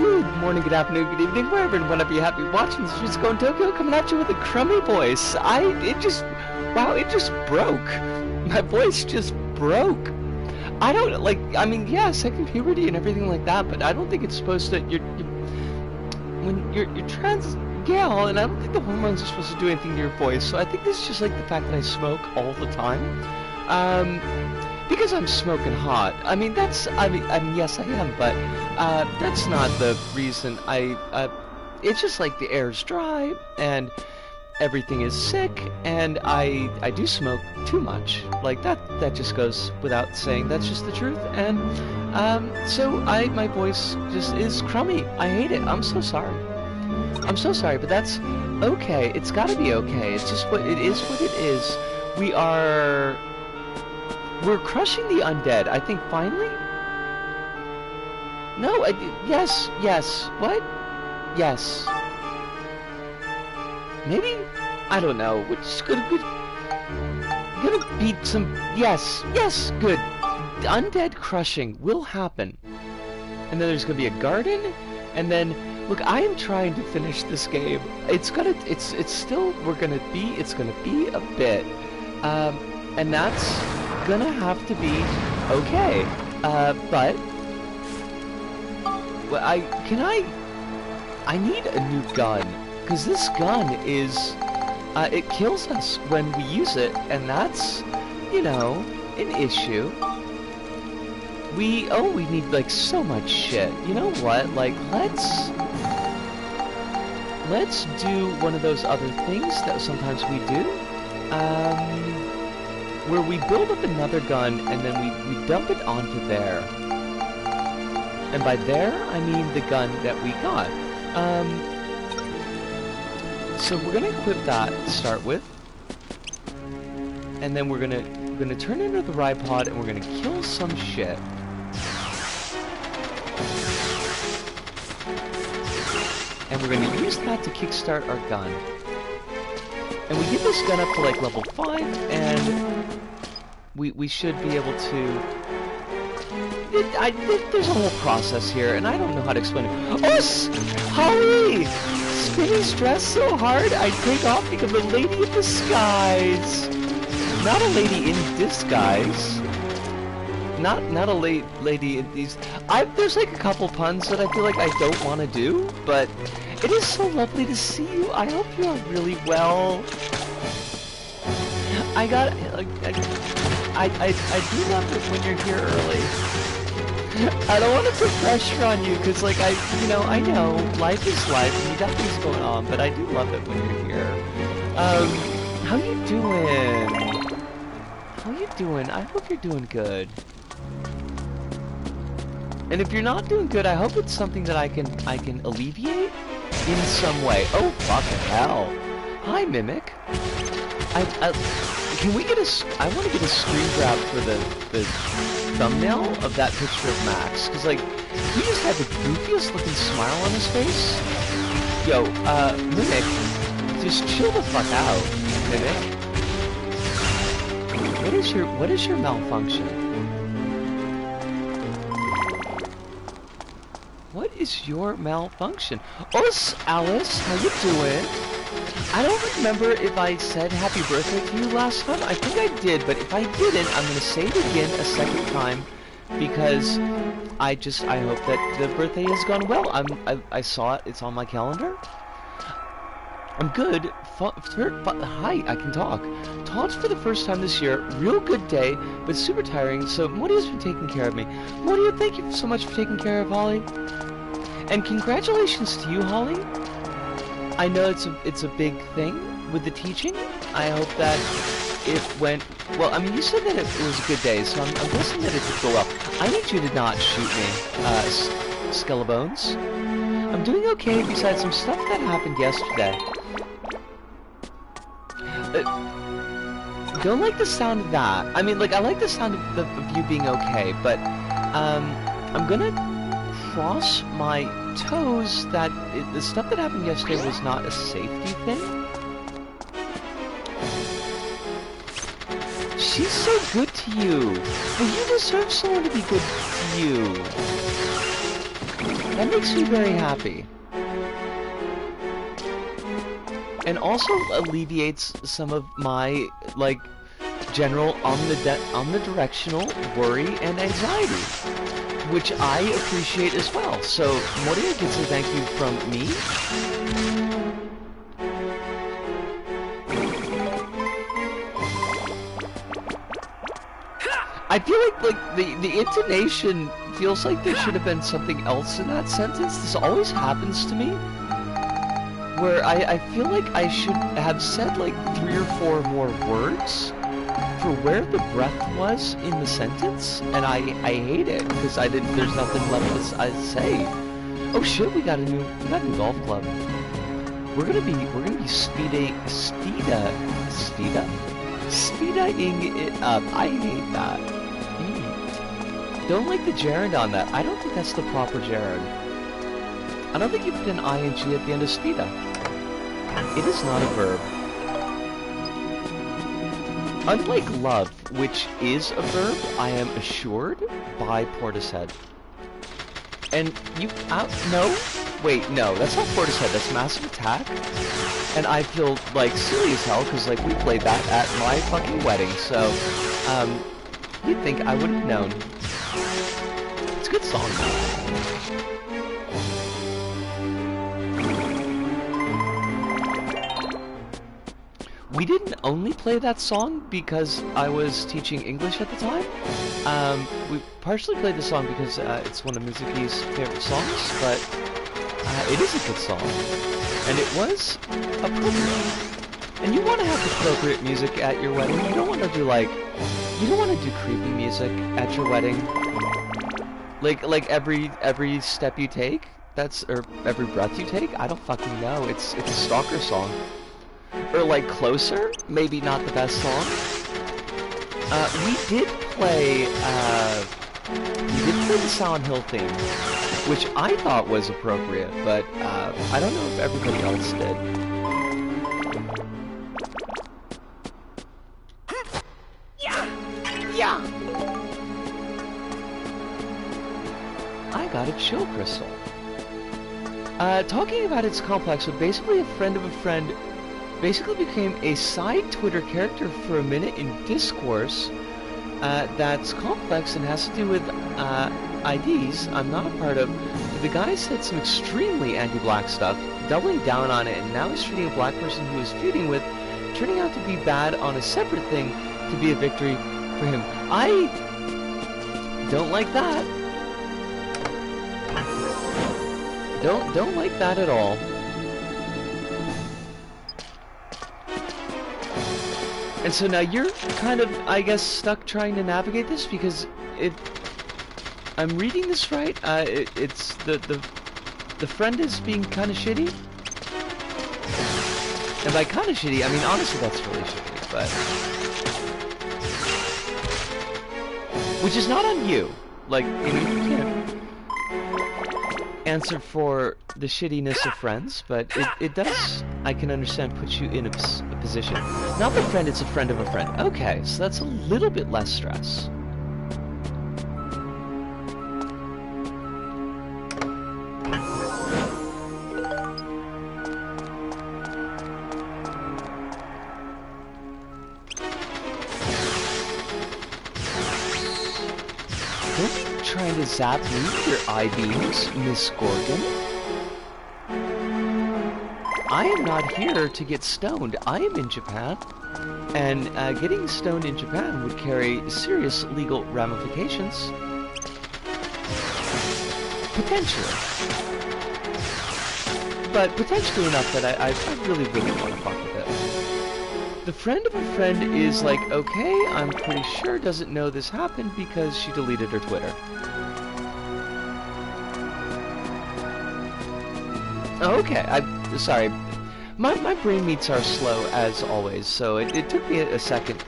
Good morning, good afternoon, good evening, wherever and whenever you happy watching this. Just going Tokyo, coming at you with a crummy voice. It just broke. My voice just broke. I don't, like, I mean, yeah, second puberty and everything like that, but I don't think it's supposed to, when you're trans gal, and I don't think the hormones are supposed to do anything to your voice, so I think this is just like the fact that I smoke all the time. Because I'm smoking hot. I mean, yes, I am, but that's not the reason it's just like the air's dry, and everything is sick, and I do smoke too much. Like, that just goes without saying. That's just the truth, and, so my voice just is crummy. I hate it. I'm so sorry. I'm so sorry, but that's okay. It's gotta be okay. It's just what it is, We're crushing the undead, I think, finally? No, yes, what? Yes. Maybe? I don't know. We're just gonna beat some, yes, good. Undead crushing will happen. And then there's gonna be a garden, and then, look, I am trying to finish this game. It's gonna be a bit. And that's gonna have to be okay. But well, I need a new gun, because this gun is it kills us when we use it, and that's, you know, an issue. We need like so much shit. You know what? Like, let's do one of those other things that sometimes we do. Where we build up another gun, and then we dump it onto there. And by there, I mean the gun that we got. So we're gonna equip that to start with. And then we're gonna turn into the Ripod, and we're gonna kill some shit. And we're gonna use that to kickstart our gun. And we get this gun up to like level 5, and we should be able to... there's a whole process here, and I don't know how to explain it. Oh, Holly! Spinny's dressed so hard, I take off to become the lady of the skies. Not a lady in disguise. Not a lady in these... there's like a couple puns that I feel like I don't want to do, but it is so lovely to see you. I hope you are really well. I do love it when you're here early. I don't want to put pressure on you, because, like, I know, life is life, and you got things going on, but I do love it when you're here. How you doing? How you doing? I hope you're doing good. And if you're not doing good, I hope it's something that I can alleviate in some way. Oh, fucking hell. Hi, Mimic. Can we get I want to get a screen grab for the thumbnail of that picture of Max, because, like, he just had the goofiest looking smile on his face. Yo, Mimic, just chill the fuck out, Mimic. What is your malfunction? What is your malfunction? Oh, Alice, how you doing? I don't remember if I said happy birthday to you last time. I think I did, but if I didn't, I'm gonna say it again a second time, because I hope that the birthday has gone well. I saw it. It's on my calendar. I'm good. Hi, I can talk. Talked for the first time this year. Real good day, but super tiring. So Morty's been taking care of me. Morty, thank you so much for taking care of Holly. And congratulations to you, Holly. I know it's a big thing with the teaching. I hope that it went well. I mean, you said that it was a good day, so I'm guessing that it did go well. I need you to not shoot me, Skellebones. I'm doing okay besides some stuff that happened yesterday. Don't like the sound of that. I mean, like, I like the sound of you being okay, but I'm gonna cross my toes that the stuff that happened yesterday was not a safety thing. She's so good to you. Well, you deserve someone to be good to you. That makes me very happy. And also alleviates some of my, like, general omnidirectional worry and anxiety, which I appreciate as well. So, Moria gets a thank you from me. I feel like the intonation feels like there should have been something else in that sentence. This always happens to me, where I feel like I should have said like 3 or 4 more words for where the breath was in the sentence, and I hate it because there's nothing left to say. Oh shit, we got a new golf club. We're gonna be speeding it up. I hate that. Don't like the gerund on that. I don't think that's the proper gerund. I don't think you put an ing at the end of speeda. It is not a verb. Unlike love, which is a verb, I am assured by Portishead. And you no? Wait, no, that's not Portishead, that's Massive Attack. And I feel like silly as hell because like we played that at my fucking wedding, so you'd think I would have known. It's a good song though. We didn't only play that song because I was teaching English at the time. We partially played the song because it's one of Mizuki's favorite songs, but it is a good song. And it was appropriate. And you want to have appropriate music at your wedding. You don't want to do you don't want to do creepy music at your wedding. Like every step you take, or every breath you take, I don't fucking know. It's a stalker song. Or like Closer, maybe not the best song. We did play the Silent Hill theme, which I thought was appropriate, but I don't know if everybody else did. Yeah. I got a chill crystal. Talking about its complex, but basically a friend of a friend basically became a side Twitter character for a minute in discourse that's complex and has to do with IDs I'm not a part of. The guy said some extremely anti-black stuff, doubling down on it, and now he's treating a black person he was feuding with, turning out to be bad on a separate thing to be a victory for him. I don't like that. Don't like that at all. And so now you're kind of, I guess, stuck trying to navigate this because I'm reading this right. It's the friend is being kind of shitty, and by kind of shitty, I mean honestly that's really shitty, but which is not on you. Like, you know, you can't answer for the shittiness of friends, but it does, I can understand, put you in a position. Not the friend, it's a friend of a friend. Okay, so that's a little bit less stress. Don't be trying to zap me with your I-beams, Miss Gorgon. I am not here to get stoned. I am in Japan, and getting stoned in Japan would carry serious legal ramifications. Potentially. But potentially enough that I really want to fuck with it. The friend of a friend is like, okay, I'm pretty sure doesn't know this happened because she deleted her Twitter. Okay, sorry. My brain meats are slow as always, so it took me a second to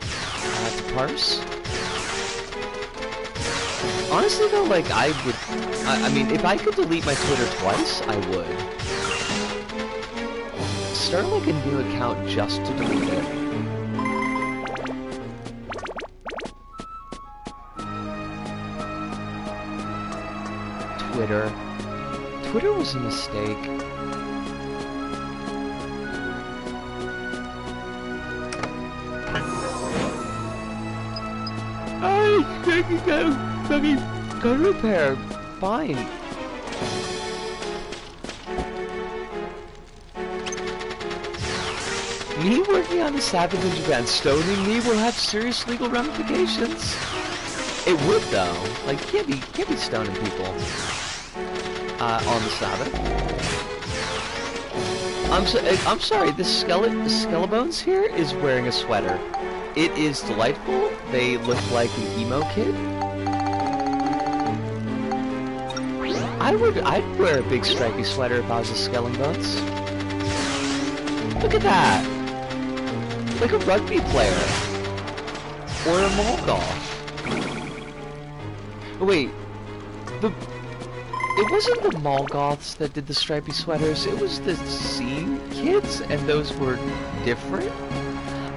parse. Honestly though, like I mean, if I could delete my Twitter twice, I would. Start like a new account just to delete it. Twitter was a mistake. Go repair. Fine. Me working on a Sabbath in Japan, stoning me will have serious legal ramifications. It would though. Like, you can't be stoning people on the Sabbath. I'm sorry. This Skellebones here is wearing a sweater. It is delightful. They look like an emo kid. I'd wear a big stripy sweater if I was a Skellebones. Look at that. Like a rugby player. Or a mall golf. Oh, wait. It wasn't the mall goths that did the stripy sweaters, it was the scene kids, and those were different?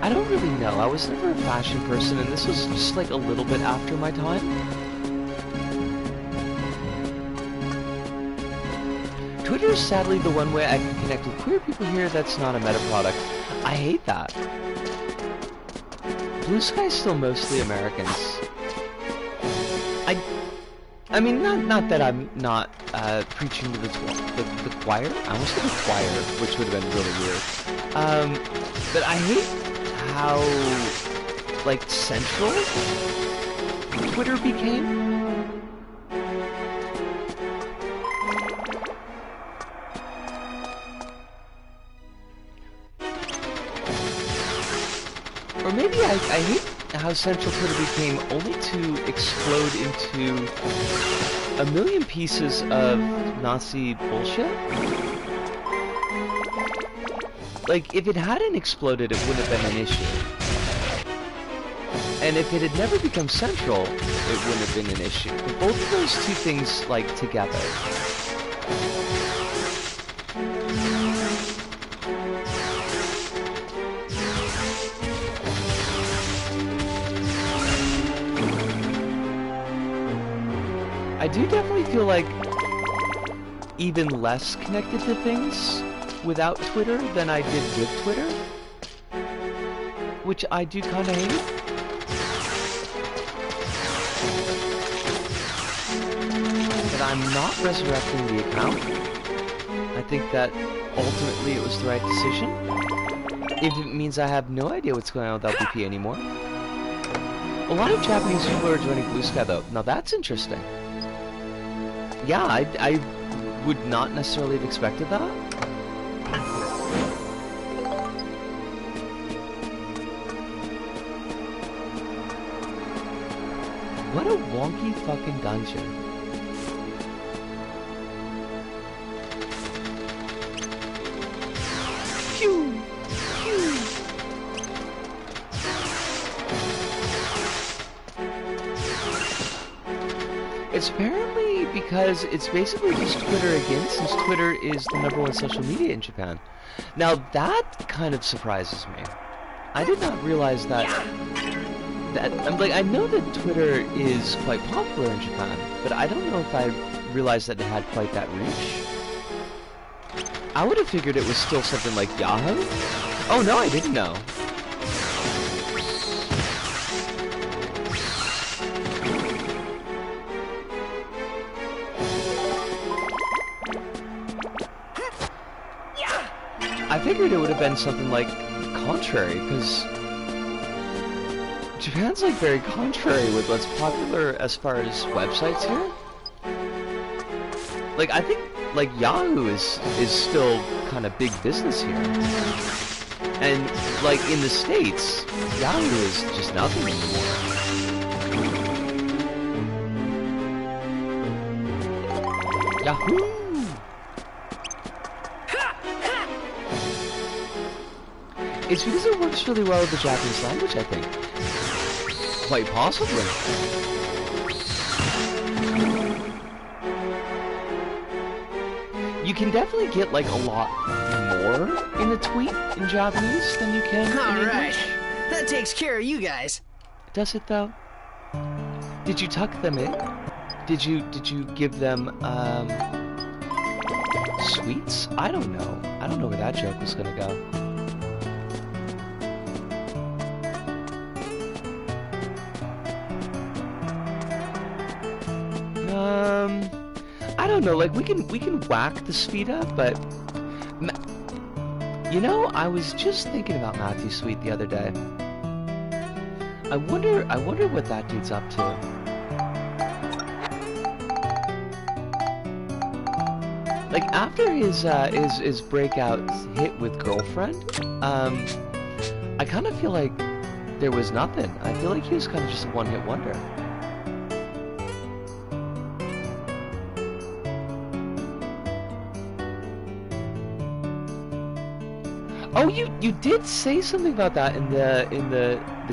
I don't really know. I was never a fashion person, and this was just like a little bit after my time. Twitter is sadly the one way I can connect with queer people here that's not a meta product. I hate that. Blue Sky is still mostly Americans. I mean, not that I'm not preaching to the choir. I almost said the choir, which would have been really weird. But I hate how, like, central Twitter became. Or maybe I hate how central Twitter became only to explode into a million pieces of Nazi bullshit. Like, if it hadn't exploded, it wouldn't have been an issue. And if it had never become central, it wouldn't have been an issue. But both of those two things, like, together. I do definitely feel like even less connected to things without Twitter than I did with Twitter, which I do kind of hate. But I'm not resurrecting the account. I think that ultimately it was the right decision. If it means I have no idea what's going on with LPP anymore. A lot of Japanese people are joining Blue Sky though. Now that's interesting. Yeah, I would not necessarily have expected that. What a wonky fucking dungeon. Pew! Pew! It's apparently because it's basically just Twitter again, since Twitter is the #1 social media in Japan. Now that kind of surprises me. I did not realize that. I'm like, I know that Twitter is quite popular in Japan, but I don't know if I realized that it had quite that reach. I would have figured it was still something like Yahoo. Oh no, I didn't know. I figured it would have been something like contrary, because Japan's like very contrary with what's popular as far as websites here. Like, I think like Yahoo is still kind of big business here, and like in the States, Yahoo is just nothing anymore. Yahoo! It's because it works really well with the Japanese language, I think. Quite possibly. You can definitely get like a lot more in a tweet in Japanese than you can in English. That takes care of you guys. Does it though? Did you tuck them in? Did you give them Sweets? I don't know. I don't know where that joke was gonna go. I don't know. Like we can whack the speed up, but you know, I was just thinking about Matthew Sweet the other day. I wonder what that dude's up to. Like after his breakout hit with Girlfriend, I kind of feel like there was nothing. I feel like he was kind of just a one-hit wonder. Oh, you did say something about that in the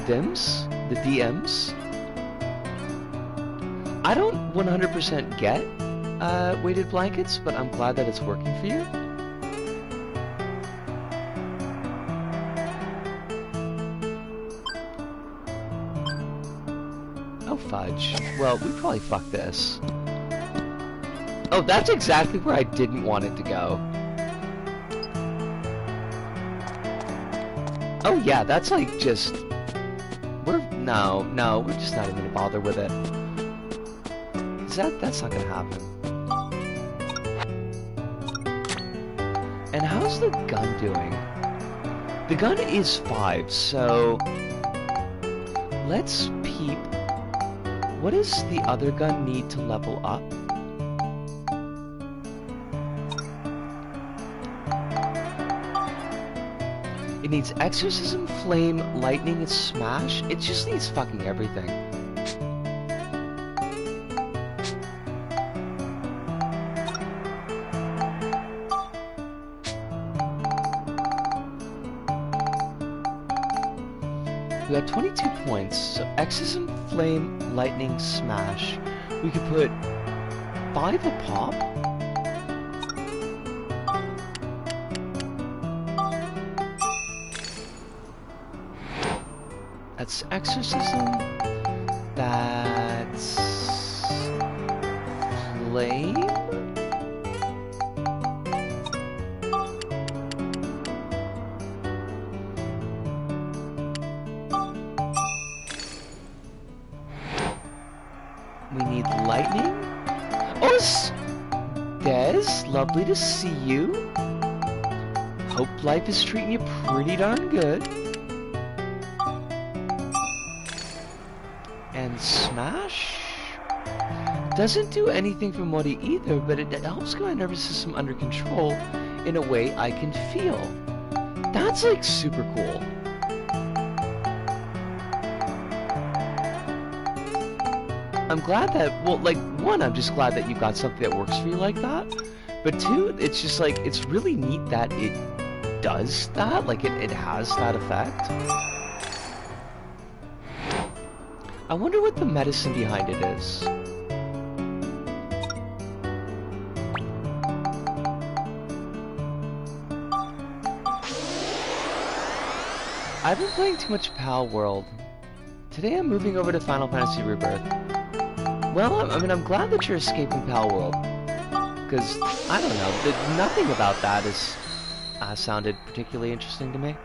DMs. I don't 100% get weighted blankets, but I'm glad that it's working for you. Oh fudge. Well, we probably fucked this. Oh, that's exactly where I didn't want it to go. Oh yeah, that's like just... No, we're just not even gonna bother with it. That's not gonna happen. And how's the gun doing? The gun is 5, so... Let's peep. What does the other gun need to level up? It needs Exorcism, Flame, Lightning, and Smash. It just needs fucking everything. We got 22 points, so Exorcism, Flame, Lightning, Smash. We could put 5 a pop. That's Exorcism, that's Flame, we need Lightning. Oh, it's Des, lovely to see you. Hope life is treating you pretty darn good. And Smash doesn't do anything for Mori either, but it helps get my nervous system under control in a way I can feel. That's like super cool. I'm glad that, well, like, one, I'm just glad that you got something that works for you like that, but two, it's just like, it's really neat that it does that, like it has that effect. I wonder what the medicine behind it is. I've been playing too much Pal World. Today I'm moving over to Final Fantasy Rebirth. Well, I mean, I'm glad that you're escaping Pal World. Because, I don't know, nothing about that is sounded particularly interesting to me.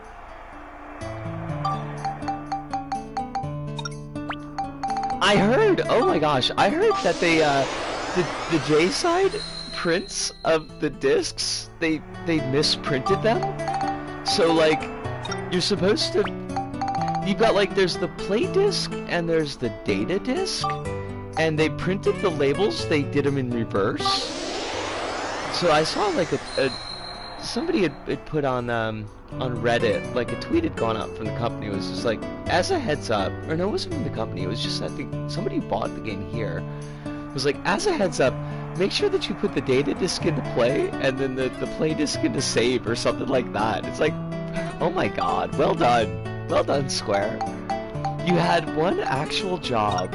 I heard, oh my gosh, I heard that they, the J-side prints of the discs, they misprinted them. So, like, you're supposed to, you've got, like, there's the play disc and there's the data disc, and they printed the labels, they did them in reverse. So I saw, like, somebody had put on Reddit, like a tweet had gone up from the company. It was just like, as a heads up, or no, it wasn't from the company, it was just, I think, somebody who bought the game here. It was like, as a heads up, make sure that you put the data disc into play, and then the play disc into save, or something like that. It's like, oh my god, well done, Square. You had one actual job.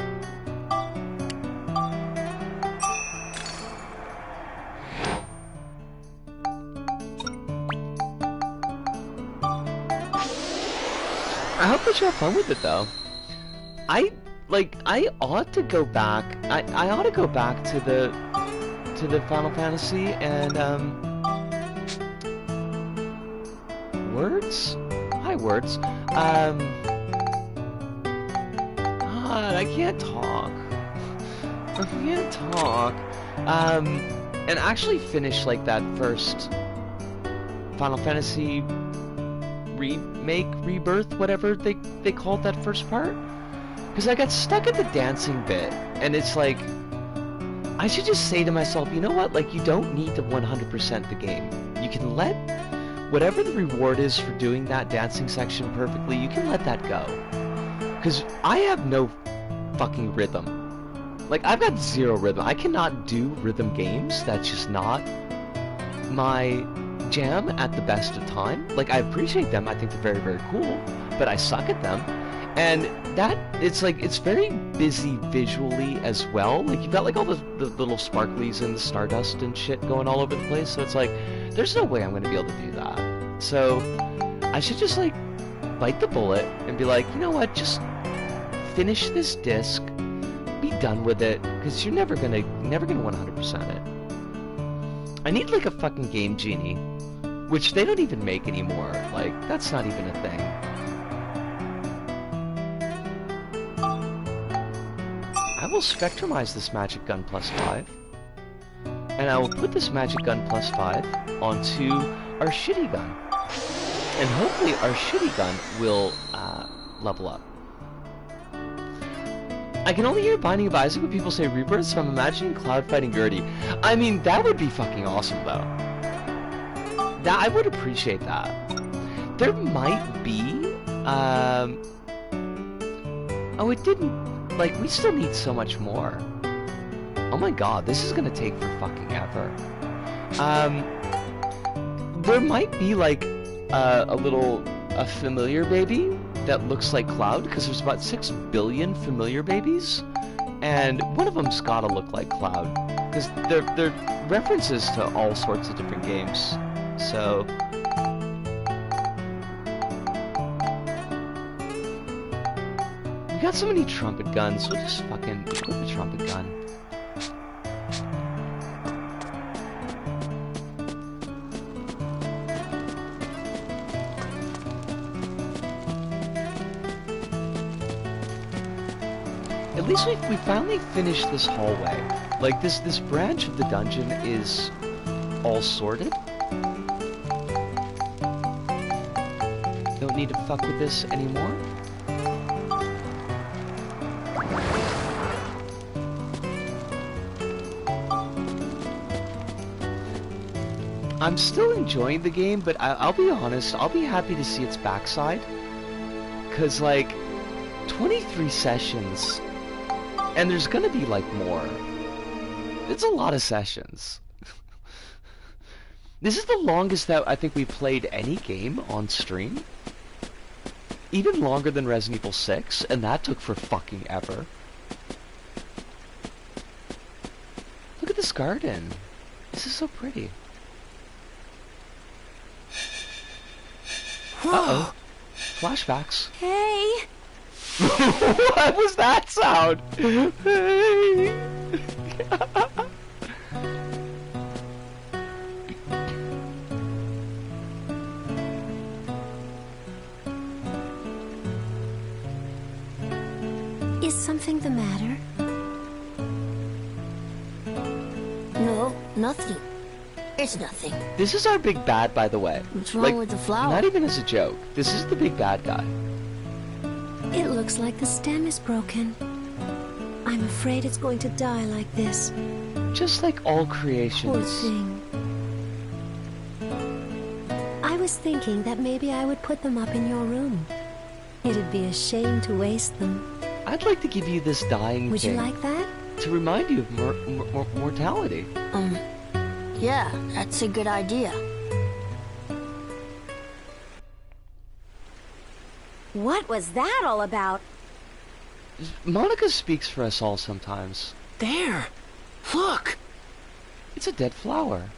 I hope that you have fun with it, though. I ought to go back. I ought to go back to to the Final Fantasy, and words? Hi, words. God, I can't talk. I can't talk. And actually finish like that first Final Fantasy remake, rebirth, whatever they called that first part. Because I got stuck at the dancing bit, and it's like, I should just say to myself, you know what, like, you don't need to 100% the game. You can let whatever the reward is for doing that dancing section perfectly, you can let that go. Because I have no fucking rhythm. Like, I've got zero rhythm. I cannot do rhythm games. That's just not my jam at the best of time. Like, I appreciate them. I think they're very, very cool. But I suck at them. And that, it's like, it's very busy visually as well. Like, you've got like all the little sparklies and the stardust and shit going all over the place. So it's like, there's no way I'm going to be able to do that. So I should just like bite the bullet and be like, you know what, just finish this disc, be done with it, because you're never gonna 100% it. I need like a fucking Game Genie, which they don't even make anymore. Like, that's not even a thing. I will spectrumize this magic gun +5, and I will put this magic gun +5 onto our shitty gun, and hopefully our shitty gun will level up. I can only hear Binding of Isaac when people say Rebirth, so I'm imagining Cloud fighting Gertie. I mean, that would be fucking awesome, though. That, I would appreciate that. There might be, oh, it didn't, like, we still need so much more. Oh my god, this is gonna take for fucking ever. There might be, like, a familiar baby that looks like Cloud, because there's about 6 billion familiar babies, and one of them's gotta look like Cloud, because they're references to all sorts of different games. So we got so many trumpet guns, we'll just fucking equip the trumpet gun. At least we finally finished this hallway. Like, this branch of the dungeon is all sorted. Don't need to fuck with this anymore. I'm still enjoying the game, but I'll be honest, I'll be happy to see its backside. 'Cause, like, 23 sessions... and there's gonna be, like, more. It's a lot of sessions. This is the longest that I think we played any game on stream. Even longer than Resident Evil 6, and that took for fucking ever. Look at this garden. This is so pretty. Uh-oh. Flashbacks. Hey! What was that sound? Hey. Is something the matter? No, nothing. It's nothing. This is our big bad, by the way. What's wrong with the flower? Not even as a joke. This is the big bad guy. It looks like the stem is broken. I'm afraid it's going to die like this. Just like all creations. Poor thing. I was thinking that maybe I would put them up in your room. It'd be a shame to waste them. I'd like to give you this dying Would thing. you like that? To remind you of mortality. Yeah, that's a good idea. What was that all about? Monica speaks for us all sometimes. There! Look! It's a dead flower.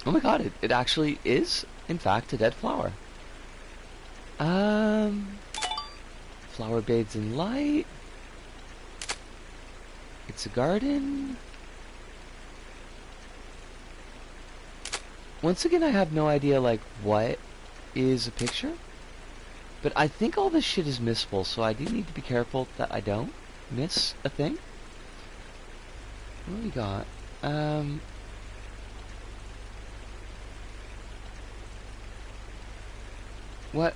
Oh my god, it actually is, in fact, a dead flower. Flower bathed in light. It's a garden. Once again, I have no idea, like, what is a picture. But I think all this shit is missable, so I do need to be careful that I don't miss a thing. What do we got? What?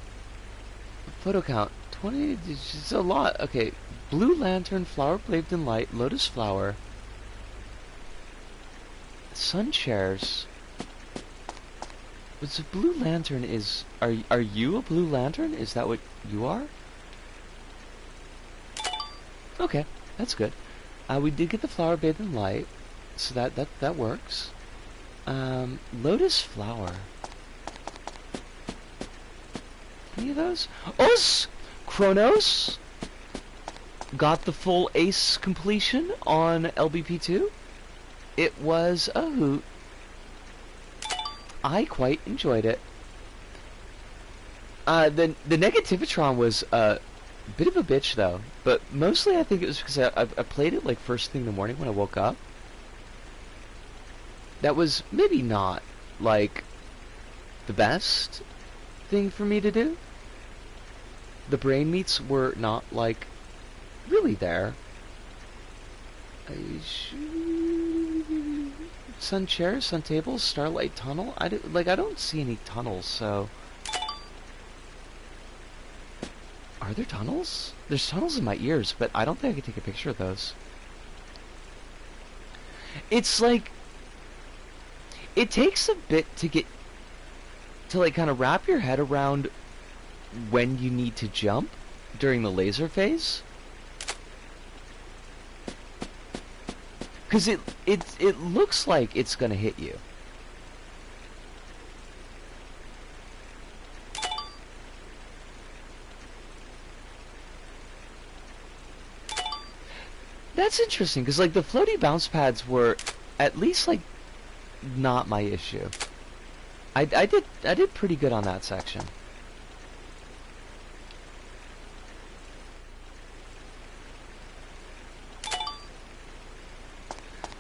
Photo count. 20, it's a lot. Okay. Blue lantern, flower bathed in light, lotus flower. Sun chairs. What's a blue lantern is... Are you a blue lantern? Is that what you are? Okay. That's good. We did get the flower bathed in light. So that works. Lotus flower. Any of those? Os! Kronos! Got the full ace completion on LBP2. It was a hoot. I quite enjoyed it. The Negativitron was a bit of a bitch though, but mostly I think it was because I played it like first thing in the morning when I woke up. That was maybe not like the best thing for me to do. The brain meats were not like really there. Sun chairs, sun tables, starlight tunnel. I don't see any tunnels, so are there tunnels? There's tunnels in my ears, but I don't think I can take a picture of those. It's like it takes a bit to get to like kind of wrap your head around when you need to jump during the laser phase. Because it looks like it's gonna hit you. That's interesting, because like the floaty bounce pads were at least like not my issue. I did pretty good on that section.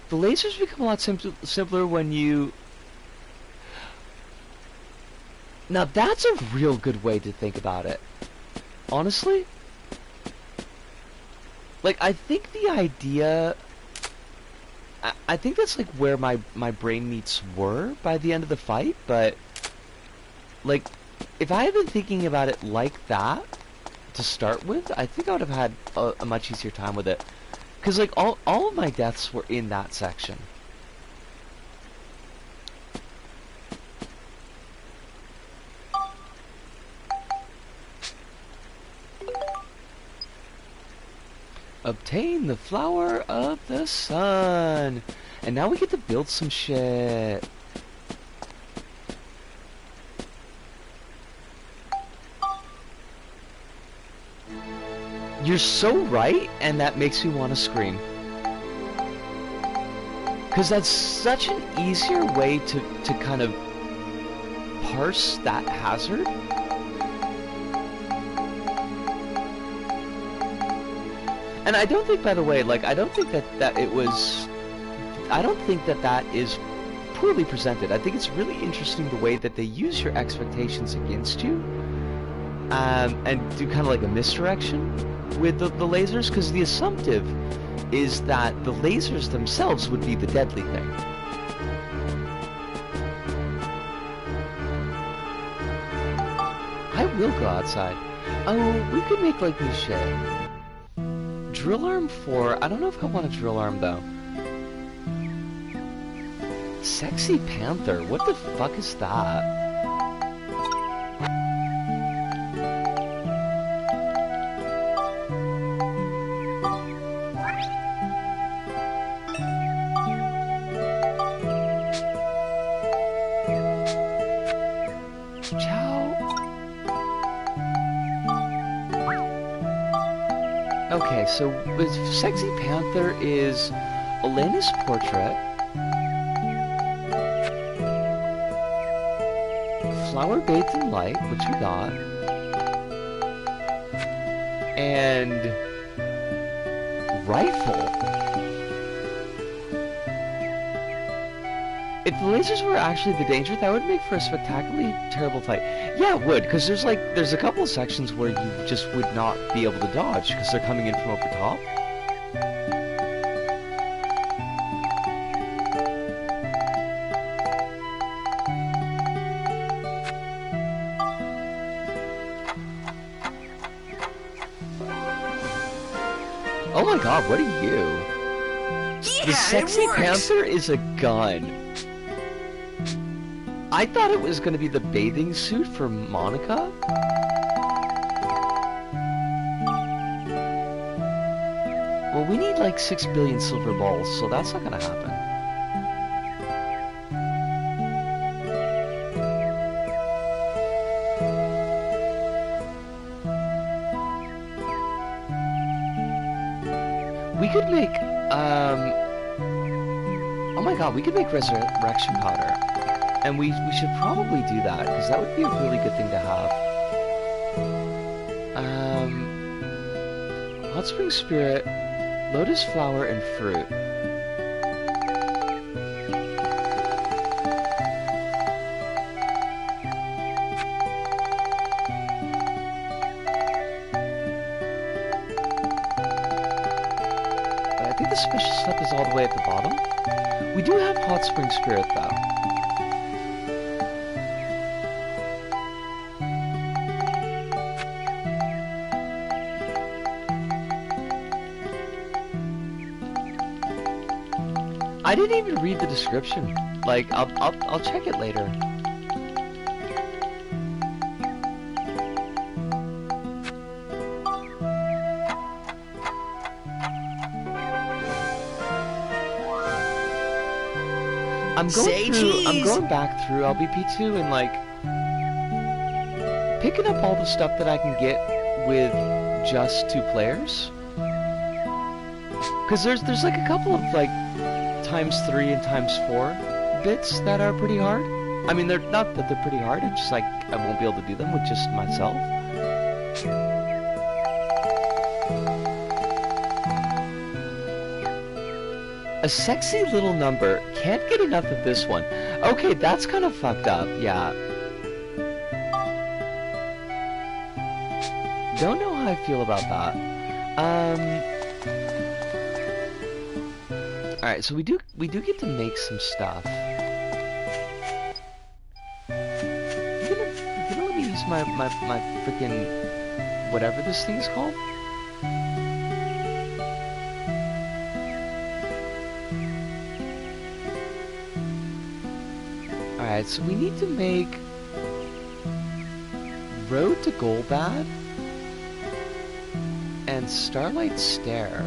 The lasers become a lot simpler when you... Now that's a real good way to think about it. Honestly? Like, I think the idea... I think that's like where my brain meats were by the end of the fight, but... Like, if I had been thinking about it like that to start with, I think I would have had a much easier time with it. Because, like, all of my deaths were in that section. Obtain the flower of the sun. And now we get to build some shit. You're so right, and that makes me want to scream. Because that's such an easier way to kind of parse that hazard. And I don't think, by the way, like, I don't think that it was... I don't think that is poorly presented. I think it's really interesting the way that they use your expectations against you. And do kind of like a misdirection with the lasers, because the assumptive is that the lasers themselves would be the deadly thing. I will go outside. Oh, we could make like new shit. Drill arm 4. I don't know if I want a drill arm though. Sexy panther. What the fuck is that? Okay, so with Sexy Panther is Elena's portrait, Flower Bathed in Light, which we got, and rifle. If the lasers were actually the danger, that would make for a spectacularly terrible fight. Yeah, it would, because there's a couple of sections where you just would not be able to dodge because they're coming in from over top. Oh my god, what are you? Yeah, The Sexy it works. Panther is a gun. I thought it was going to be the bathing suit for Monica. Well, we need like 6 billion silver balls, so that's not going to happen. We could make, oh my god, we could make resurrection powder. And we should probably do that, because that would be a really good thing to have. Hot Spring Spirit, Lotus Flower, and Fruit. But I think the special stuff is all the way at the bottom. We do have Hot Spring Spirit, though. I didn't even read the description. Like, I'll check it later. I'm going back through LBP2 and like picking up all the stuff that I can get with just 2 players. Cause there's like a couple of like ×3 and ×4 bits that are pretty hard. I mean, they're not that they're pretty hard, it's just like I won't be able to do them with just myself. A sexy little number. Can't get enough of this one. Okay, that's kind of fucked up, yeah. Don't know how I feel about that. Alright, so we do get to make some stuff. You gonna let me use my freaking whatever this thing is called? Alright, so we need to make Road to Golbad and Starlight Stair.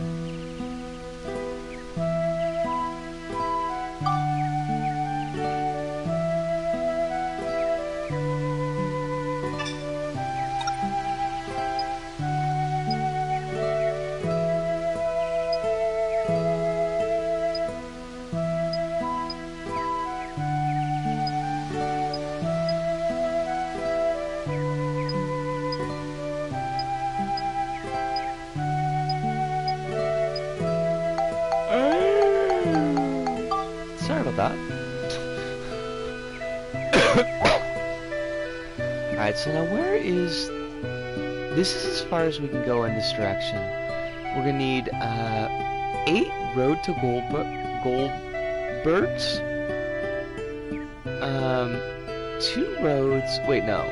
Sorry about that. Alright, so now where is... This is as far as we can go in this direction. We're gonna need 8 Road to Goldbergs. 2 roads... Wait, no.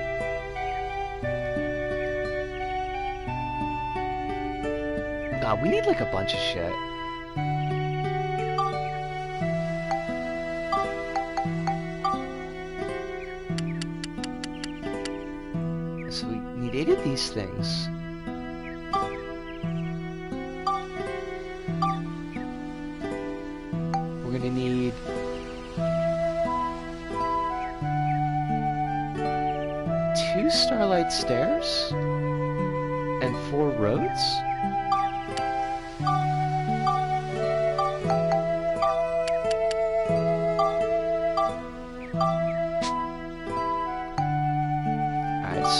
God, we need like a bunch of shit. So we need 8 of these things. We're gonna need 2 Starlight Stairs and 4 roads.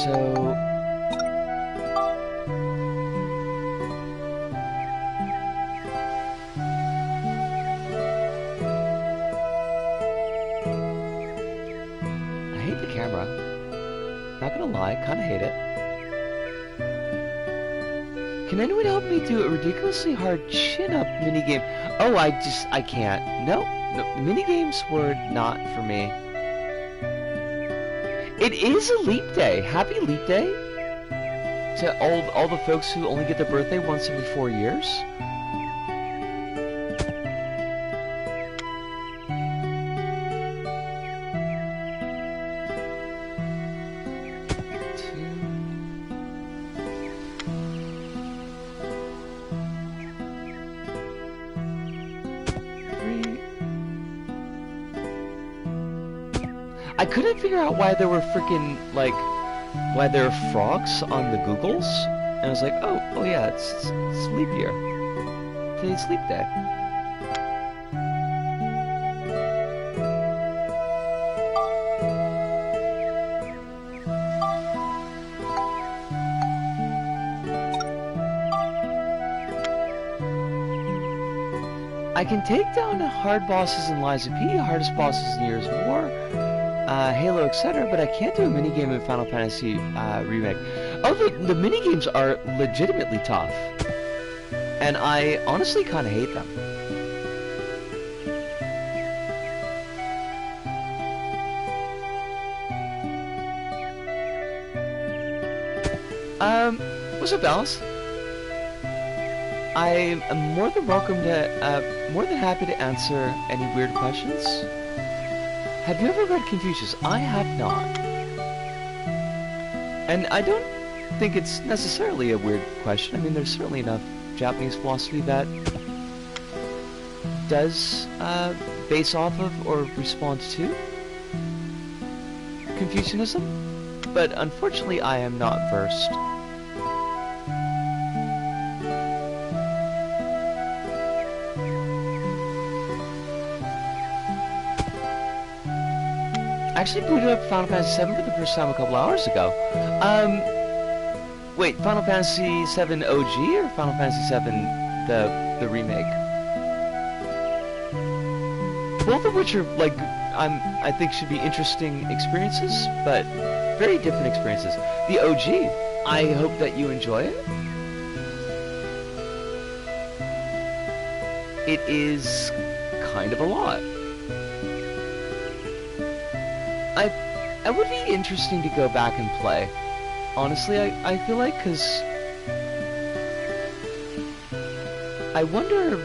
So lie, kinda hate it. Can anyone help me do a ridiculously hard chin-up minigame? Oh, I can't. No, minigames were not for me. It is a leap day. Happy leap day to all the folks who only get their birthday once every 4 years. I couldn't figure out why there were freaking, like, why there are frogs on the Googles. And I was like, oh yeah, it's leap year. Today's leap day. I can take down hard bosses in Lies of P, hardest bosses in Years of War, Halo, etc., but I can't do a minigame in Final Fantasy Remake. Oh, the minigames are legitimately tough. And I honestly kind of hate them. What's up, Dallas? I am more than welcome to, more than happy to answer any weird questions. Have you ever read Confucius? I have not. And I don't think it's necessarily a weird question. I mean, there's certainly enough Japanese philosophy that does base off of or respond to Confucianism, but unfortunately I am not versed. I actually booted up Final Fantasy VII for the first time a couple hours ago. Wait, Final Fantasy VII OG or Final Fantasy VII the remake? Both of which are like I think should be interesting experiences, but very different experiences. The OG, I hope that you enjoy it. It is kind of a lot. I would be interesting to go back and play. Honestly, I feel like, because I wonder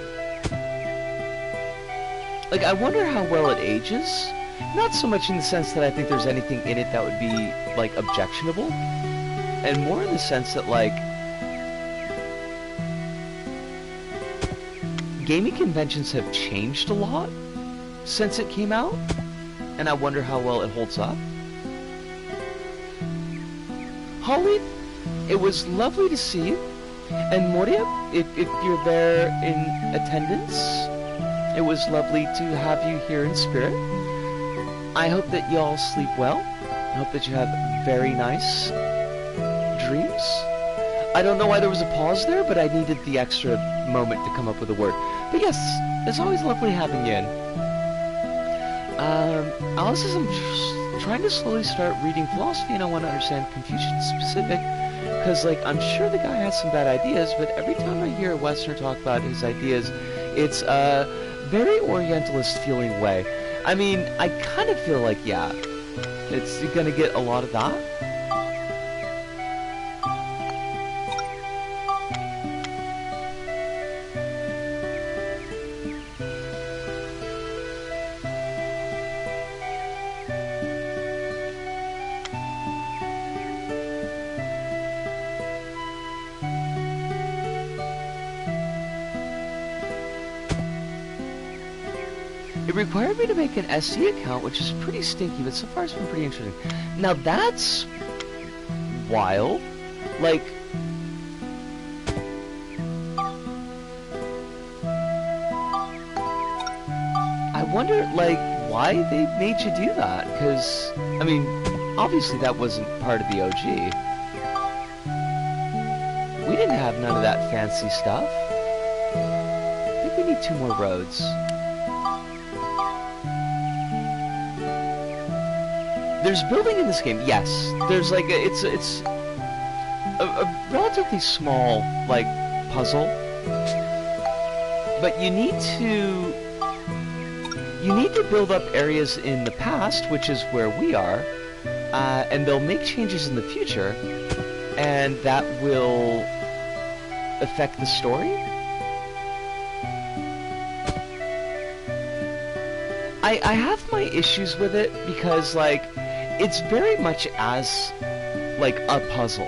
how well it ages. Not so much in the sense that I think there's anything in it that would be, like, objectionable, and more in the sense that, like, gaming conventions have changed a lot since it came out, and I wonder how well it holds up. Holly, it was lovely to see you. And Moria, if you're there in attendance, it was lovely to have you here in spirit. I hope that y'all sleep well. I hope that you have very nice dreams. I don't know why there was a pause there, but I needed the extra moment to come up with a word. But yes, it's always lovely having you in. Alice says, I'm trying to slowly start reading philosophy and I want to understand Confucian specific, because, like, I'm sure the guy has some bad ideas, but every time I hear a Westerner talk about his ideas, it's a very Orientalist feeling way. I mean, I kind of feel like, yeah, it's gonna get a lot of that. It required me to make an SD account, which is pretty stinky, but so far it's been pretty interesting. Now that's wild. Like, I wonder, like, why they made you do that, because, I mean, obviously that wasn't part of the OG. We didn't have none of that fancy stuff. I think we need 2 more roads. there's building in this game. Yes, there's like it's a relatively small like puzzle, but you need to build up areas in the past, which is where we are, and they'll make changes in the future, and that will affect the story. I have my issues with it because, like, it's very much as, like, a puzzle.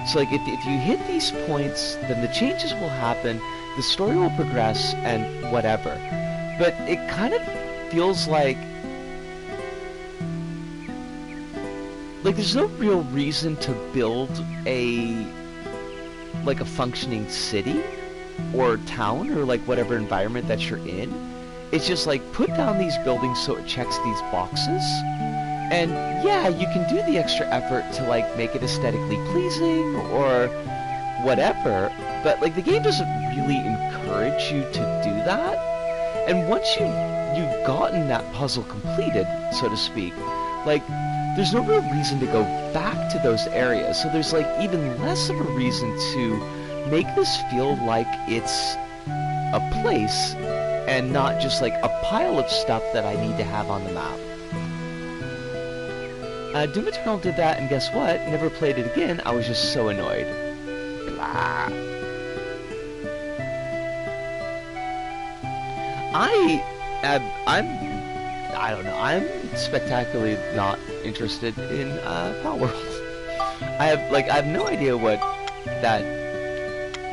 So, like, if you hit these points, then the changes will happen, the story will progress, and whatever. But it kind of feels like there's no real reason to build a functioning city or town or, like, whatever environment that you're in. It's just like, put down these buildings so it checks these boxes. And yeah, you can do the extra effort to, like, make it aesthetically pleasing or whatever, but, like, the game doesn't really encourage you to do that. And once you've gotten that puzzle completed, so to speak, like, there's no real reason to go back to those areas. So there's, like, even less of a reason to make this feel like it's a place and not just, like, a pile of stuff that I need to have on the map. Doom Eternal did that, and guess what? Never played it again. I was just so annoyed. Blah. I don't know. I'm spectacularly not interested in Palworld. I have no idea what that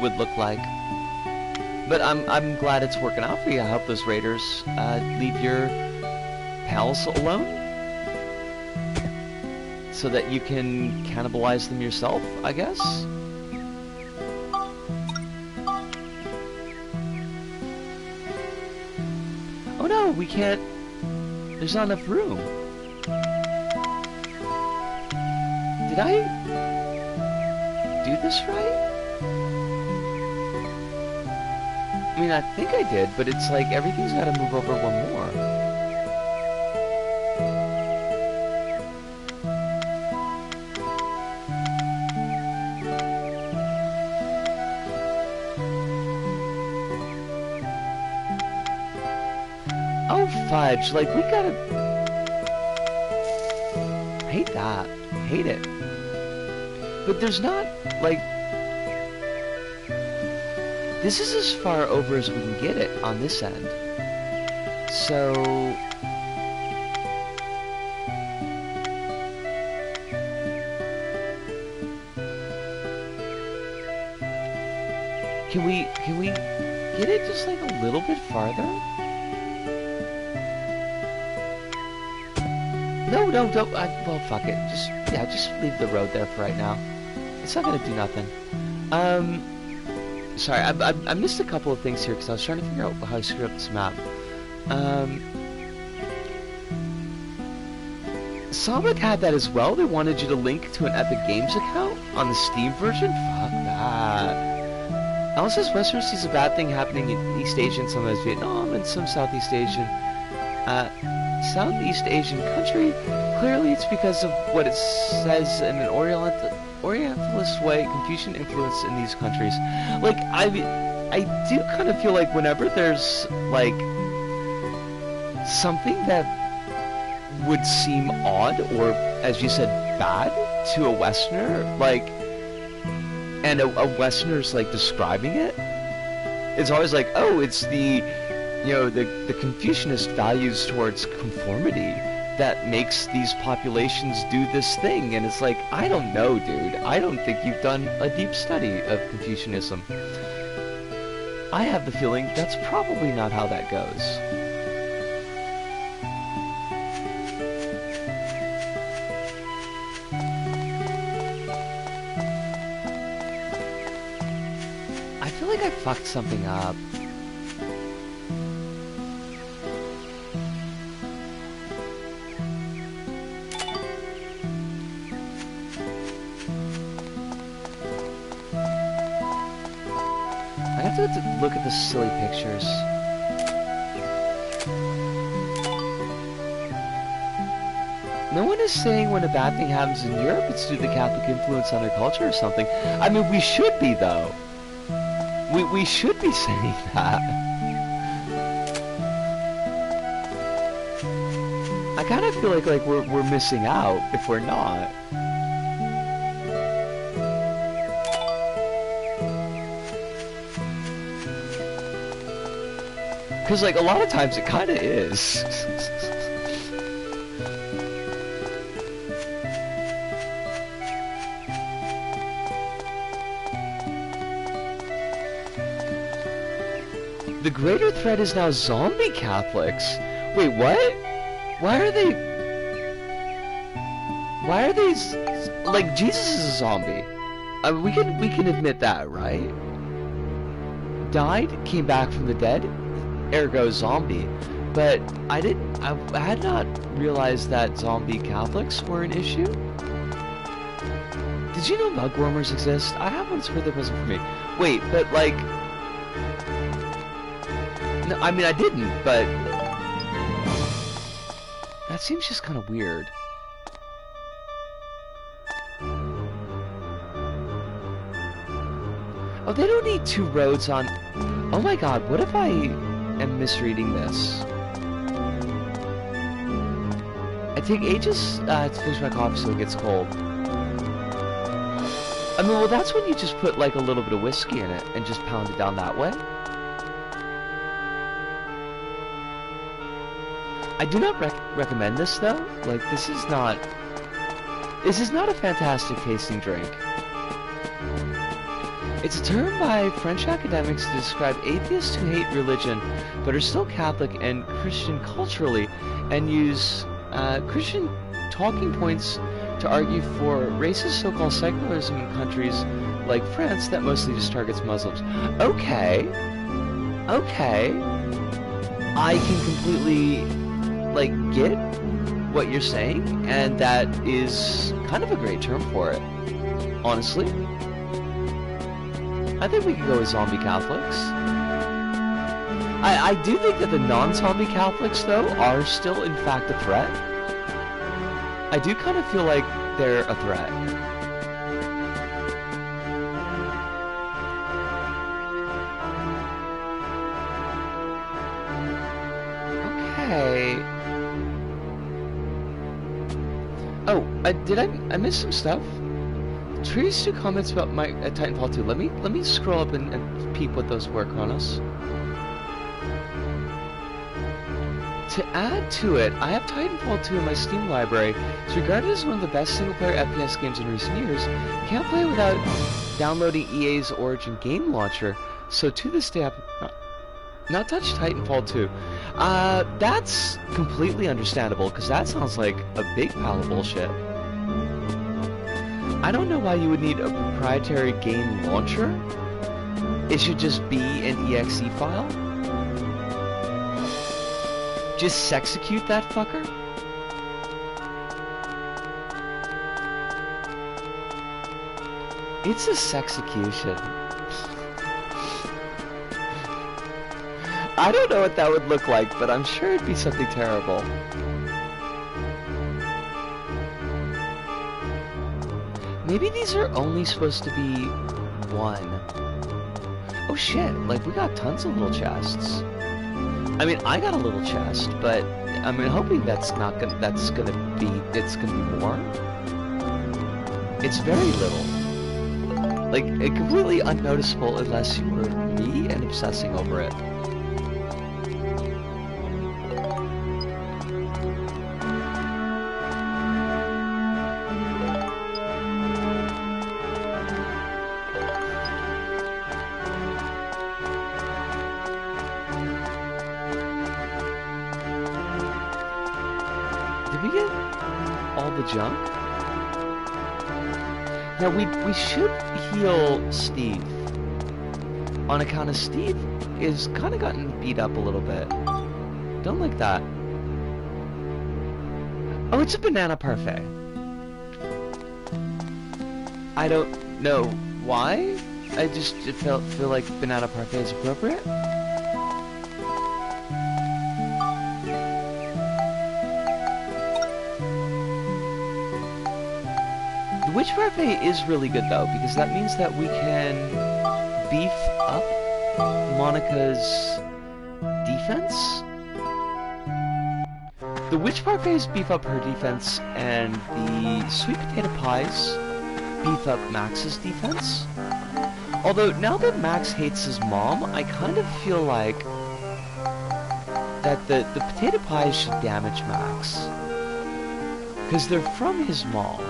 would look like. But I'm glad it's working out for you. I hope those raiders leave your pals alone, so that you can cannibalize them yourself, I guess. Oh no, we can't. There's not enough room. Did I do this right? I mean, I think I did, but it's like everything's got to move over one more. Oh, fudge. Like, we gotta... I hate that. I hate it. But there's not, like... This is as far over as we can get it on this end. So... Can we get it just like a little bit farther? No, don't. Well, fuck it. Just leave the road there for right now. It's not gonna do nothing. Sorry, I missed a couple of things here because I was trying to figure out how to screw up this map. Sonic had that as well. They wanted you to link to an Epic Games account on the Steam version. Fuck that. Alice says Western sees a bad thing happening in East Asia and sometimes Vietnam and some Southeast Asian country. Clearly it's because of what it says in an Orientalist way, Confucian influence in these countries. Like, I do kind of feel like whenever there's, like, something that would seem odd or, as you said, bad to a Westerner, like, and a Westerner's, like, describing it, it's always like, oh, it's the Confucianist values towards conformity that makes these populations do this thing. And it's like, I don't know, dude. I don't think you've done a deep study of Confucianism. I have the feeling that's probably not how that goes. I feel like I fucked something up. I have to look at the silly pictures. No one is saying when a bad thing happens in Europe, it's due to the Catholic influence on their culture or something. I mean, we should be, though. We should be saying that. I kind of feel like we're missing out if we're not. Because, like, a lot of times it kind of is. The greater threat is now zombie Catholics. Wait, what? Why are they... Like, Jesus is a zombie. I mean, we can admit that, right? Died, came back from the dead, ergo zombie. But I had not realized that zombie Catholics were an issue. Did you know mugwormers exist? I have one for the present for me. Wait, but like... No, I mean, I didn't, but... That seems just kind of weird. Oh, they don't need 2 roads on... Oh my god, what if I am misreading this? I take ages to finish my coffee so it gets cold. I mean, well, that's when you just put, like, a little bit of whiskey in it and just pound it down that way. I do not recommend this, though. Like, this is not a fantastic tasting drink. It's a term by French academics to describe atheists who hate religion, but are still Catholic and Christian culturally, and use Christian talking points to argue for racist so-called secularism in countries like France that mostly just targets Muslims. Okay. I can completely... like, get what you're saying, and that is kind of a great term for it, honestly. I think we could go with zombie Catholics. I do think that the non-zombie Catholics, though, are still, in fact, a threat. I do kind of feel like they're a threat. Okay. Oh, did I miss some stuff? Trees 2 comments about my Titanfall 2. Let me scroll up and peep what those were, Kronos. To add to it, I have Titanfall 2 in my Steam library. It's regarded as one of the best single-player FPS games in recent years. Can't play without downloading EA's Origin game launcher, so to this day I've not touched Titanfall 2. That's completely understandable, because that sounds like a big pile of bullshit. I don't know why you would need a proprietary game launcher. It should just be an exe file. Just sexecute that fucker. It's a sexecution. I don't know what that would look like, but I'm sure it'd be something terrible. Maybe these are only supposed to be 1. Oh shit, like we got tons of little chests. I mean, I got a little chest, but I mean, hoping it's gonna be more. It's very little. Like, completely unnoticeable unless you were me and obsessing over it. Did we get all the junk? Now we should heal Steve. On account of Steve is kind of gotten beat up a little bit. Don't like that. Oh, it's a banana parfait. I don't know why. I just feel like banana parfait is appropriate. witch parfait is really good though, because that means that we can beef up Monica's defense. The witch parfaits beef up her defense, and the sweet potato pies beef up Max's defense. Although, now that Max hates his mom, I kind of feel like that the potato pies should damage Max. Because they're from his mom.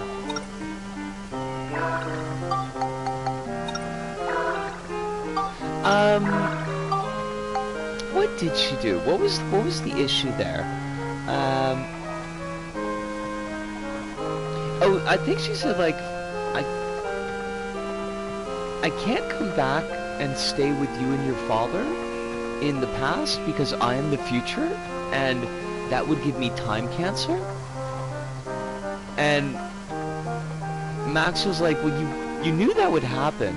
What did she do? What was the issue there? Oh, I think she said, like, I can't come back and stay with you and your father in the past because I am the future, and that would give me time cancer. And Max was like, well, you knew that would happen.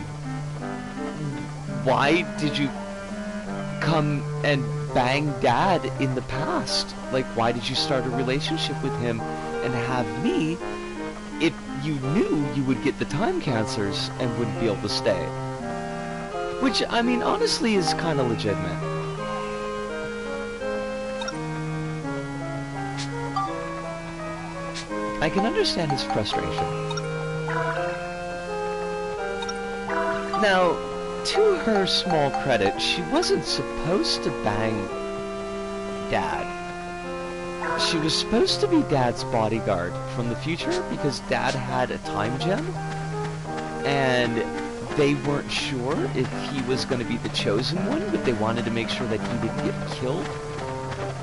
Why did you come and bang Dad in the past? Like, why did you start a relationship with him and have me if you knew you would get the time cancers and wouldn't be able to stay? Which, I mean, honestly is kind of legitimate. I can understand his frustration. Now, to her small credit, she wasn't supposed to bang Dad. She was supposed to be Dad's bodyguard from the future because Dad had a time gem, and they weren't sure if he was going to be the chosen one, but they wanted to make sure that he didn't get killed.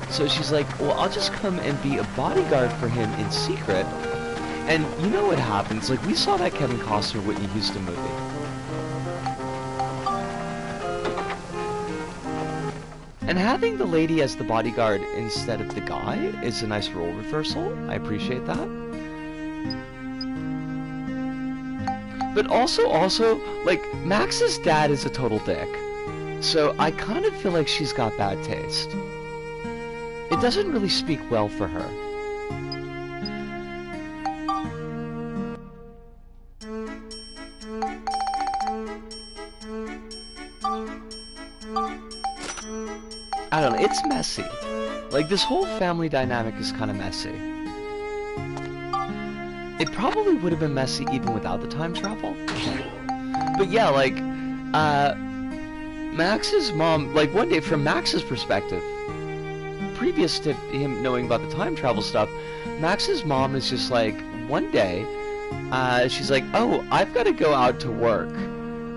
So she's like, well, I'll just come and be a bodyguard for him in secret. And you know what happens? Like, we saw that Kevin Costner Whitney Houston movie. And having the lady as the bodyguard instead of the guy is a nice role reversal. I appreciate that. But also, like, Max's dad is a total dick. So I kind of feel like she's got bad taste. It doesn't really speak well for her. I don't know, it's messy. Like, this whole family dynamic is kind of messy. It probably would have been messy even without the time travel. But yeah, like, Max's mom, like, one day, from Max's perspective, previous to him knowing about the time travel stuff, Max's mom is just like, one day, she's like, oh, I've got to go out to work.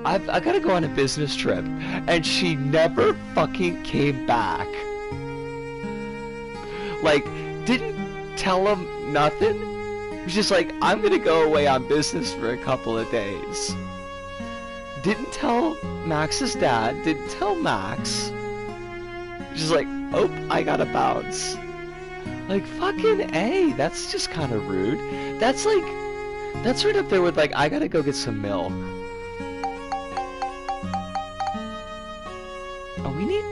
I gotta go on a business trip. And she never fucking came back. Like, didn't tell him nothing. It was just like, I'm gonna go away on business for a couple of days. Didn't tell Max's dad, didn't tell Max. Just like, oh, I gotta bounce. Like, fucking A, that's just kind of rude. That's like, that's right up there with like, I gotta go get some milk. Oh, we need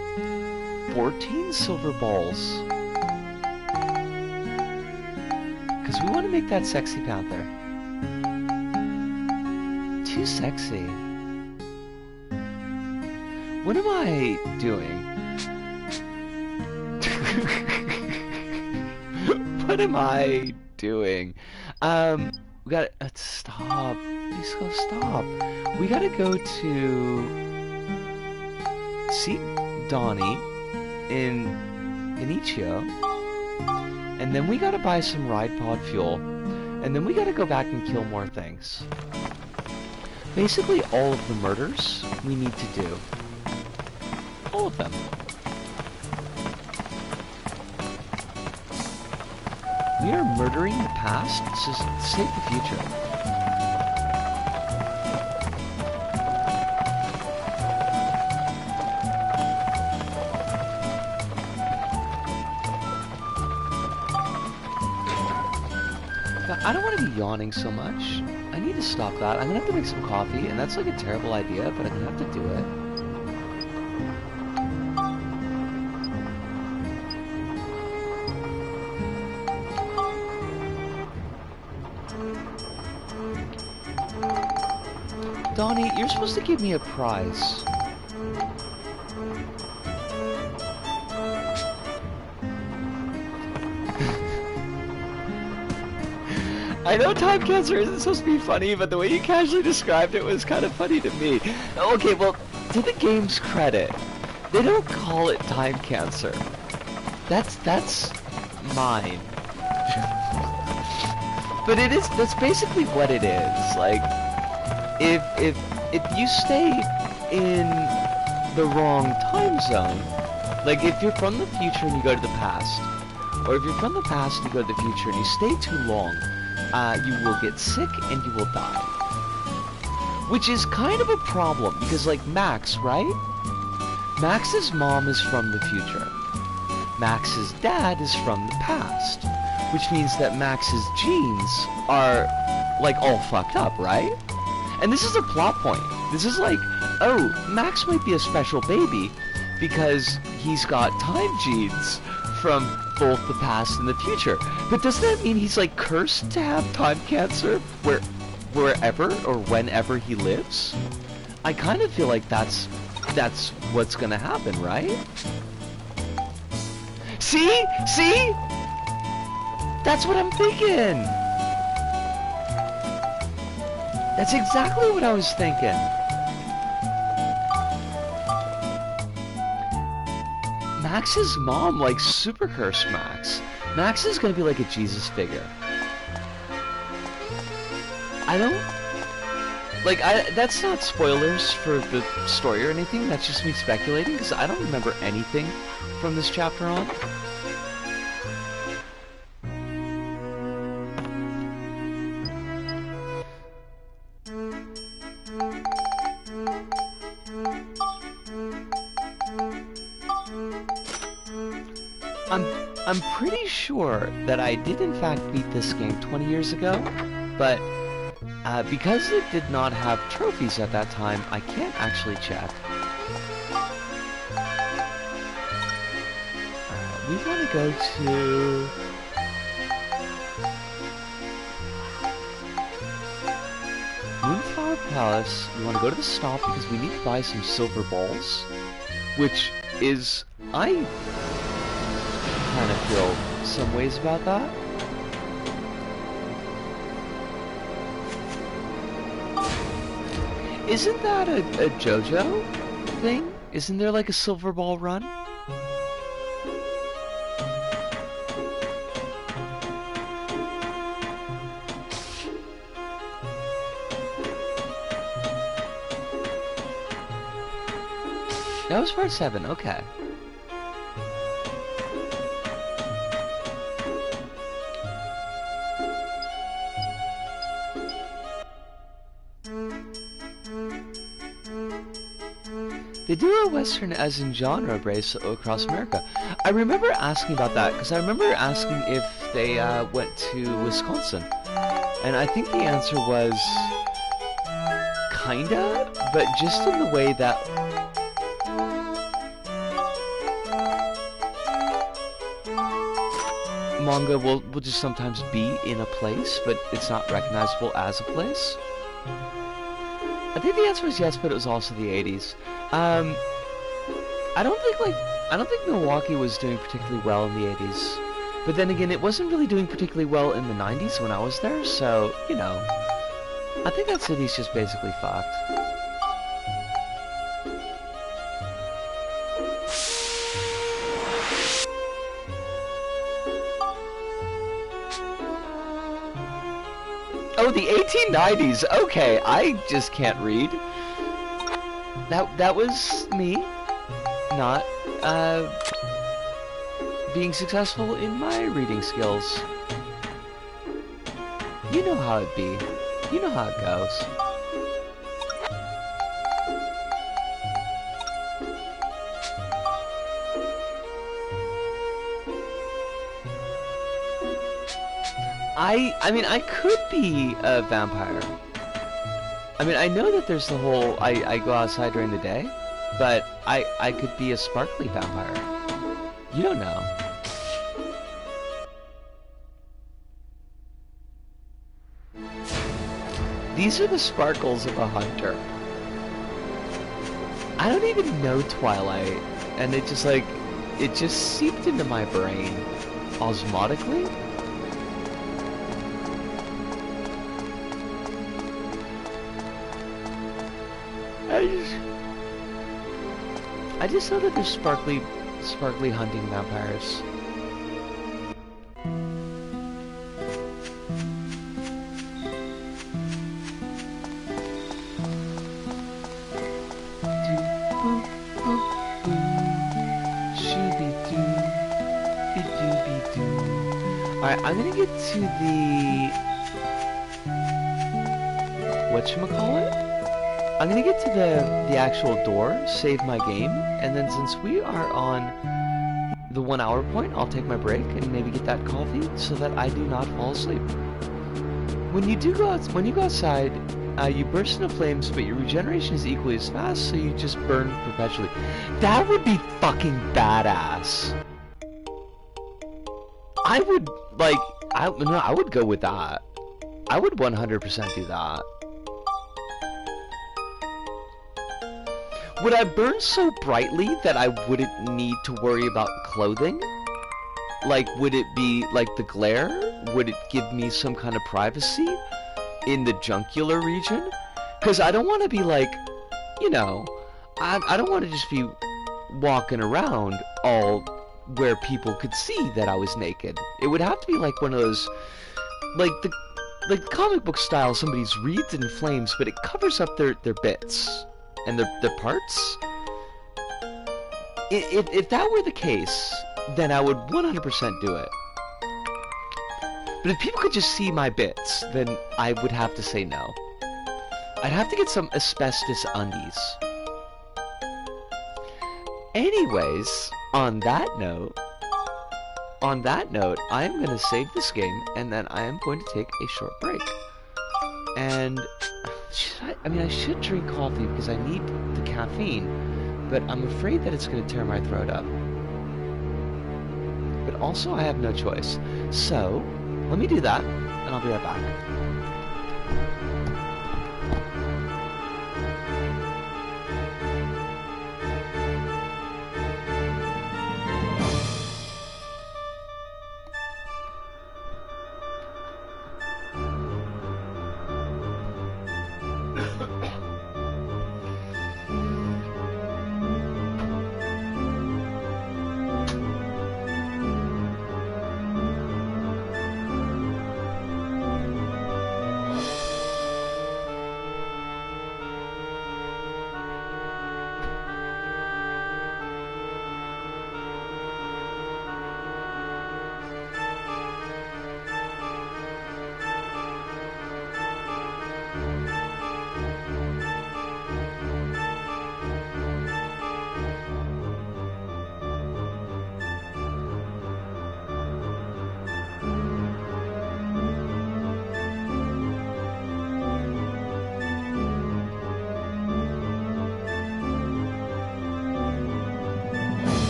14 silver balls. Because we want to make that sexy panther. Too sexy. What am I doing? What am I doing? We gotta stop. Please go stop. We gotta go to see Donnie in Benicio, and then we gotta buy some ride pod fuel, and then we gotta go back and kill more things. Basically, all of the murders we need to do. All of them. We are murdering the past to save the future. I don't want to be yawning so much. I need to stop that. I'm gonna have to make some coffee, and that's like a terrible idea, but I'm gonna have to do it. Donnie, you're supposed to give me a prize. I know time cancer isn't supposed to be funny, but the way you casually described it was kind of funny to me. Okay, well, to the game's credit, they don't call it time cancer. That's mine. But that's basically what it is. Like, if you stay in the wrong time zone, like if you're from the future and you go to the past, or if you're from the past and you go to the future and you stay too long, you will get sick and you will die. Which is kind of a problem, because like Max, right? Max's mom is from the future. Max's dad is from the past. Which means that Max's genes are, like, all fucked up, right? And this is a plot point. This is like, oh, Max might be a special baby because he's got time genes from both the past and the future. But doesn't that mean he's, like, cursed to have time cancer wherever or whenever he lives? I kind of feel like that's what's gonna happen, right? See? See? That's what I'm thinking! That's exactly what I was thinking. Max's mom, like, super cursed Max. Max is gonna be like a Jesus figure. I don't... Like, that's not spoilers for the story or anything, that's just me speculating, because I don't remember anything from this chapter on. I'm pretty sure that I did in fact beat this game 20 years ago, but because it did not have trophies at that time, I can't actually check. We want to go to... Moonflower Palace. We want to go to the stop because we need to buy some silver balls, which is... I kind of feel some ways about that. Isn't that a JoJo thing? Isn't there like a silver ball run? That was part 7, okay. They do a Western as in genre bracelet across America. I remember asking about that, because I remember asking if they went to Wisconsin. And I think the answer was... kinda, but just in the way that... manga will just sometimes be in a place, but it's not recognizable as a place. I think the answer was yes, but it was also the 80s. I don't think Milwaukee was doing particularly well in the 80s. But then again, it wasn't really doing particularly well in the 90s when I was there, so, you know. I think that city's just basically fucked. Oh, the 1890s! Okay, I just can't read. That was me not being successful in my reading skills. You know how it be. You know how it goes. I mean, I could be a vampire. I mean, I know that there's the whole, I go outside during the day, but I could be a sparkly vampire. You don't know. These are the sparkles of a hunter. I don't even know Twilight, and it just like, it just seeped into my brain osmotically. I just know that there's sparkly hunting vampires. Alright, I'm gonna get to the... whatchamacallit? I'm gonna get to the actual door, save my game, and then since we are on the 1 hour point, I'll take my break and maybe get that coffee so that I do not fall asleep. When you go outside, you burst into flames, but your regeneration is equally as fast, so you just burn perpetually. That would be fucking badass. I would, like, I would go with that. I would 100% do that. Would I burn so brightly that I wouldn't need to worry about clothing? Like, would it be like the glare? Would it give me some kind of privacy in the jungular region? Because I don't want to be like, you know, I don't want to just be walking around all where people could see that I was naked. It would have to be like one of those, like the comic book style, somebody's wreathed in flames, but it covers up their bits and their parts. If that were the case, then I would 100% do it. But if people could just see my bits, then I would have to say no. I'd have to get some asbestos undies. Anyways, on that note, I am going to save this game, and then I am going to take a short break. And I should drink coffee because I need the caffeine, but I'm afraid that it's going to tear my throat up. But also, I have no choice. So, let me do that, and I'll be right back.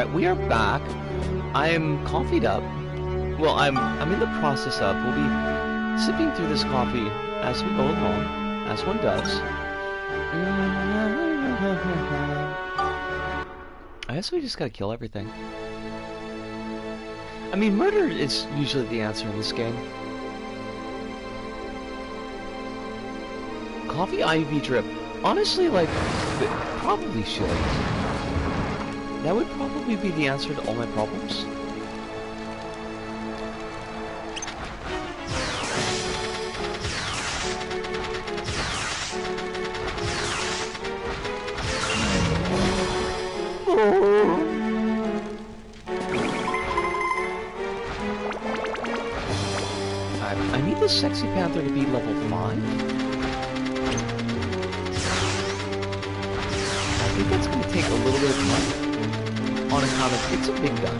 Alright, we are back. I am coffeeed up. Well, I'm in the process of. We'll be sipping through this coffee as we go along, as one does. I guess we just gotta kill everything. I mean, murder is usually the answer in this game. Coffee IV drip. Honestly, like, probably should. That would probably be the answer to all my problems. I need this sexy panther to be level 5. I think that's going to take a little bit of time on account of it's a big gun.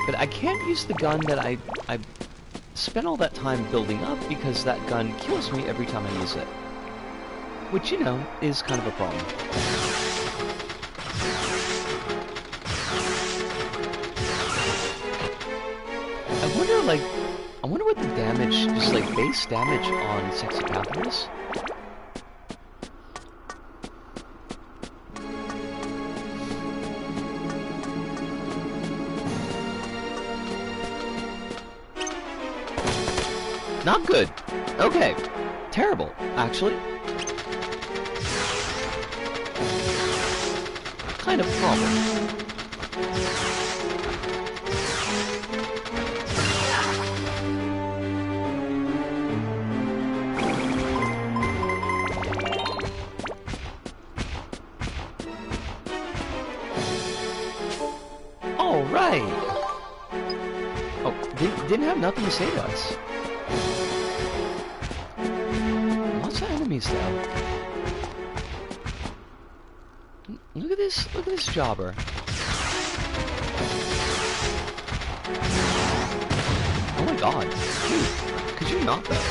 But I can't use the gun that I spent all that time building up because that gun kills me every time I use it. Which, you know, is kind of a problem. I wonder what the damage, just like base damage on Sexy Panther is. Not good. Okay. Terrible, actually. Kind of problem. Right. Oh, didn't have nothing to say to us. Lots of enemies though. Look at this jobber. Oh my god. Dude, could you not though?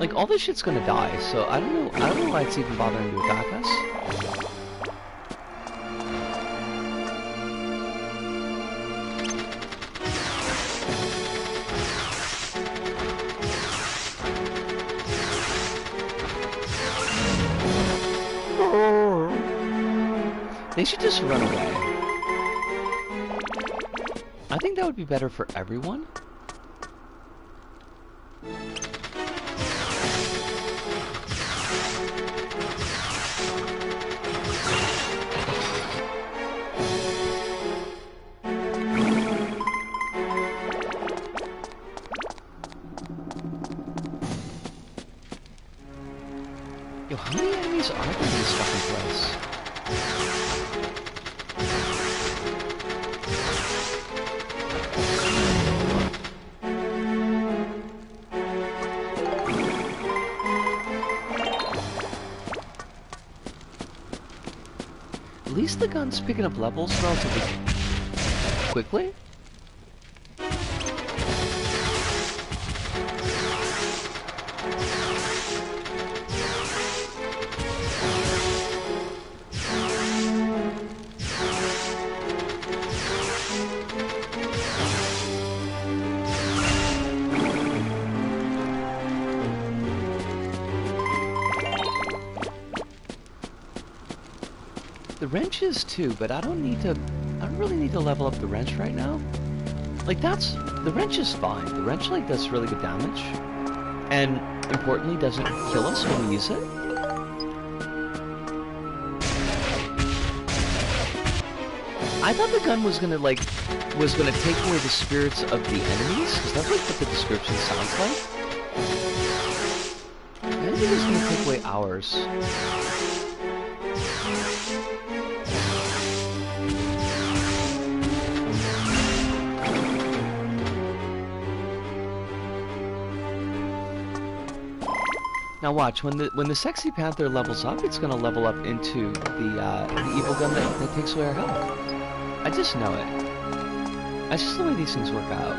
Like all this shit's gonna die, so I don't know why it's even bothering to attack us. They should just run away. I think that would be better for everyone. Yo, how many enemies are there in this fucking place? At least the gun's picking up levels relatively quickly. The wrenches too, but I don't really need to level up the wrench right now. Like the wrench is fine. The wrench like does really good damage. And importantly doesn't kill us when we use it. I thought the gun was gonna take away the spirits of the enemies, because that's like what the description sounds like. I think it's gonna take away ours. Now watch, when the Sexy Panther levels up, it's gonna level up into the evil gun that takes away our health. I just know it. That's just the way these things work out.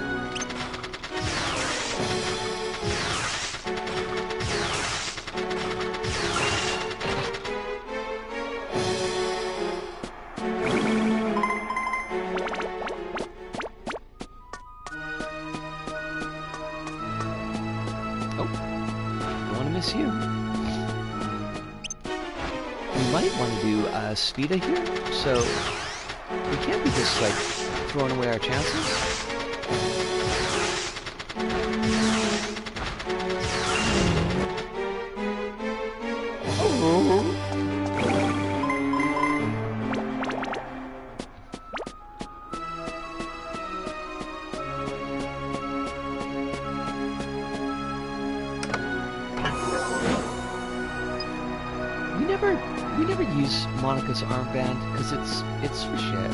too. We might want to do Speeda here, so we can't be just like throwing away our chances. Oh. We never use Monica's armband because it's for shit.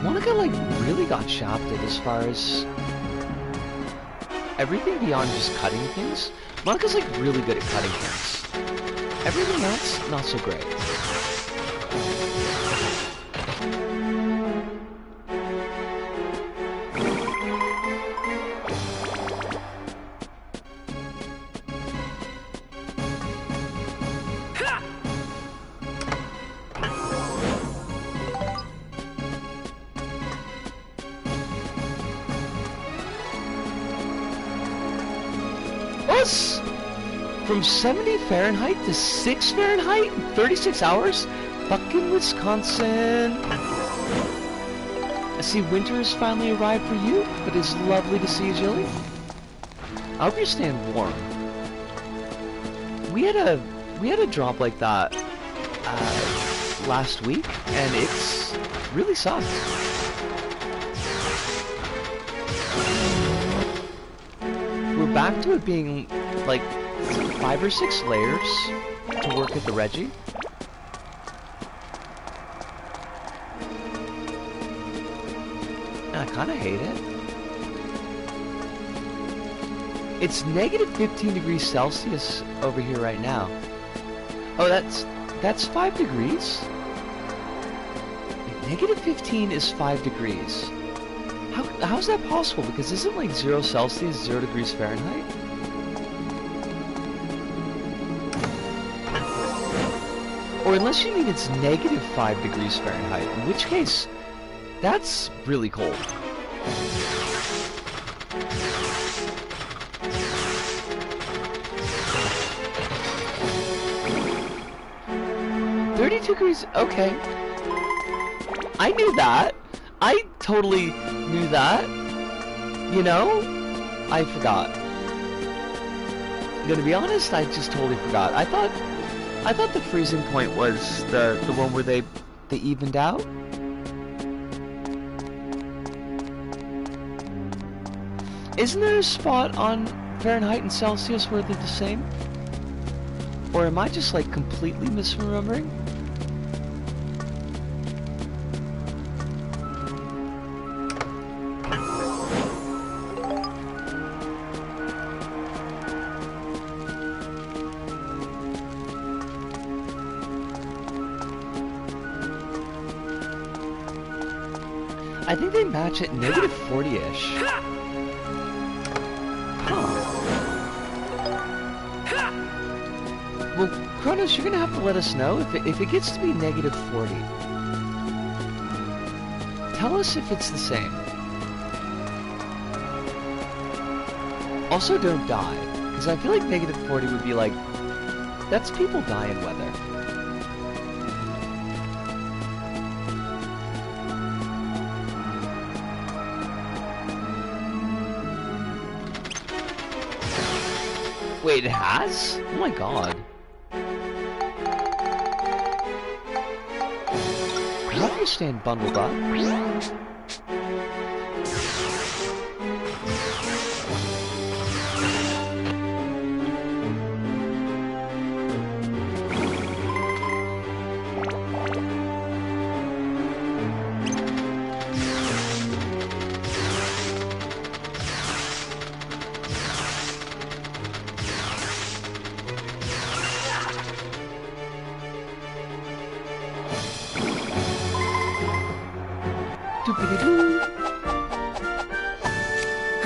Monica like really got shafted as far as everything beyond just cutting things. Monica's like really good at cutting things. Everything else, not so great. Us! From 70 Fahrenheit to 6 Fahrenheit in 36 hours? Fucking Wisconsin! I see winter has finally arrived for you, but it's lovely to see you, Jilly. I hope you're staying warm. We had a drop like that last week, and it's really sucked. We're back to it being like 5 or 6 layers to work at the Reggie. And I kind of hate it. It's negative 15 degrees Celsius over here right now. Oh, that's 5 degrees? Negative 15 is 5 degrees. How's that possible? Because isn't like 0 Celsius 0 degrees Fahrenheit? Or unless you mean it's negative 5 degrees Fahrenheit, in which case, that's really cold. Degrees, okay. I knew that. I totally knew that. You know? I forgot. I'm gonna be honest, I just totally forgot. I thought the freezing point was the one where they evened out. Isn't there a spot on Fahrenheit and Celsius where they're the same? Or am I just like completely misremembering? I think they match at negative 40-ish. Huh. Well, Kronos, you're gonna have to let us know if it gets to be negative 40. Tell us if it's the same. Also, don't die, because I feel like negative 40 would be like, that's people dying weather. Wait, it has? Oh my god. How do you stand bundled up?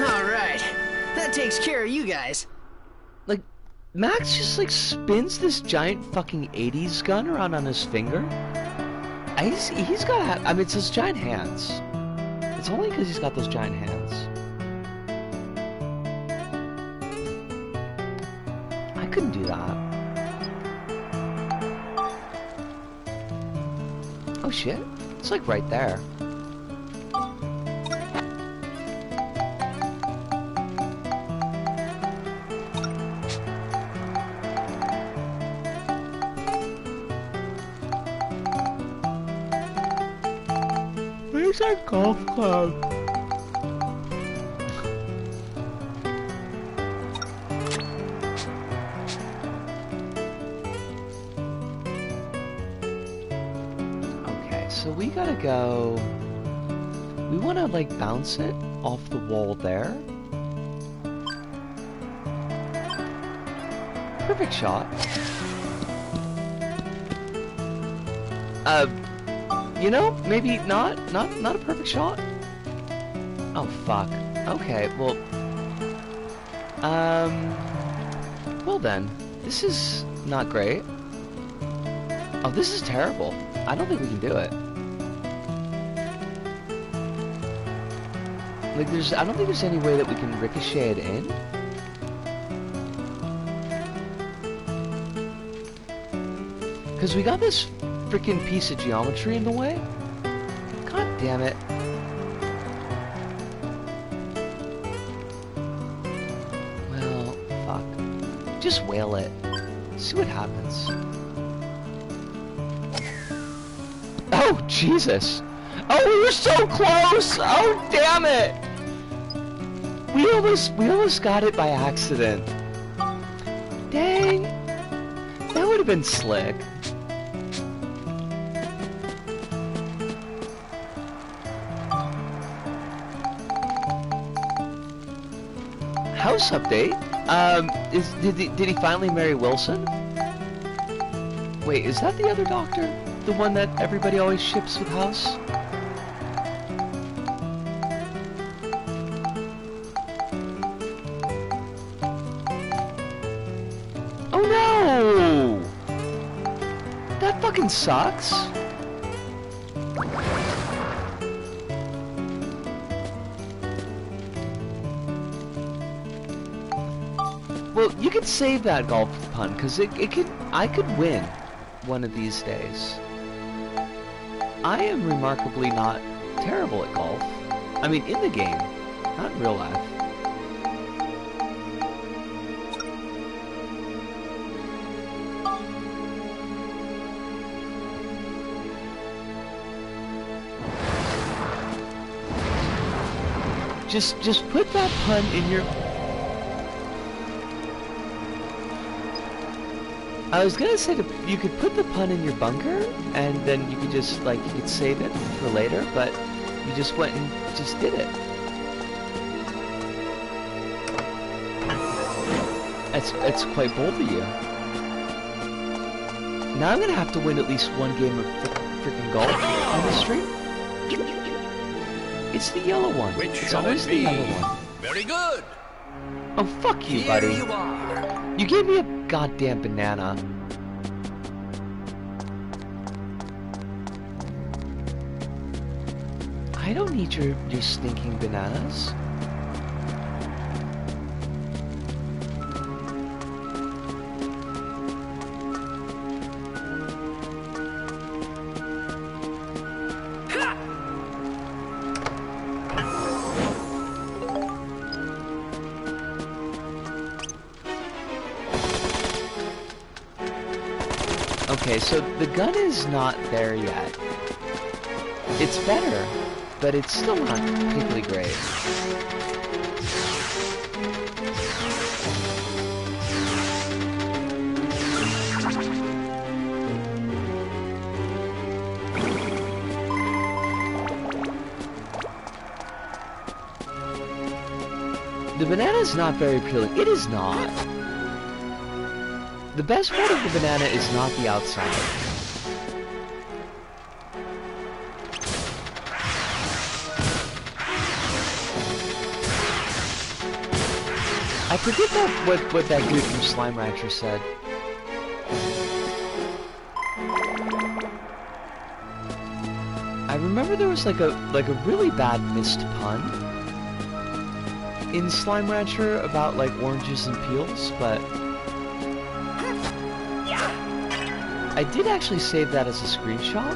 Alright, that takes care of you guys. Like, Max just like spins this giant fucking 80s gun around on his finger. He's got, I mean, it's his giant hands. It's only because he's got those giant hands. couldn't do that. Oh shit. It's like right there. Where's that golf club? So we gotta go... We wanna, like, bounce it off the wall there. Perfect shot. You know, maybe not a perfect shot. Oh, fuck. Okay, well... Well then. This is not great. Oh, this is terrible. I don't think we can do it. Like, I don't think there's any way that we can ricochet it in. Because we got this freaking piece of geometry in the way. God damn it. Well, fuck. Just whale it. See what happens. Oh, Jesus. Oh, we were so close! Oh, damn it! We almost got it by accident. Dang. That would have been slick. House update? Did he finally marry Wilson? Wait, is that the other doctor? The one that everybody always ships with House? Oh no! That fucking sucks. Well, you could save that golf pun, because I could win one of these days. I am remarkably not terrible at golf. I mean, in the game, not in real life. Just put that pun in your... I was gonna say you could put the pun in your bunker, and then you could just, like, you could save it for later, but you just went and just did it. It's quite bold of you. Now I'm gonna have to win at least one game of freaking golf on this stream. It's the yellow one. It's always the yellow one. Very good. Oh, fuck you, buddy. Here you are. You gave me a goddamn banana. I don't need your stinking bananas. Okay, so the gun is not there yet. It's better, but it's still not particularly great. The banana is not very appealing. It is not. The best part of the banana is not the outside. I forget what that dude from Slime Rancher said. I remember there was like a really bad missed pun in Slime Rancher about like oranges and peels, but I did actually save that as a screenshot.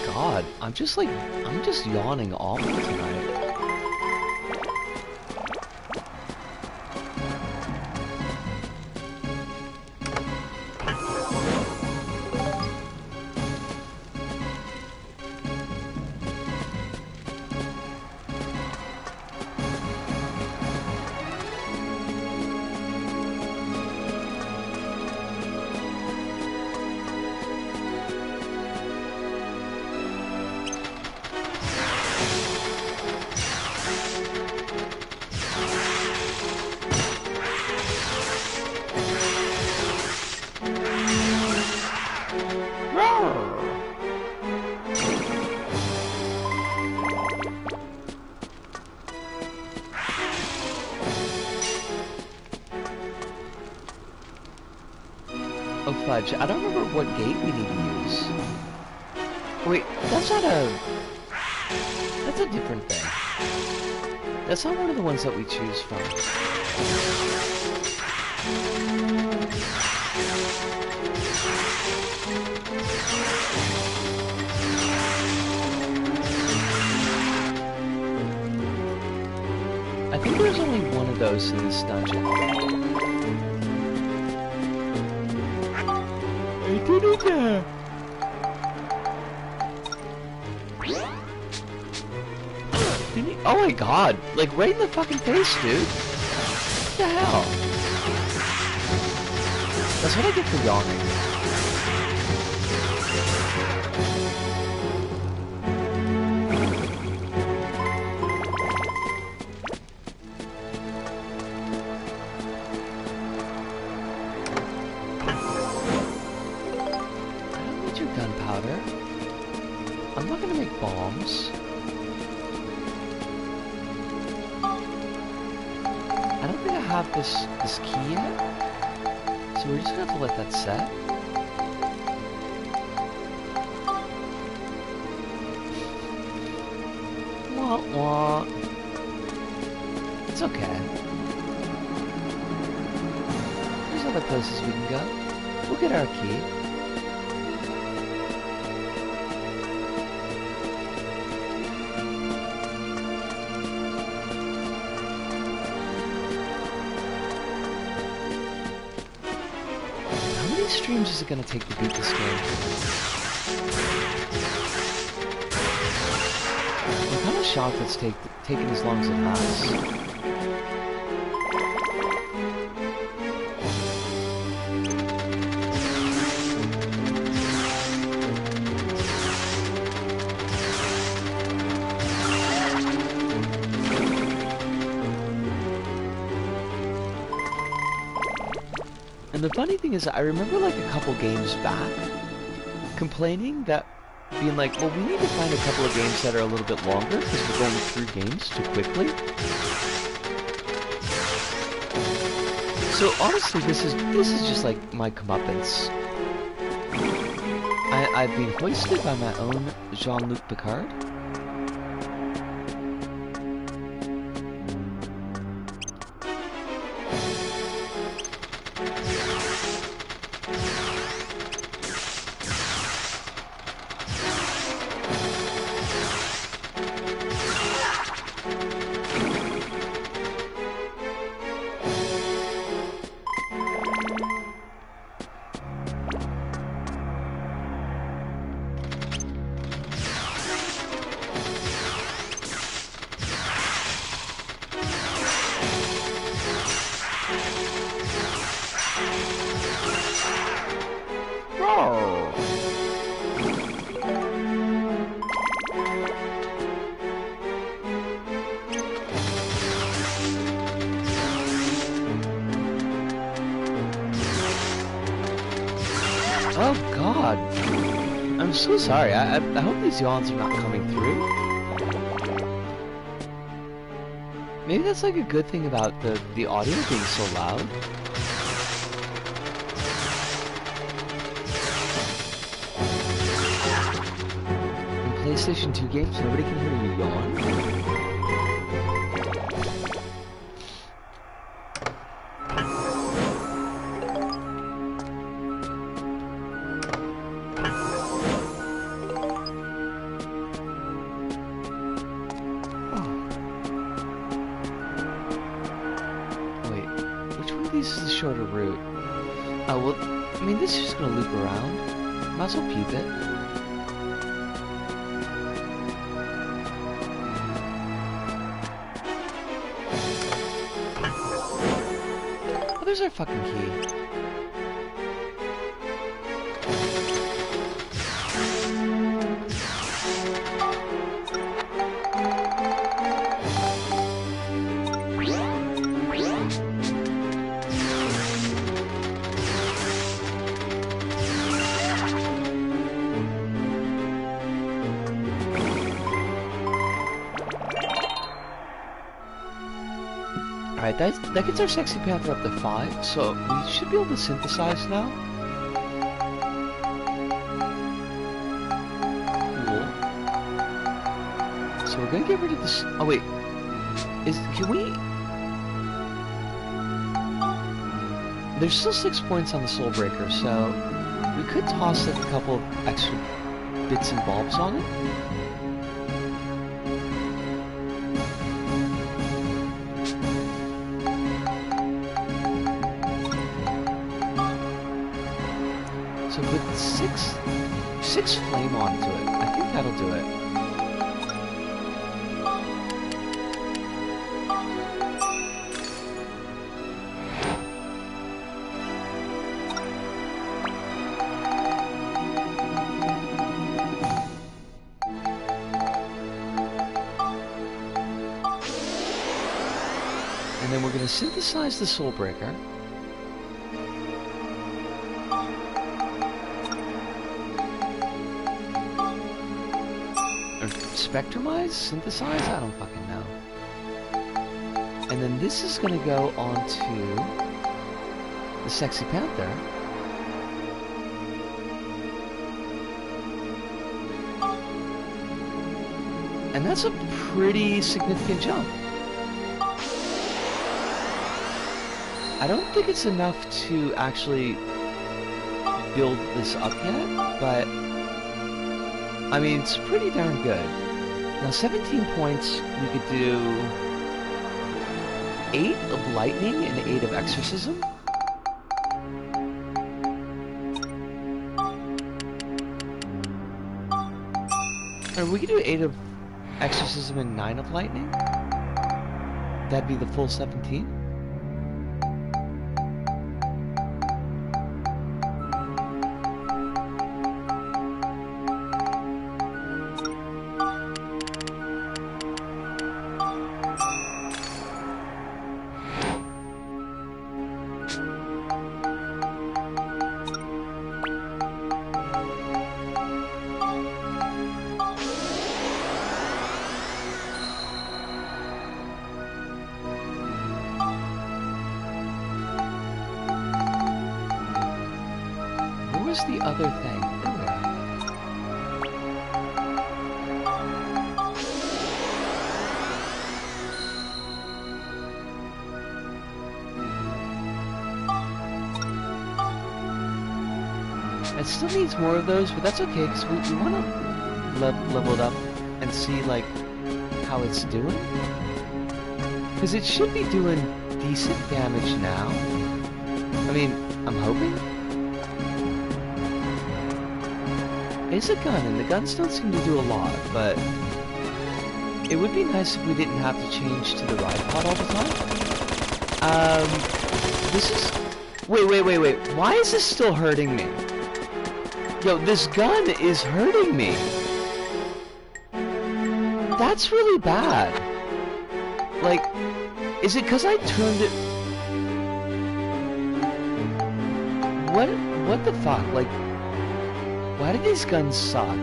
God, I'm just yawning awful tonight. Oh fudge, I don't remember what gate we need to use. Wait, that's not a... That's a different thing. That's not one of the ones that we choose from. I think there's only one of those in this dungeon. I did it! Oh my god! Like right in the fucking face, dude! What the hell? That's what I get for yawning. Gunpowder. I'm not gonna make bombs. I don't think I have this key yet. So we're just gonna have to let that set. Wah wah. It's okay. There's other places we can go. We'll get our key. Streams is it gonna take to beat this game? I'm kind of shocked it's taken as long as it has. And the funny thing is, I remember like a couple games back, complaining that, being like, well, we need to find a couple of games that are a little bit longer, because we're going through games too quickly. So honestly, this is just like my comeuppance. I've been hoisted by my own Jean-Luc Picard. Oh god. I'm so sorry. I hope these yawns are not coming through. Maybe that's like a good thing about the audio being so loud. In PlayStation 2 games, nobody can hear you yawn. This is a shorter route. Oh, well, I mean, this is just gonna loop around. Might as well peep it. Oh, there's our fucking key. Alright, that gets our Sexy Panther up to 5, so we should be able to synthesize now. Cool. So we're gonna get rid of this. Oh wait, can we? There's still 6 points on the Soul Breaker, so we could toss like a couple of extra bits and bobs on it. So with six flame onto it, I think that'll do it. And then we're going to synthesize the Soul Breaker. Spectrumize? Synthesize? I don't fucking know. And then this is gonna go onto the Sexy Panther. And that's a pretty significant jump. I don't think it's enough to actually build this up yet, but I mean, it's pretty darn good. Now, 17 points, we could do 8 of Lightning and 8 of Exorcism. Or we could do 8 of Exorcism and 9 of Lightning. That'd be the full 17. Where's the other thing? There we are. It still needs more of those, but that's okay, because we want to level it up and see, like, how it's doing. Because it should be doing decent damage now. I mean, I'm hoping. It's a gun, and the guns don't seem to do a lot, but it would be nice if we didn't have to change to the ride pod all the time. This is... Wait. Why is this still hurting me? Yo, this gun is hurting me. That's really bad. Like, is it because I turned it... What the fuck? Like... Why do these guns suck?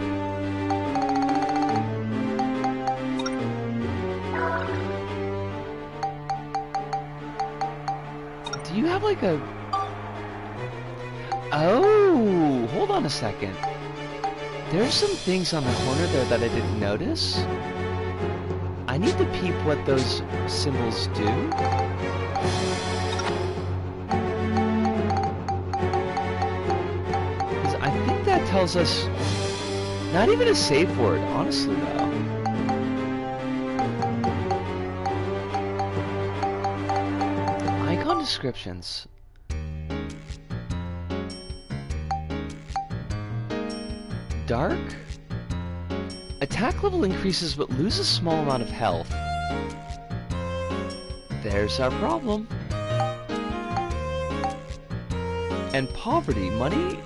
Do you have like a... Oh, hold on a second. There's some things on the corner there that I didn't notice. I need to peep what those symbols do. Because I think that tells us... Not even a safe word, honestly, though. Icon descriptions. Dark? Attack level increases but loses small amount of health. There's our problem. And poverty. Money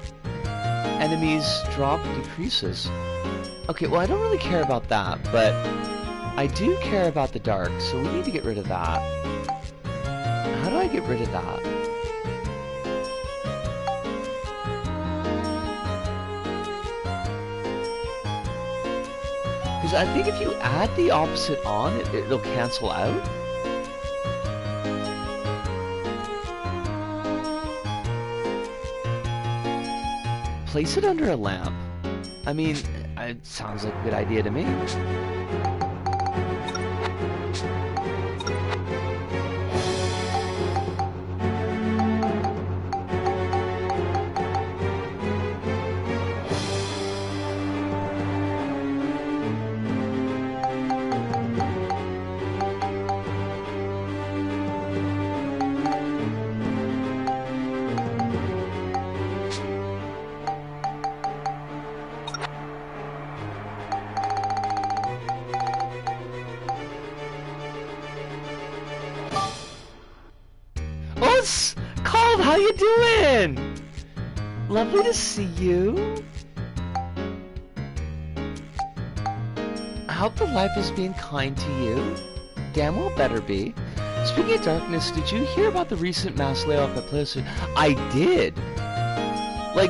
enemies drop decreases. Okay, well I don't really care about that, but I do care about the dark, so we need to get rid of that. How do I get rid of that? Because I think if you add the opposite on, it'll cancel out. Place it under a lamp. I mean, it sounds like a good idea to me. How you doing? Lovely to see you. I hope the life is being kind to you. Damn well better be. Speaking of darkness, did you hear about the recent mass layoff at PlayStation? I did. Like,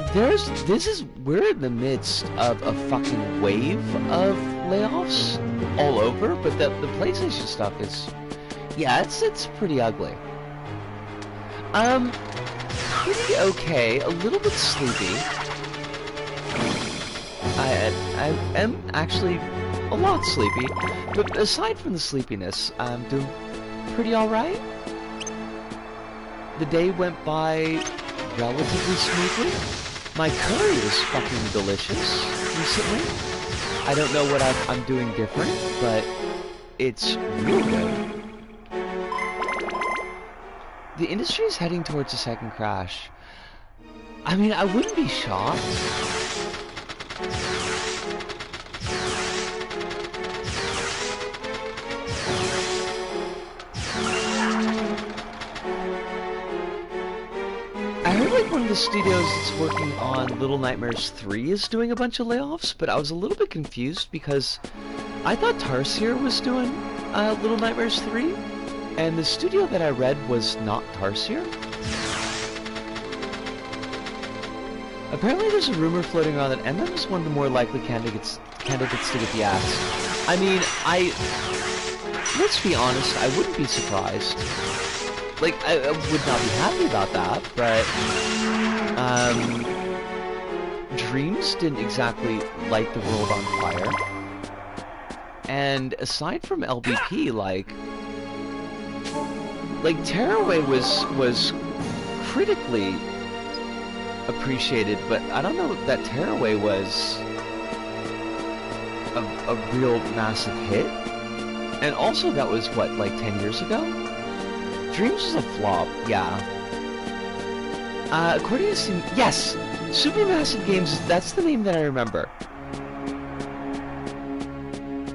we're in the midst of a fucking wave of layoffs all over, but the PlayStation stuff is, yeah, it's pretty ugly. Pretty okay, a little bit sleepy. I am actually a lot sleepy, but aside from the sleepiness, I'm doing pretty alright. The day went by relatively smoothly. My curry was fucking delicious recently. I don't know what I'm doing different, but it's real good. The industry is heading towards a second crash. I mean, I wouldn't be shocked. I heard like one of the studios that's working on Little Nightmares 3 is doing a bunch of layoffs, but I was a little bit confused because I thought PtaER was doing Little Nightmares 3. And the studio that I read was not PtaER. Apparently there's a rumor floating around that MM is one of the more likely candidates to get the axe. I mean, let's be honest, I wouldn't be surprised. Like, I would not be happy about that, but Dreams didn't exactly light the world on fire. And aside from LBP, like Tearaway was critically appreciated, but I don't know if that Tearaway was a real massive hit. And also that was, what, like 10 years ago? Dreams was a flop, yeah. According to Steam, yes! Supermassive Games, that's the name that I remember.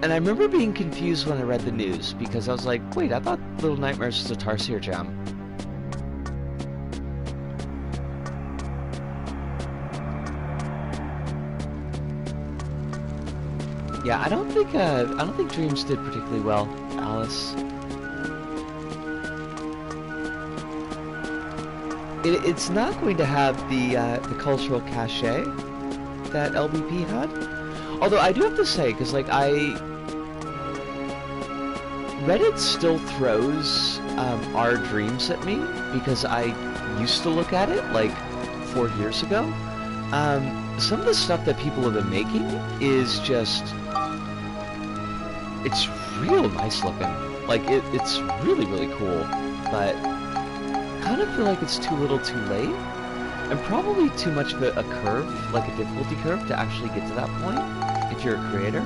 And I remember being confused when I read the news, because I was like, wait, I thought Little Nightmares was a PtaER jam. Yeah, I don't think Dreams did particularly well, Alice. It's not going to have the cultural cachet that LBP had. Although I do have to say, because like Reddit still throws our dreams at me because I used to look at it like 4 years ago. Some of the stuff that people have been making is just, it's real nice looking. Like it's really, really cool, but I kind of feel like it's too little too late, and probably too much of a curve, like a difficulty curve, to actually get to that point if you're a creator.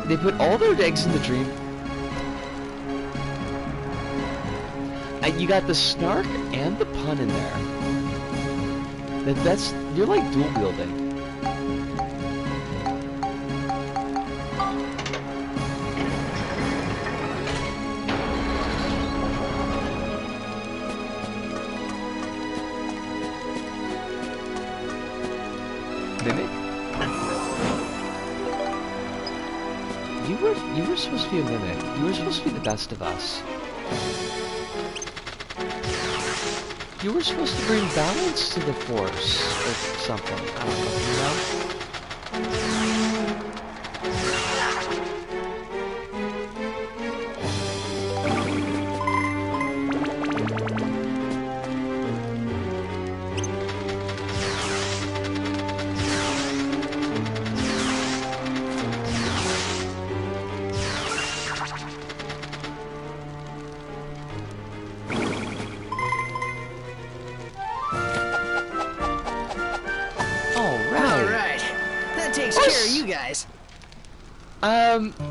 They put all their eggs in the dream. And you got the snark and the pun in there. That's, you're like dual wielding. Mimic? You were supposed to be a mimic. You were supposed to be the best of us. You were supposed to bring balance to the Force, or something. I don't know, you know?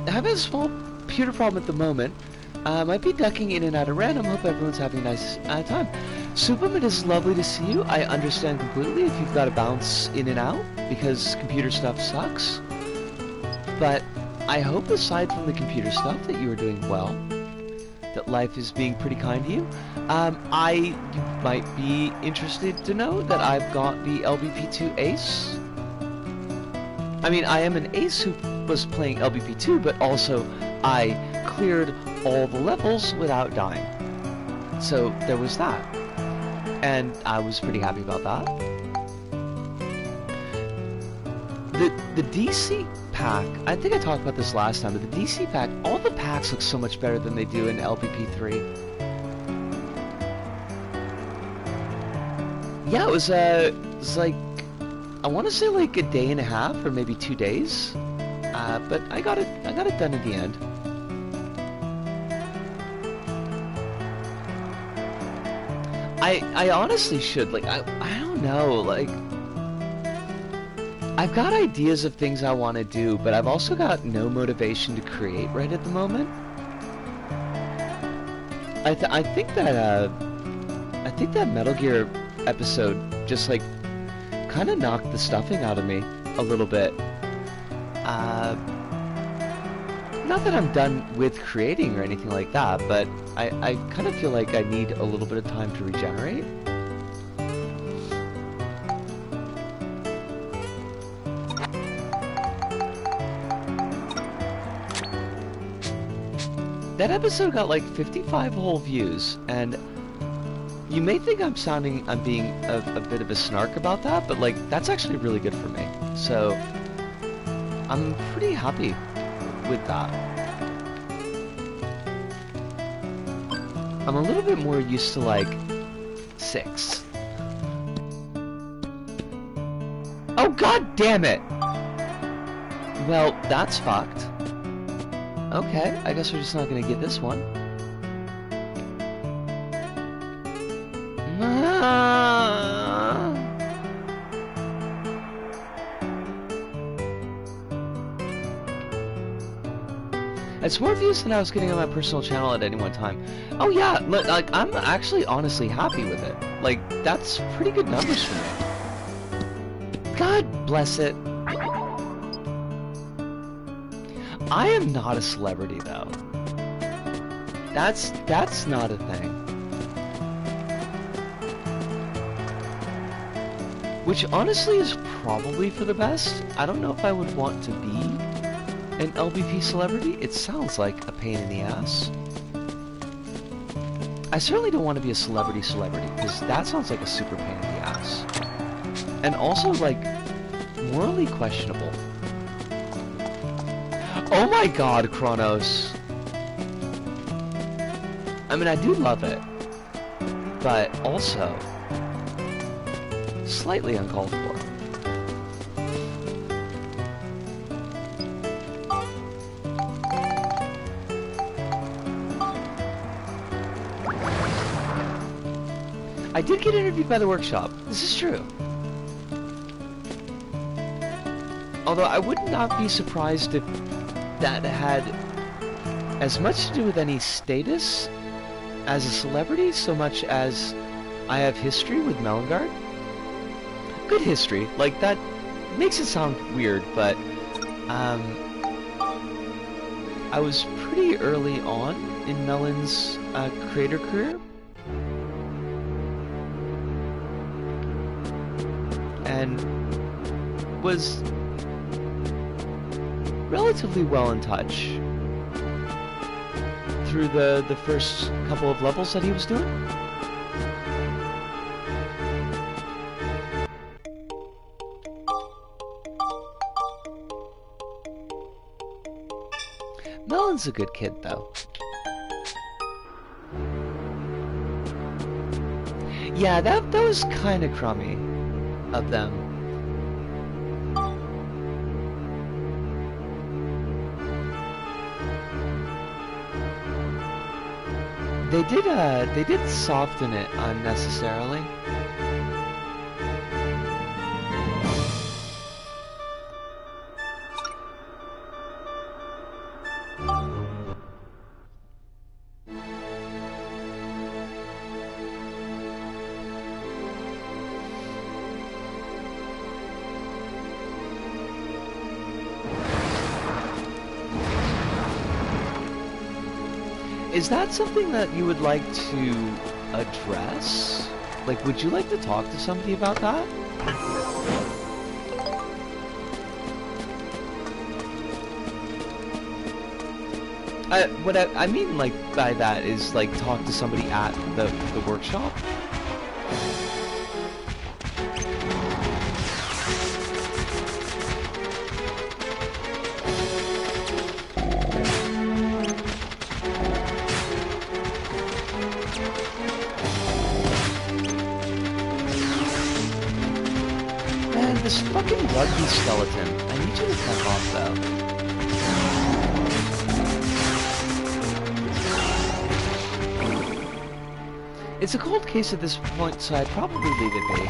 Having a small computer problem at the moment. Might be ducking in and out at random. Hope everyone's having a nice time. Superman, is lovely to see you. I understand completely if you've got to bounce in and out because computer stuff sucks. But I hope aside from the computer stuff that you are doing well. That life is being pretty kind to you. You might be interested to know that I've got the LBP2 ace. I mean, I am an ace who was playing LBP2, but also I cleared all the levels without dying. So there was that. And I was pretty happy about that. The DC pack, I think I talked about this last time, but the DC pack, all the packs look so much better than they do in LBP3. Yeah, it was like, I want to say like a day and a half or maybe 2 days, but I got it done at the end. I honestly should, like, I don't know, like, I've got ideas of things I want to do, but I've also got no motivation to create right at the moment. I think that Metal Gear episode just like kind of knocked the stuffing out of me a little bit. Not that I'm done with creating or anything like that, but I kind of feel like I need a little bit of time to regenerate. That episode got like 55 whole views, and you may think I'm being a bit of a snark about that, but like, that's actually really good for me. So, I'm pretty happy with that. I'm a little bit more used to like 6. Oh, god damn it! Well, that's fucked. Okay, I guess we're just not gonna get this one. It's more views than I was getting on my personal channel at any one time. Oh yeah, like, I'm actually honestly happy with it. Like, that's pretty good numbers for me. God bless it. I am not a celebrity, though. That's not a thing. Which honestly is probably for the best. I don't know if I would want to be an LBP celebrity. It sounds like a pain in the ass. I certainly don't want to be a celebrity, because that sounds like a super pain in the ass. And also, like, morally questionable. Oh my god, Kronos. I mean, I do love it, but also slightly uncalled for. I did get interviewed by the workshop. This is true. Although I would not be surprised if that had as much to do with any status as a celebrity, so much as I have history with Melangard. Good history. Like, that makes it sound weird, but I was pretty early on in Melon's creator career. And was relatively well in touch through the first couple of levels that he was doing. Melon's a good kid, though. Yeah, that was kind of crummy of them. They did soften it unnecessarily. Is that something that you would like to address? Like, would you like to talk to somebody about that? What I mean, like, by that is, like, talk to somebody at the workshop. This fucking rugby skeleton. I need you to fuck off, though. It's a cold case at this point, so I'd probably leave it be.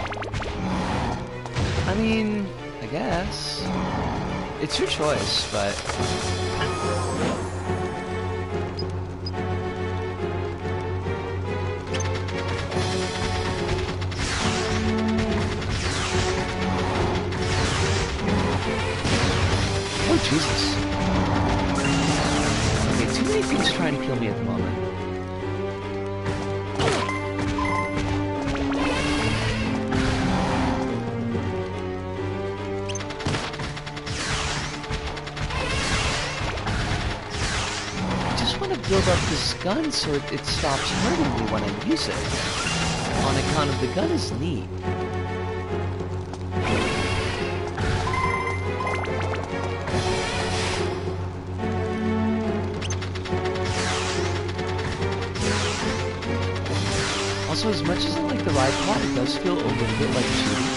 I mean, I guess. It's your choice, but... Jesus. Okay, too many things trying to kill me at the moment. I just want to build up this gun so it stops hurting me when I use it. On account of the gun is neat. Also, as much as I like the ride pod, it does feel a little bit like cheating.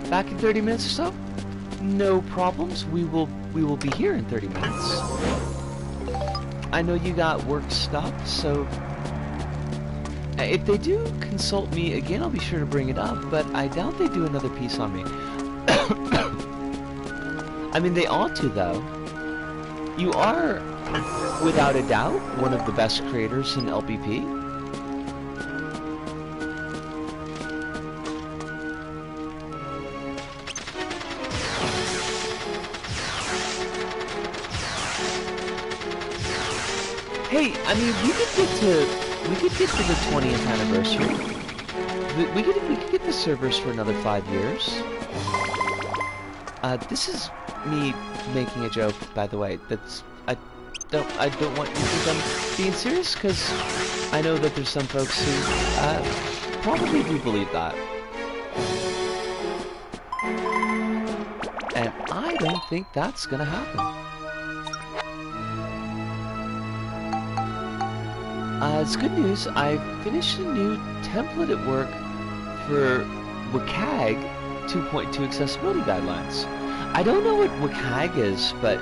Back in 30 minutes or so? No problems. We will be here in 30 minutes. I know you got work stuff, so if they do consult me again, I'll be sure to bring it up, but I doubt they do another piece on me. I mean, they ought to, though. You are, without a doubt, one of the best creators in LBP. Hey, I mean, we could get to the 20th anniversary. We could get the servers for another 5 years. This is me making a joke, by the way. I don't want you to think I'm being serious, because I know that there's some folks who probably do believe that. And I don't think that's gonna happen. It's good news. I finished a new template at work for WCAG 2.2 accessibility guidelines. I don't know what WCAG is, but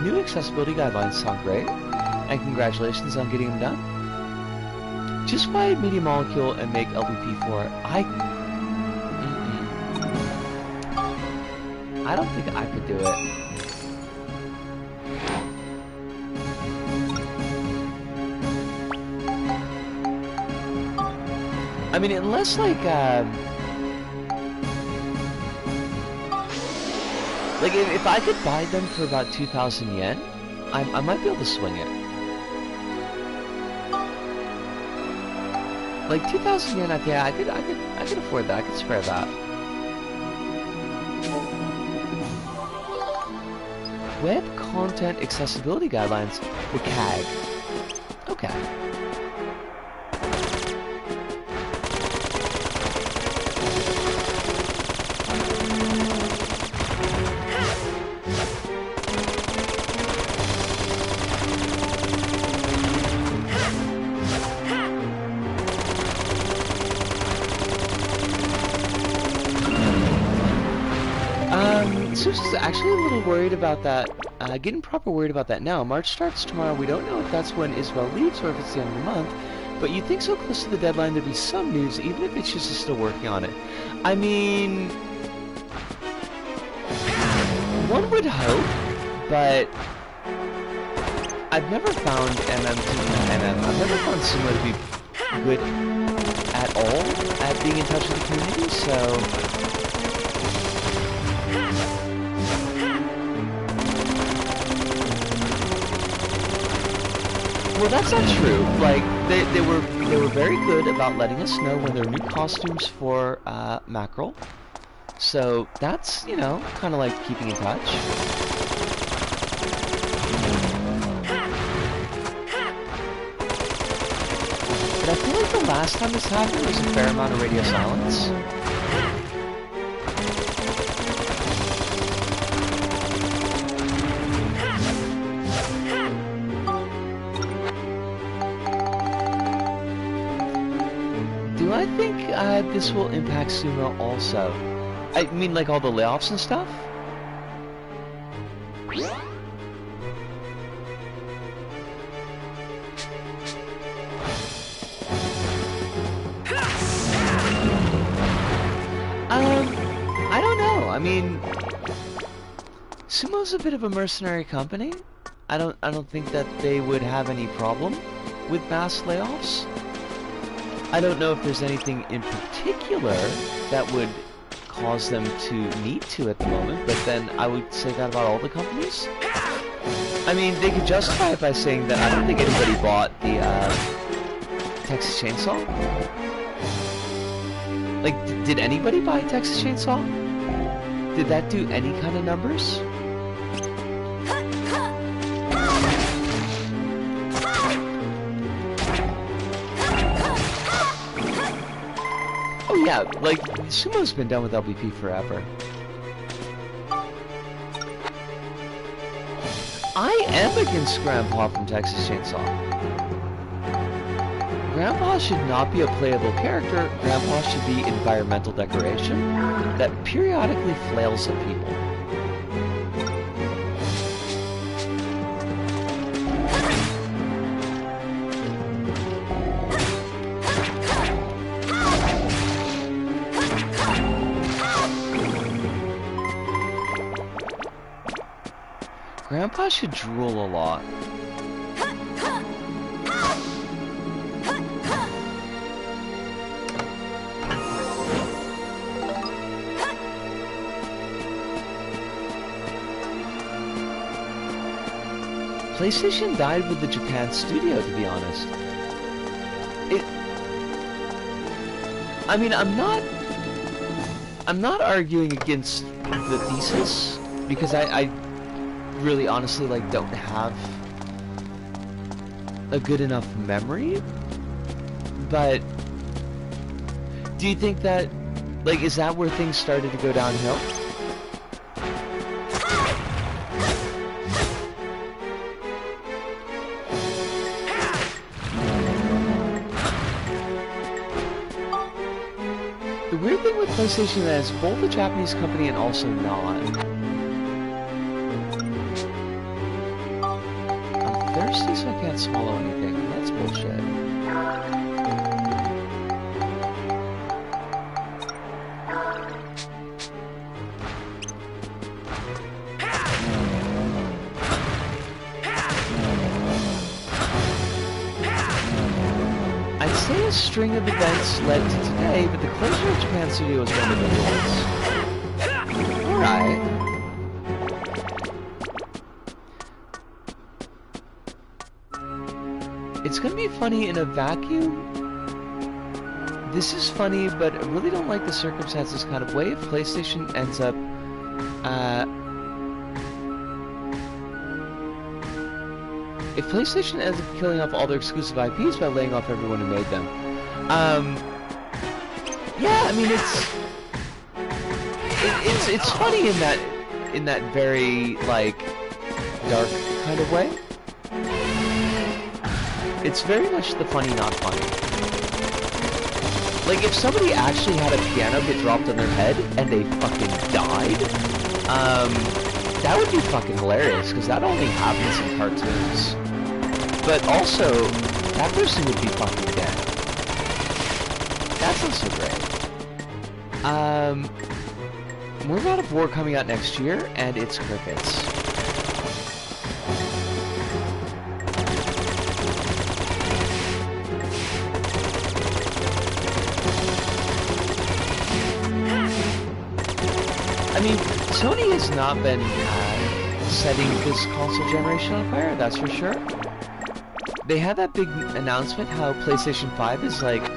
new accessibility guidelines sound great, and congratulations on getting them done. Just buy Media Molecule and make LBP4. I don't think I could do it. I mean, unless like if I could buy them for about 2,000 yen, I might be able to swing it. Like 2,000 yen, yeah, I could afford that. I could spare that. Web Content Accessibility Guidelines, WCAG. Okay. Susan's actually a little worried about that, getting proper worried about that now. March starts tomorrow. We don't know if that's when Isabel leaves or if it's the end of the month, but you'd think so close to the deadline there'd be some news, even if it's just still working on it. I mean, one would hope, but I've never found I've never found someone to be good at all at being in touch with the community, so... Well, that's not true. Like, they were very good about letting us know when there are new costumes for Mackerel. So that's, you know, kind of like keeping in touch. But I feel like the last time this happened was a fair amount of radio silence. Do I think this will impact Sumo also? I mean, like all the layoffs and stuff? I don't know. I mean, Sumo's a bit of a mercenary company. I don't think that they would have any problem with mass layoffs. I don't know if there's anything in particular that would cause them to need to at the moment, but then I would say that about all the companies. I mean, they could justify it by saying that I don't think anybody bought the Texas Chainsaw. Like, did anybody buy Texas Chainsaw? Did that do any kind of numbers? Oh yeah, like, Sumo's been done with LBP forever. I am against Grandpa from Texas Chainsaw. Grandpa should not be a playable character. Grandpa should be environmental decoration that periodically flails at people. Grandpa should drool a lot. PlayStation died with the Japan studio, to be honest. I mean, I'm not arguing against the thesis, because I really honestly, like, don't have a good enough memory, but do you think that, like, is that where things started to go downhill? The weird thing with PlayStation is both a Japanese company and also not. I'm thirsty, so I can't swallow anything. That's bullshit. I'd say a string of events led to today, but the closure of Japan Studio was one of the ones. Alright. It's gonna be funny in a vacuum. This is funny, but I really don't like the circumstances kind of way if PlayStation ends up, if PlayStation ends up killing off all their exclusive IPs by laying off everyone who made them. Yeah, I mean, it's funny in that very, like, dark kind of way. It's very much the funny, not funny. Like, if somebody actually had a piano get dropped on their head and they fucking died, that would be fucking hilarious, because that only happens in cartoons. But also, that person would be fucking dead. That's not so great. More God of War coming out next year, and it's crickets. I mean, Sony has not been setting this console generation on fire, that's for sure. They had that big announcement how PlayStation 5 is like,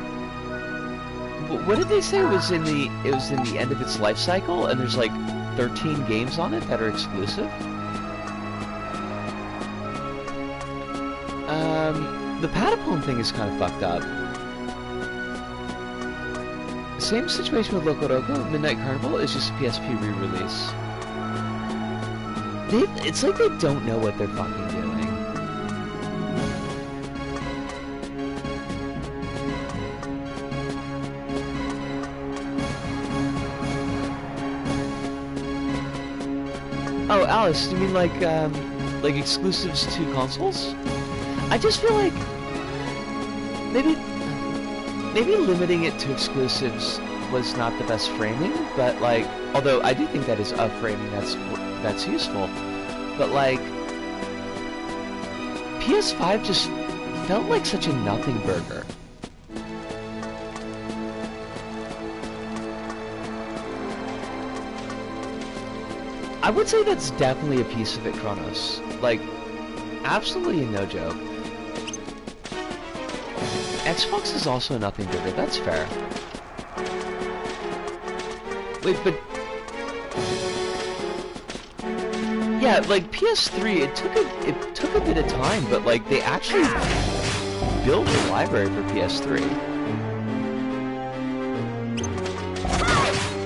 what did they say? It was in the end of its life cycle, and there's like 13 games on it that are exclusive. The Patapon thing is kind of fucked up. Same situation with Loco Roco. Midnight Carnival is just a PSP re-release. It's like they don't know what they're fucking doing. Oh, Alice, do you mean like exclusives to consoles? I just feel like maybe limiting it to exclusives was not the best framing, but like, although I do think that is a framing that's useful, but like, PS5 just felt like such a nothing burger. I would say that's definitely a piece of it, Kronos. Like, absolutely no joke. Xbox is also nothing bigger, that's fair. Wait, but... yeah, like, PS3, it took a bit of time, but, like, they actually built a library for PS3.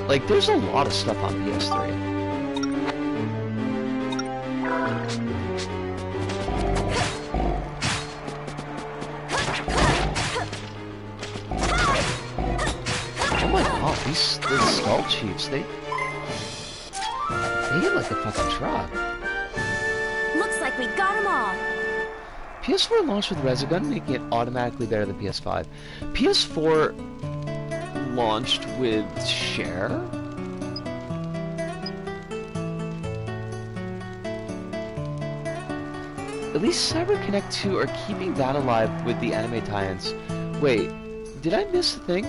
Like, there's a lot of stuff on PS3. These Skull Chiefs, they hit like a fucking truck. Looks like we got them all. PS4 launched with Resogun, making it automatically better than PS5. PS4 launched with Share? At least CyberConnect 2 are keeping that alive with the anime tie-ins. Wait, did I miss the thing?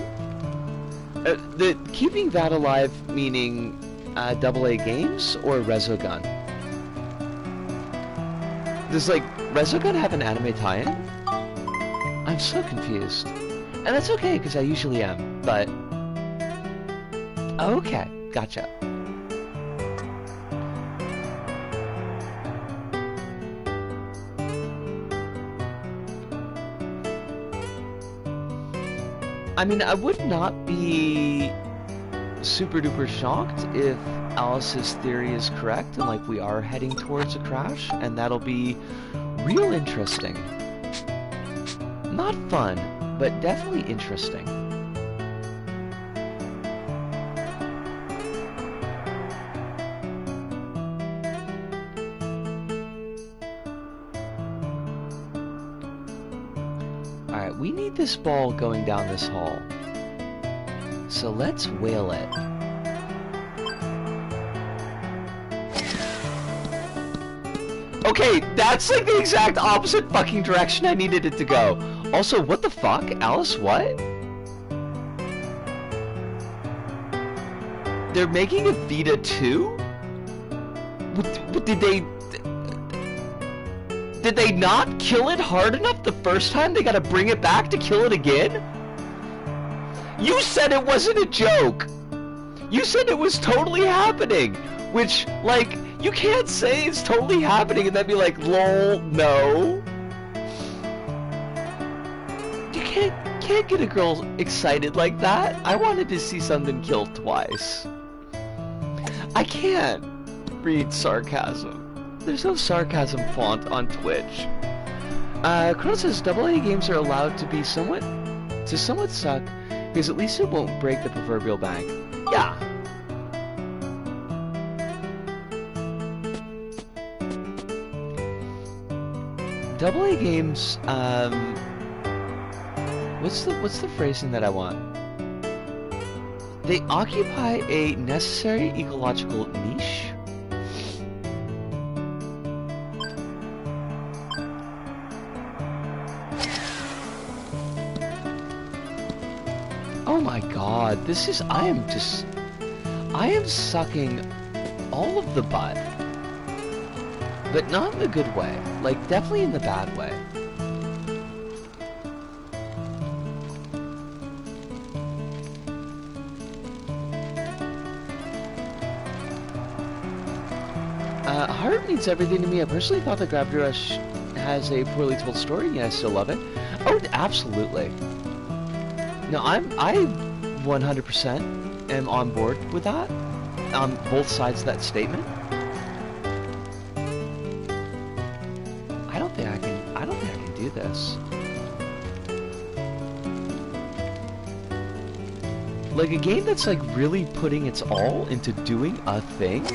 The keeping that alive meaning AA games or Resogun? Does, like, Resogun have an anime tie-in? I'm so confused. And that's okay, because I usually am, but... Okay, gotcha. I mean, I would not be super duper shocked if Alice's theory is correct and like we are heading towards a crash, and that'll be real interesting. Not fun, but definitely interesting. Alright, we need this ball going down this hall. So let's whale it. Okay, that's like the exact opposite fucking direction I needed it to go. Also, what the fuck? Alice, what? They're making a Vita 2? What did they... Did they not kill it hard enough the first time? They gotta bring it back to kill it again? You said it wasn't a joke! You said it was totally happening! Which, like, you can't say it's totally happening and then be like, lol, no. You can't get a girl excited like that. I wanted to see something killed twice. I can't read sarcasm. There's no sarcasm font on Twitch. Crow says AA games are allowed to be somewhat suck, because at least it won't break the proverbial bank. Yeah. AA games, what's the phrasing that I want? They occupy a necessary ecological niche. Oh my god, this is, I am sucking all of the butt. But not in the good way. Like, definitely in the bad way. Heart means everything to me. I personally thought that Gravity Rush has a poorly told story, and I still love it. Oh, absolutely. No, I 100% am on board with that. On both sides of that statement. I don't think I can do this. Like a game that's like really putting its all into doing a thing?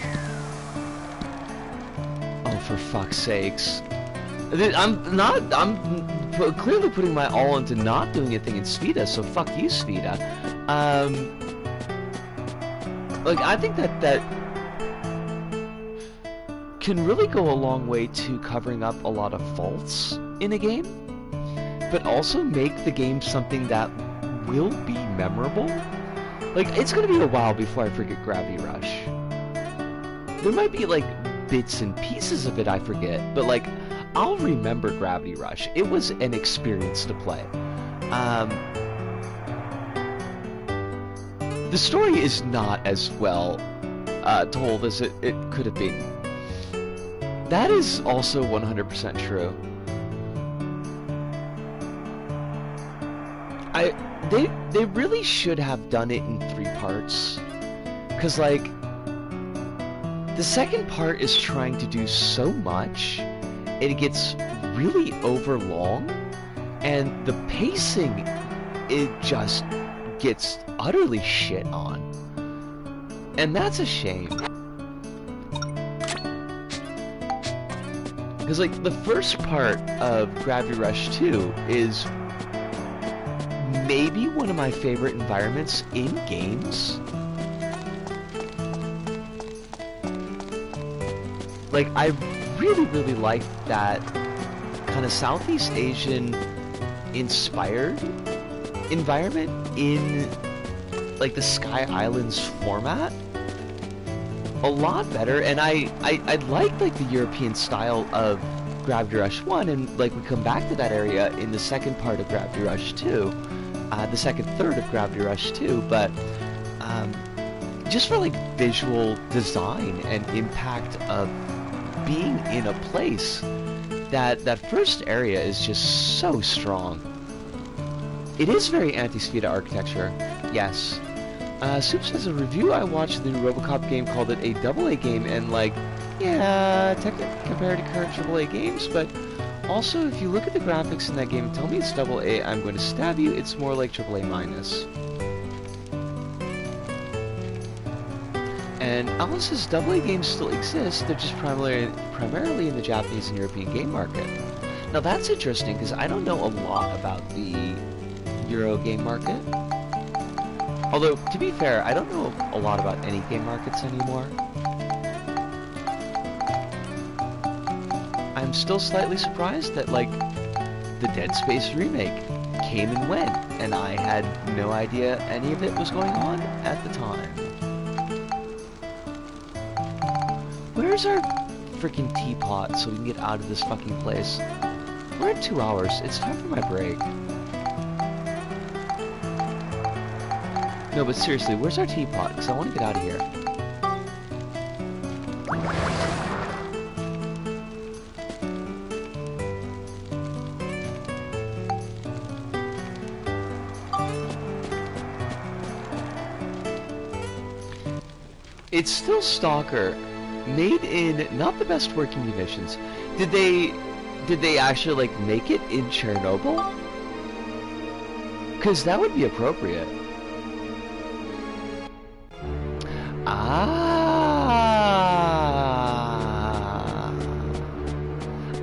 Oh, for fuck's sakes. I'm clearly putting my all into not doing a thing in Svita, so fuck you, Svita. Like, I think that can really go a long way to covering up a lot of faults in a game, but also make the game something that will be memorable. Like, it's gonna be a while before I forget Gravity Rush. There might be, like, bits and pieces of it I forget, but, like, I'll remember Gravity Rush. It was an experience to play. The story is not as well told as it could have been. That is also 100% true. They really should have done it in 3 parts. 'Cause, like, the second part is trying to do so much, it gets really overlong, and the pacing, it just gets utterly shit on. And that's a shame. Because, like, the first part of Gravity Rush 2 is maybe one of my favorite environments in games. Like, I really like that kind of Southeast Asian inspired environment in like the Sky Islands format a lot better, and I like the European style of Gravity Rush 1, and like we come back to that area in the second part of Gravity Rush 2, the second third of Gravity Rush 2, but just for like visual design and impact of being in a place, that first area is just so strong. It is very anti-Spheda architecture, yes. Soup says a review I watched of the new RoboCop game called it a AA game, and like, yeah, technically compared to current AAA games, but also if you look at the graphics in that game and tell me it's AA, I'm going to stab you. It's more like AAA minus. And Alice says AA games still exist, they're just primarily in the Japanese and European game market. Now that's interesting, because I don't know a lot about the Euro game market. Although, to be fair, I don't know a lot about any game markets anymore. I'm still slightly surprised that, like, the Dead Space remake came and went, and I had no idea any of it was going on at the time. Where's our freaking teapot so we can get out of this fucking place? We're at 2 hours. It's time for my break. No, but seriously, where's our teapot? Because I want to get out of here. It's still Stalker, made in not the best working conditions. Did they actually like make it in Chernobyl? Because that would be appropriate.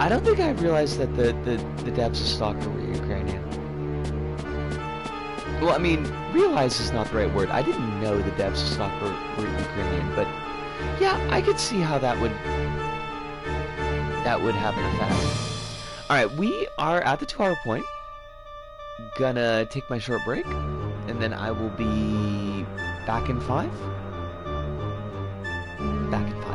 I don't think I realized that the devs of Stalker were Ukrainian. Well, I mean, realize is not the right word. I didn't know the devs of Stalker were Ukrainian, but yeah, I could see how that would have an effect. Alright, we are at the 2-hour point. Gonna take my short break, and then I will be back in 5. Back in 5.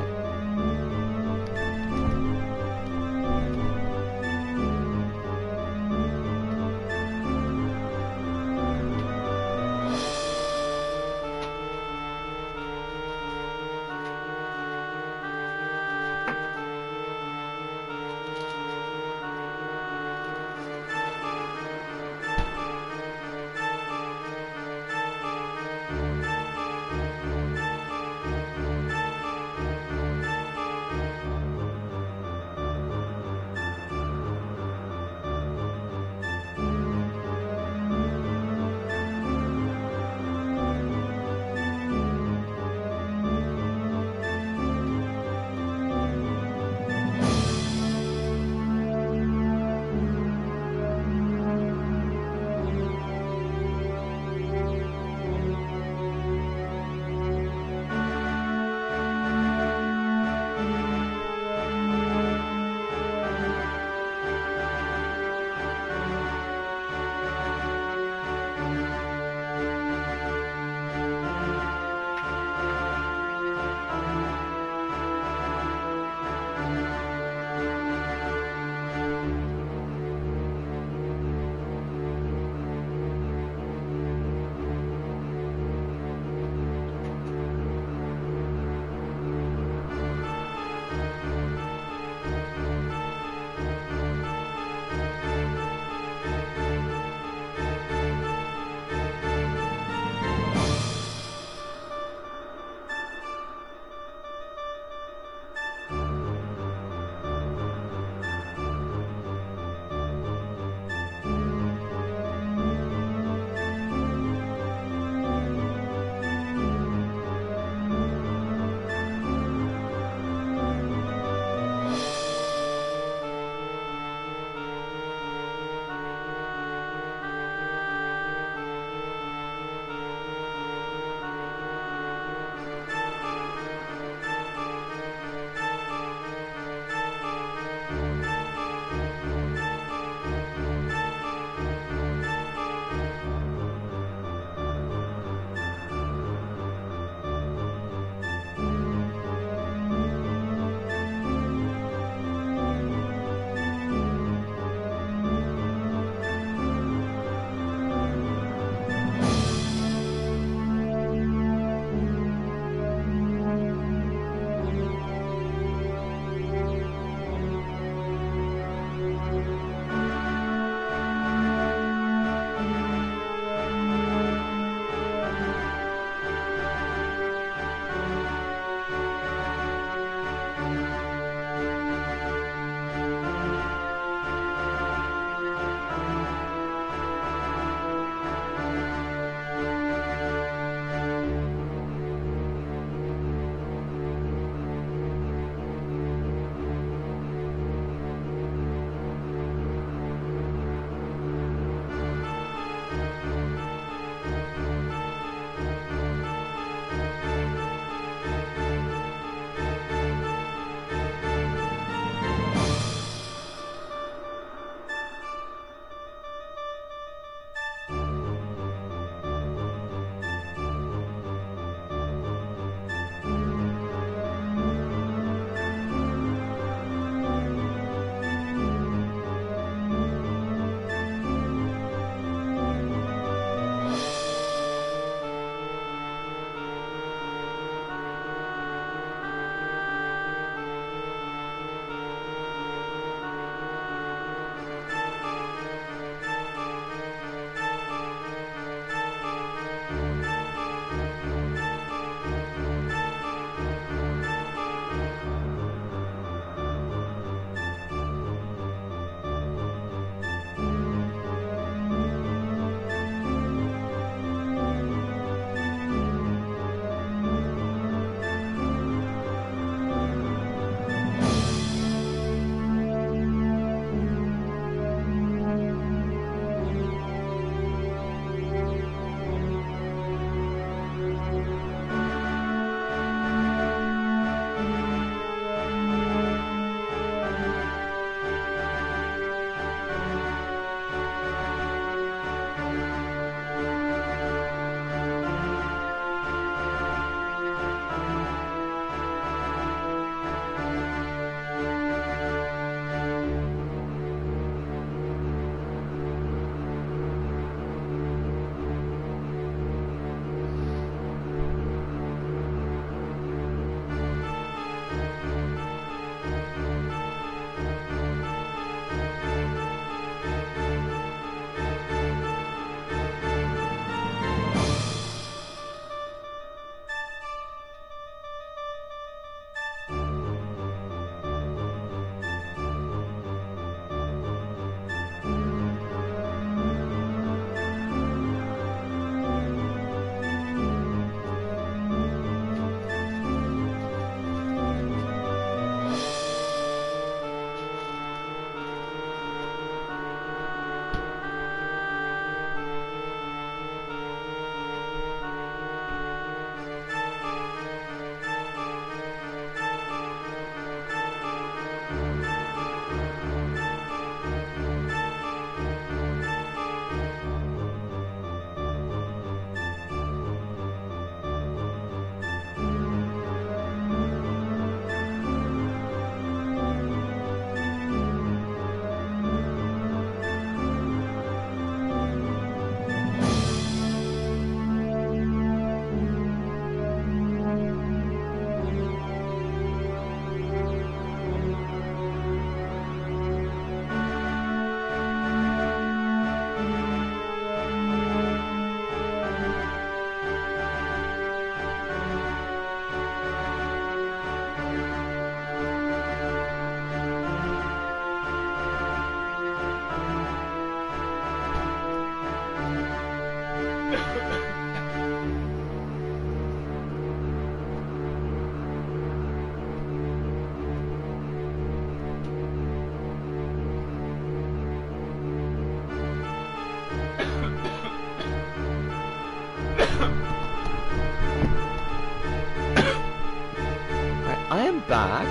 back.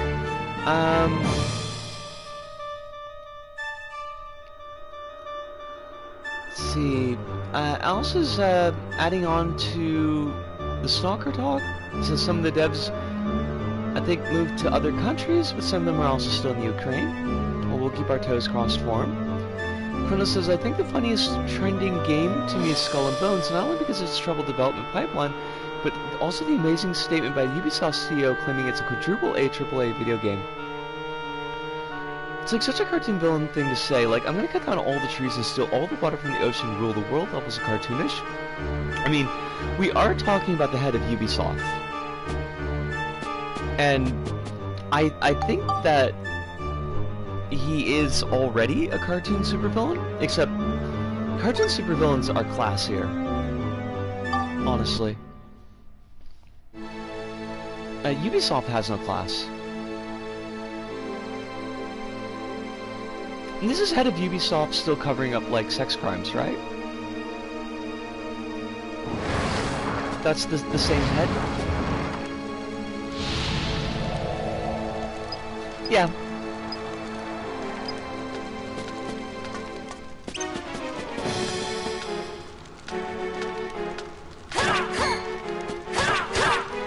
Let's see. Alice is adding on to the Stalker talk. So some of the devs, I think, moved to other countries, but some of them are also still in the Ukraine. Well, we'll keep our toes crossed for them. Chrono says, I think the funniest trending game to me is Skull and Bones, not only because of its troubled development pipeline, but also the amazing statement by Ubisoft CEO claiming it's a quadruple A AAA video game. It's like such a cartoon villain thing to say, like, I'm gonna cut down all the trees and steal all the water from the ocean and rule the world levels of cartoonish. I mean, we are talking about the head of Ubisoft. And I think that he is already a cartoon supervillain, except cartoon supervillains are classier. Honestly. Ubisoft has no class. And this is head of Ubisoft still covering up, like, sex crimes, right? That's the same head? Yeah.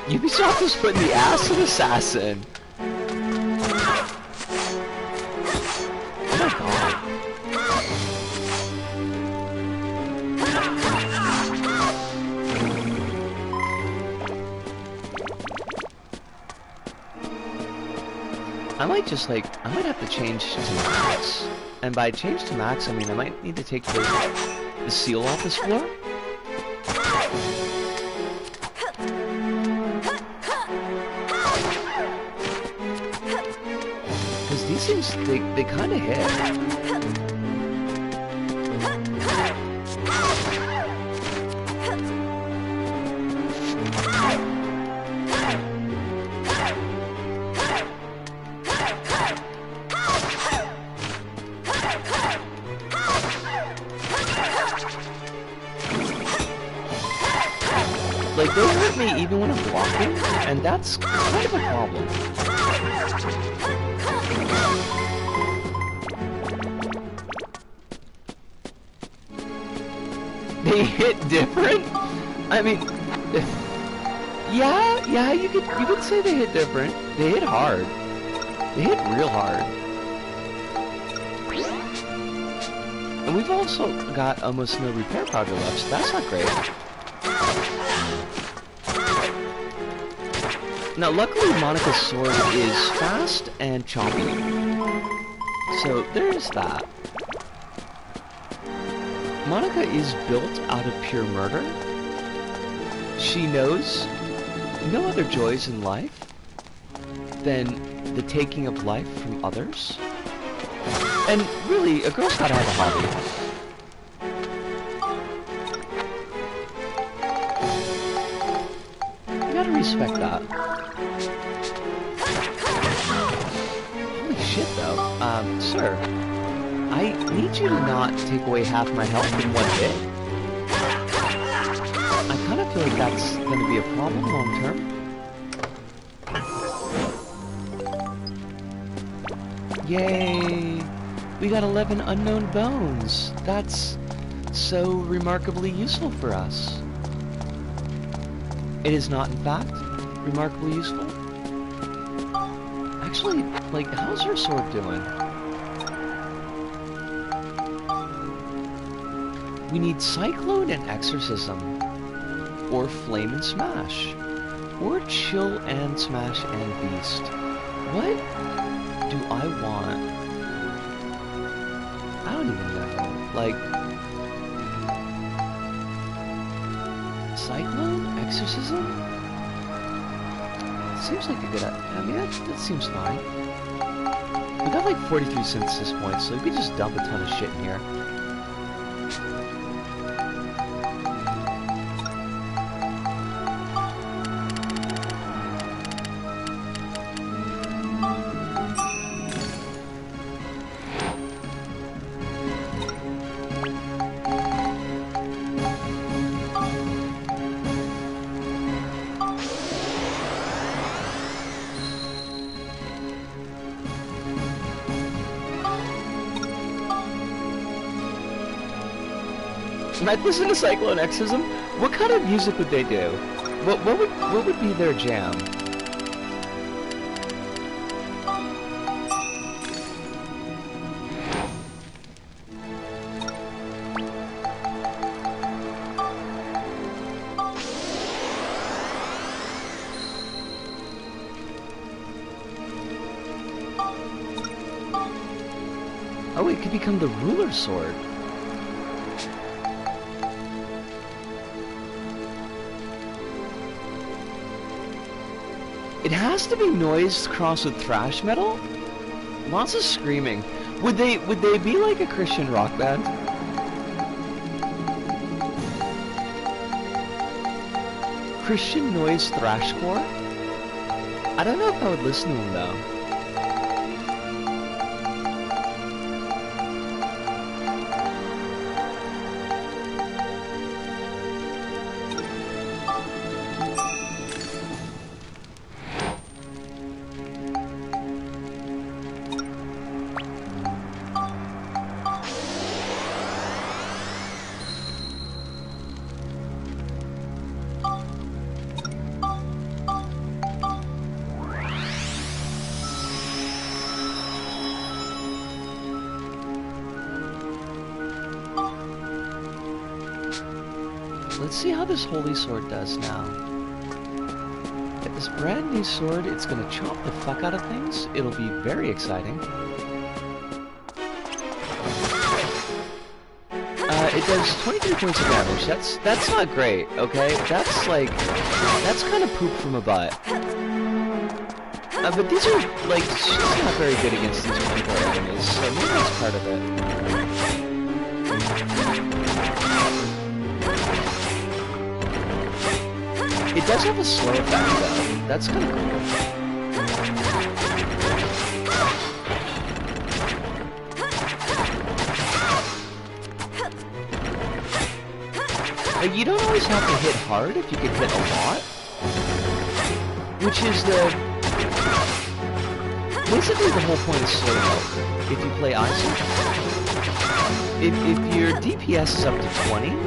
Ubisoft was putting the ass of Assassin. Oh my god. I might just, like, I might have to change to max. And by change to max, I mean I might need to take the seal off this floor. These things, they kind of hit. Like, they hurt me even when I'm blocking, and that's kind of a problem. They hit different? I mean, yeah, you could say they hit different. They hit hard. They hit real hard. And we've also got almost no repair powder left, so that's not great. Now, luckily, Monica's sword is fast and choppy. So, there's that. Monica is built out of pure murder. She knows no other joys in life than the taking of life from others. And really, a girl's gotta have a hobby. You gotta respect that. Holy shit, though. Sir. I need you to not take away half my health in one hit. I kind of feel like that's going to be a problem long term. Yay! We got 11 unknown bones. That's so remarkably useful for us. It is not, in fact, remarkably useful. Actually, like, how's her sword doing? We need Cyclone and Exorcism, or Flame and Smash, or Chill and Smash and Beast. What do I want? I don't even know. Like, Cyclone? Exorcism? Seems like a good idea. I mean, that seems fine. We got like 43 synthesis points, so we could just dump a ton of shit in here. And I'd listen to Cyclone Exorcism. What kind of music would they do? What would be their jam? Oh, it could become the ruler sword. It has to be noise crossed with thrash metal. Lots of screaming. Would they be like a Christian rock band? Christian noise thrashcore? I don't know if I would listen to them though. Let's see how this holy sword does now. Get this brand new sword, it's gonna chop the fuck out of things. It'll be very exciting. It does 23 points of damage. That's not great, okay? That's kind of poop from a butt. But these are, like, she's not very good against these particular enemies, so maybe that's part of it. It does have a slow effect, though. That's kind of cool. Like, you don't always have to hit hard if you can hit a lot. Which is basically the whole point of slow mode. If you play Ice, if your DPS is up to 20,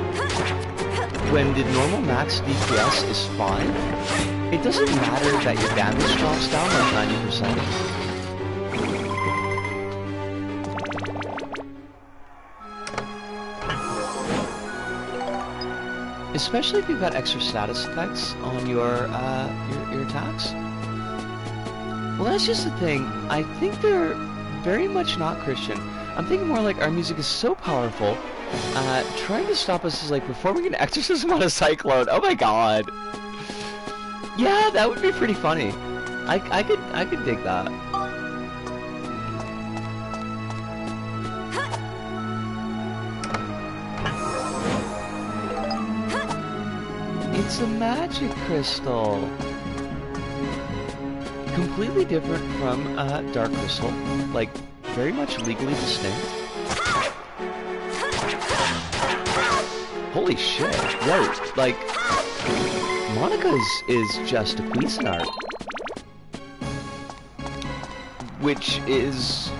when the normal max DPS is 5, it doesn't matter that your damage drops down like 90%. Especially if you've got extra status effects on your attacks. Well, that's just the thing. I think they're very much not Christian. I'm thinking more like our music is so powerful. Trying to stop us is like performing an exorcism on a cyclone. Oh my god. Yeah, that would be pretty funny. I could dig that. It's a magic crystal. Completely different from dark crystal. Like, very much legally distinct. Holy shit. Whoa. Like, Monica's is just a Cuisinart. Which is...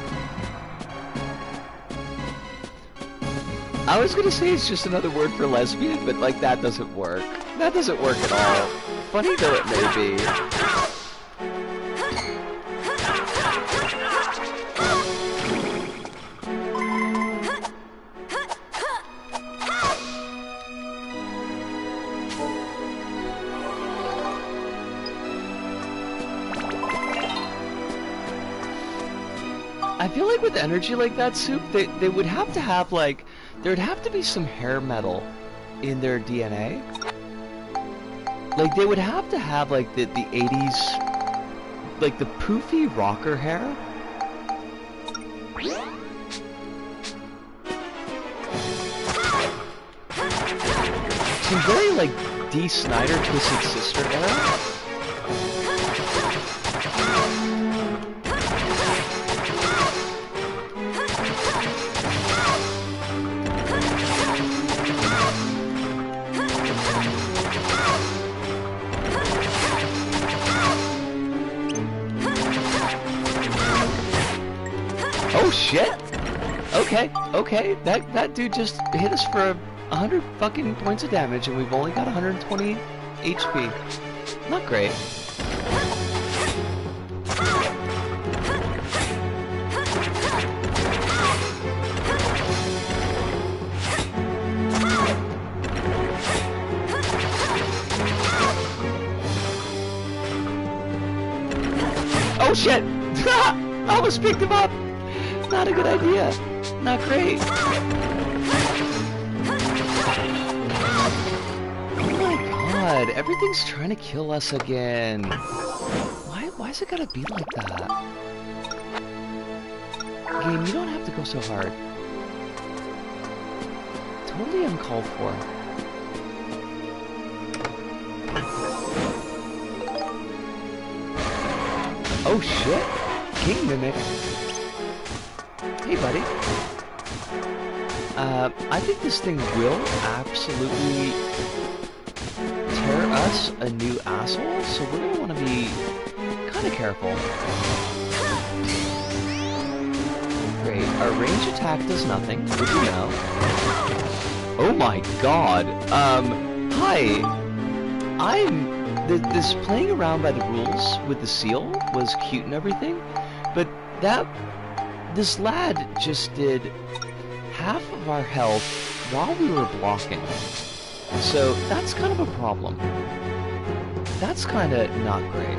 I was gonna say it's just another word for lesbian, but like that doesn't work. That doesn't work at all. Funny though it may be. I feel like with energy like that, Soup, they would have to have, like, there would have to be some hair metal in their DNA. Like, they would have to have, like, the 80s, like, the poofy rocker hair. Some very, like, Dee Snider Twisted Sister era. Oh shit! Okay, that dude just hit us for 100 fucking points of damage, and we've only got 120 HP. Not great. Oh shit! I almost picked him up! Not a good idea. Not great. Oh my god, everything's trying to kill us again. Why is it gotta be like that? Game, you don't have to go so hard. Totally uncalled for. Oh shit! King Mimic! Hey buddy. I think this thing will absolutely tear us a new asshole, so we're gonna want to be kind of careful. Great. Our range attack does nothing. Good to know. Oh my god. Hi. This playing around by the rules with the seal was cute and everything, but this lad just did half of our health while we were blocking. So that's kind of a problem. That's kind of not great.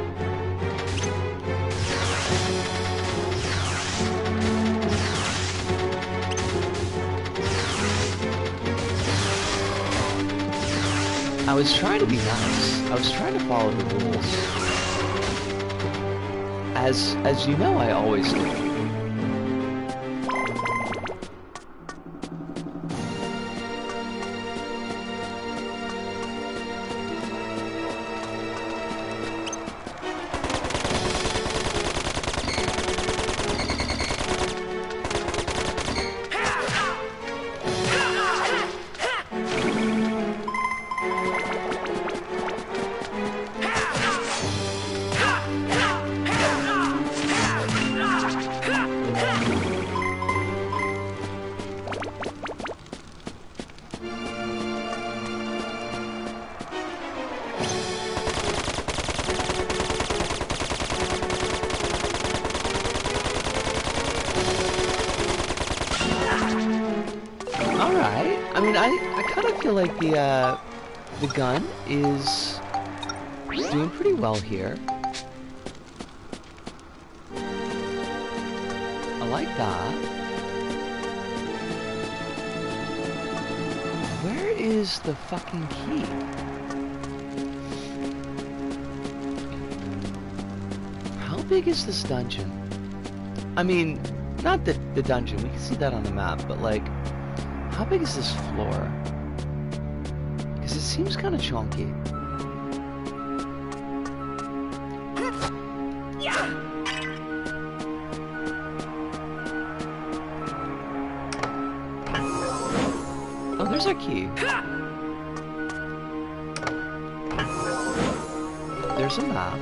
I was trying to be nice. I was trying to follow the rules. As you know, I always do. I kind of feel like the gun is doing pretty well here. I like that. Where is the fucking key? How big is this dungeon? I mean, not the dungeon, we can see that on the map, but like, how big is this floor? Because it seems kind of chunky. Oh, there's our key. There's a map.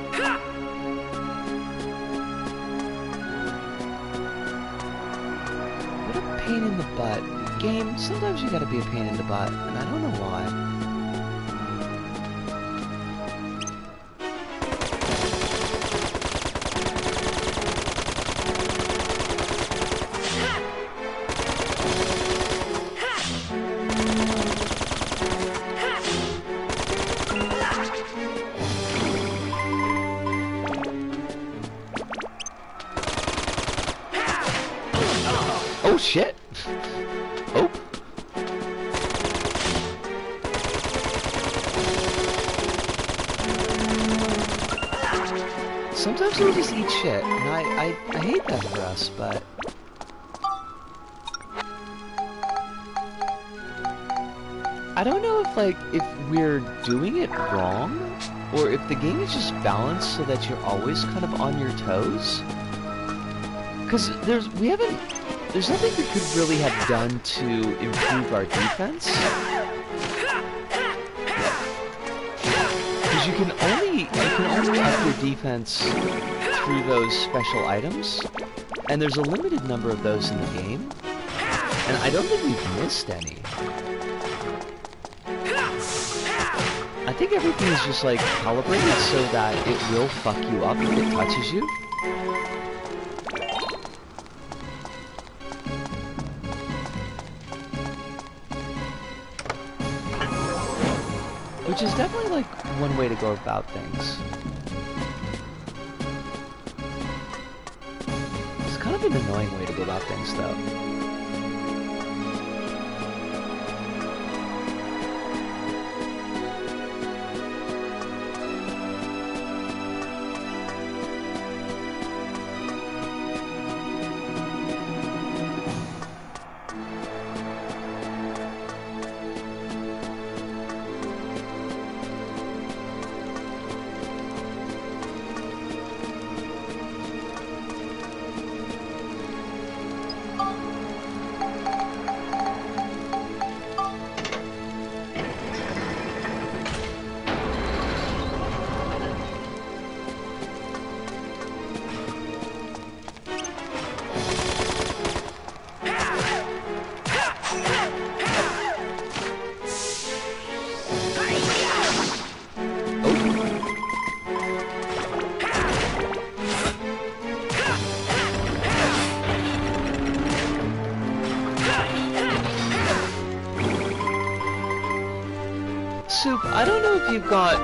What a pain in the butt. Game, sometimes you gotta be a pain in the butt, and I don't know why. Oh shit! Oh. Sometimes we just eat shit, and I hate that for us, but... I don't know if we're doing it wrong, or if the game is just balanced so that you're always kind of on your toes. Because there's nothing we could really have done to improve our defense. Because you can only up your defense through those special items, and there's a limited number of those in the game, and I don't think we've missed any. I think everything is just like calibrated so that it will fuck you up if it touches you. Which is definitely like one way to go about things. It's kind of an annoying way to go about things though. Soup, I don't know if you've got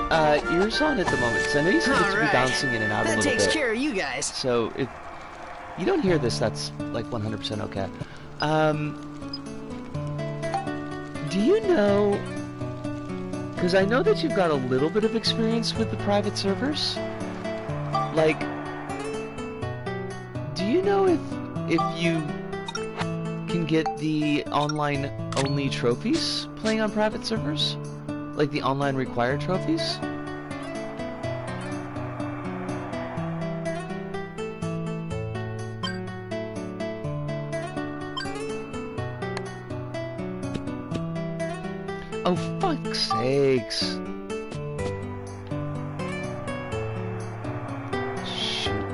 ears on at the moment, because I know you seem to be bouncing in and out a little bit. That takes care of you guys. So if you don't hear this, that's like 100% okay. Do you know, because I know that you've got a little bit of experience with the private servers, like, do you know if you can get the online only trophies playing on private servers? Like the online required trophies? Oh, fuck's sakes. Shoot.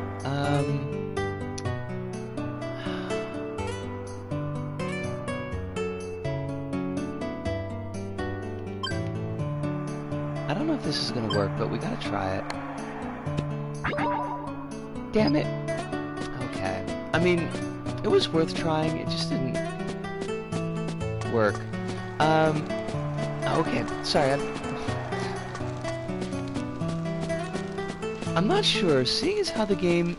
I don't know if this is gonna work, but we gotta try it. Damn it. Okay. I mean, it was worth trying, it just didn't work. Okay, sorry, I'm not sure, seeing as how the game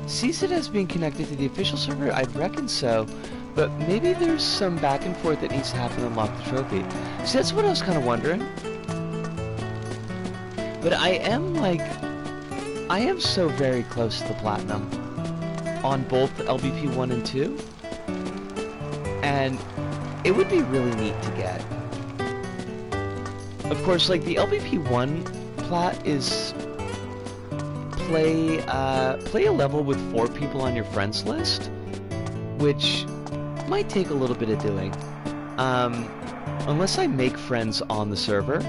sees it as being connected to the official server, I'd reckon so, but maybe there's some back and forth that needs to happen to unlock the trophy. See, that's what I was kind of wondering. But I am so very close to the platinum on both LBP 1 and 2, and it would be really neat to get. Of course, like, the LBP 1 plat is play a level with 4 people on your friends list, which might take a little bit of doing. Unless I make friends on the server.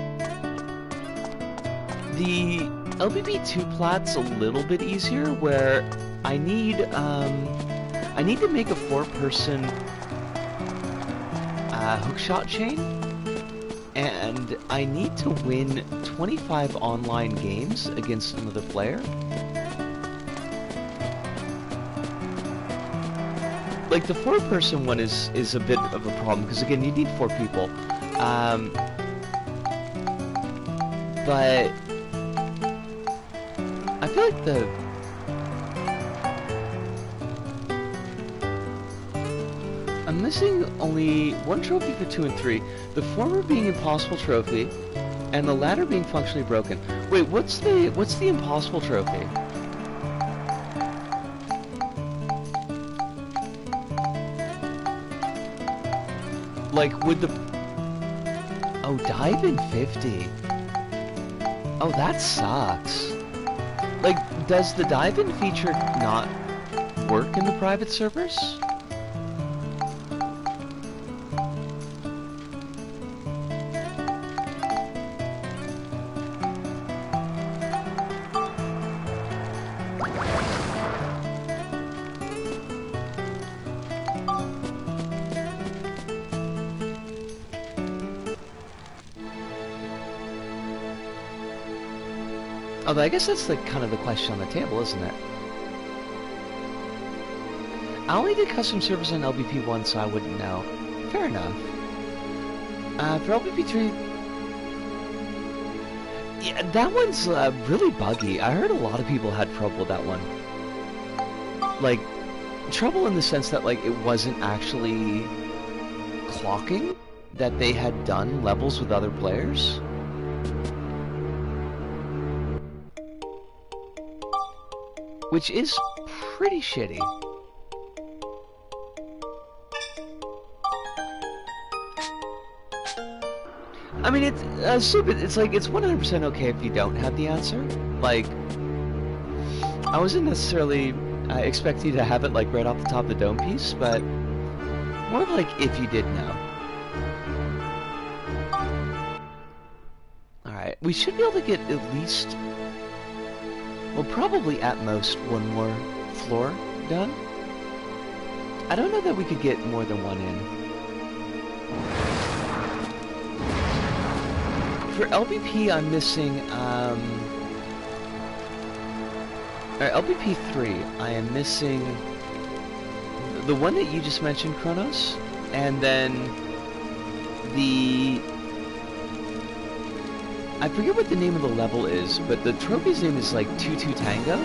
The LBP 2 plat's a little bit easier, where I need to make a 4-person hookshot chain, and I need to win 25 online games against another player. Like, the 4-person one is a bit of a problem, because again, you need 4 people. But I feel like I'm missing only 1 trophy for 2 and 3. The former being Impossible Trophy, and the latter being Functionally Broken. Wait, what's the Impossible Trophy? Like, with the... Oh, dive in 50. Oh, that sucks. Like, does the dive-in feature not work in the private servers? Although I guess that's kind of the question on the table, isn't it? I only did custom servers on LBP 1, so I wouldn't know. Fair enough. For LBP 3... Yeah, that one's really buggy. I heard a lot of people had trouble with that one. Like, trouble in the sense that, like, it wasn't actually clocking that they had done levels with other players. Which is pretty shitty. I mean, it's stupid. It's like, it's 100% okay if you don't have the answer. Like, I wasn't necessarily expecting you to have it, like, right off the top of the dome piece, but more of like, if you did know. Alright, we should be able to get at least, well, probably at most one more floor done. I don't know that we could get more than one in. For LBP, I'm missing, or LBP 3, I am missing the one that you just mentioned, Kronos, and then the... I forget what the name of the level is, but the trophy's name is like 2-2 Tango,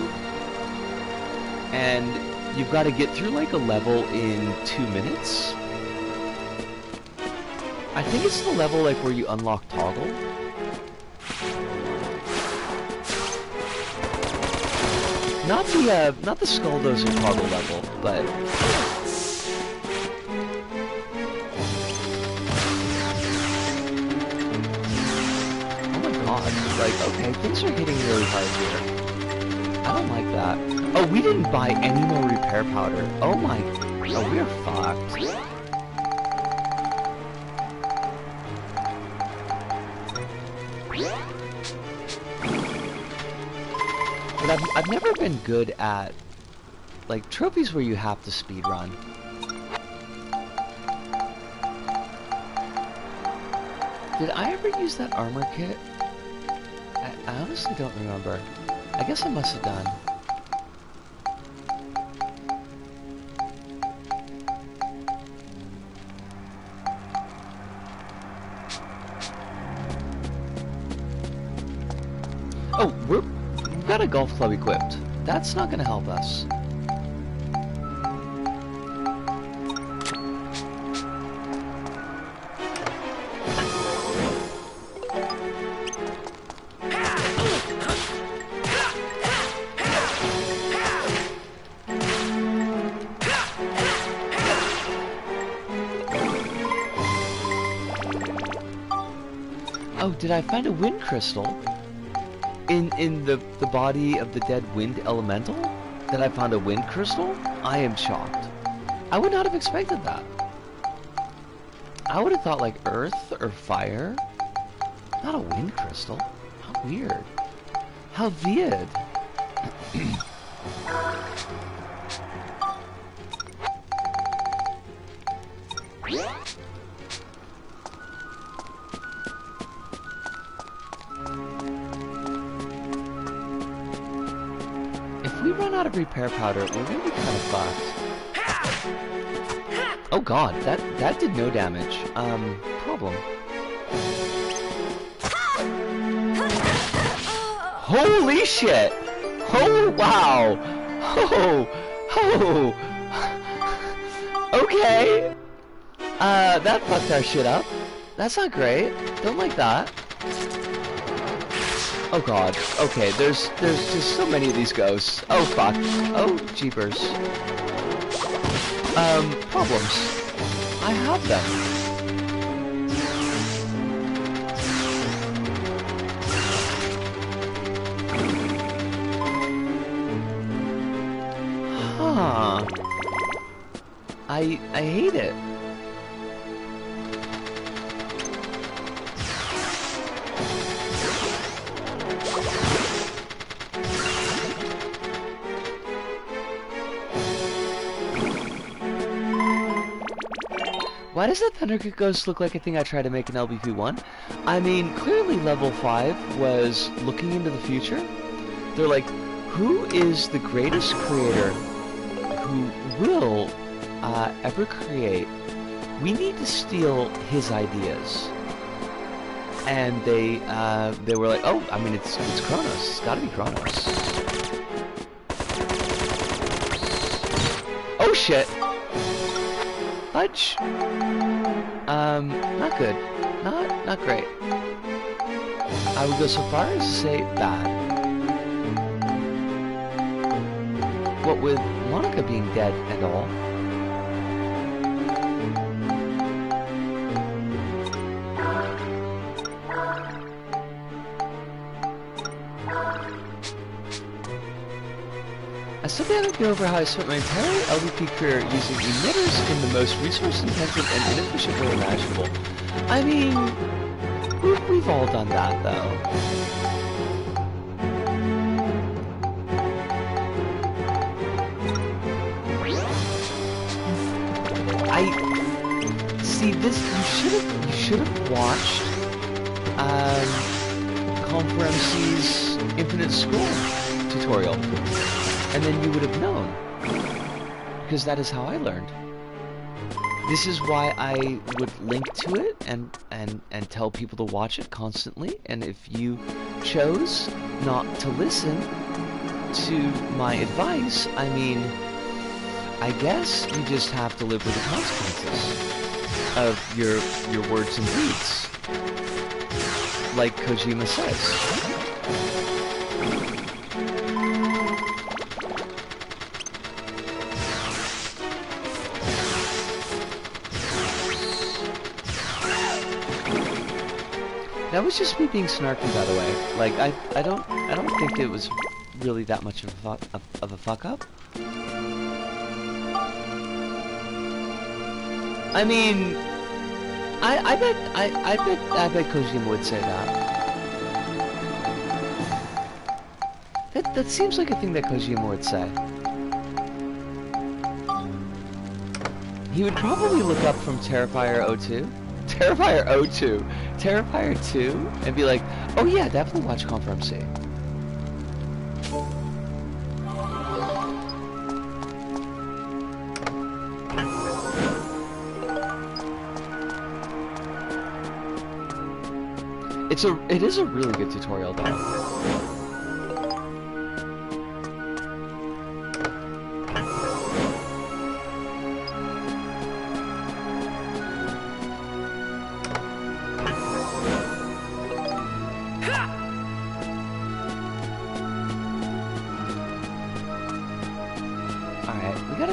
and you've got to get through like a level in 2 minutes. I think it's the level like where you unlock Toggle. Not the Skulldozer Toggle level, but... Oh my god, like, okay, things are hitting really hard here. I don't like that. Oh, we didn't buy any more repair powder. Oh my... Oh, we are fucked. But I've never been good at, like, trophies where you have to speedrun. Did I ever use that armor kit? I honestly don't remember. I guess I must have done. Oh, we've got a golf club equipped. That's not gonna help us. Oh, did I find a wind crystal? In the body of the dead wind elemental? That I found a wind crystal? I am shocked. I would not have expected that. I would have thought like earth or fire. Not a wind crystal. How weird. How weird. If we run out of repair powder, we're gonna be kind of fucked. Oh god, that did no damage. Problem. Holy shit! Oh wow! Oh! Okay! That fucked our shit up. That's not great. Don't like that. Oh god. Okay, there's just so many of these ghosts. Oh fuck. Oh jeepers. Problems. I have them. Huh. I hate it. Why does that Thunderkick Ghost look like a thing I tried to make in LBP1? I mean, clearly level 5 was looking into the future, They're like, who is the greatest creator who will ever create? We need to steal his ideas. And they were like, oh, I mean, it's Kronos. It's got to be Kronos. Oh shit! Fudge. Not good. Not great. I would go so far as to say bad. What with Monica being dead and all. I still haven't get over how I spent my entire LVP career using emitters in the most resource-intensive and inefficient way imaginable. I mean, we've all done that, though. See this. You should have watched Com4MC's Infinite Scroll tutorial. And then you would have known, because that is how I learned. This is why I would link to it and tell people to watch it constantly. And if you chose not to listen to my advice, I mean, I guess you just have to live with the consequences of your words and deeds, like Kojima says. That was just me being snarky, by the way. Like, I don't think it was really that much of a fuck up. I mean, I bet Kojima would say that. That seems like a thing that Kojima would say. He would probably look up from PtaER 02. PtaER 2, and be like, oh yeah, definitely watch Com4MC. It is a really good tutorial though.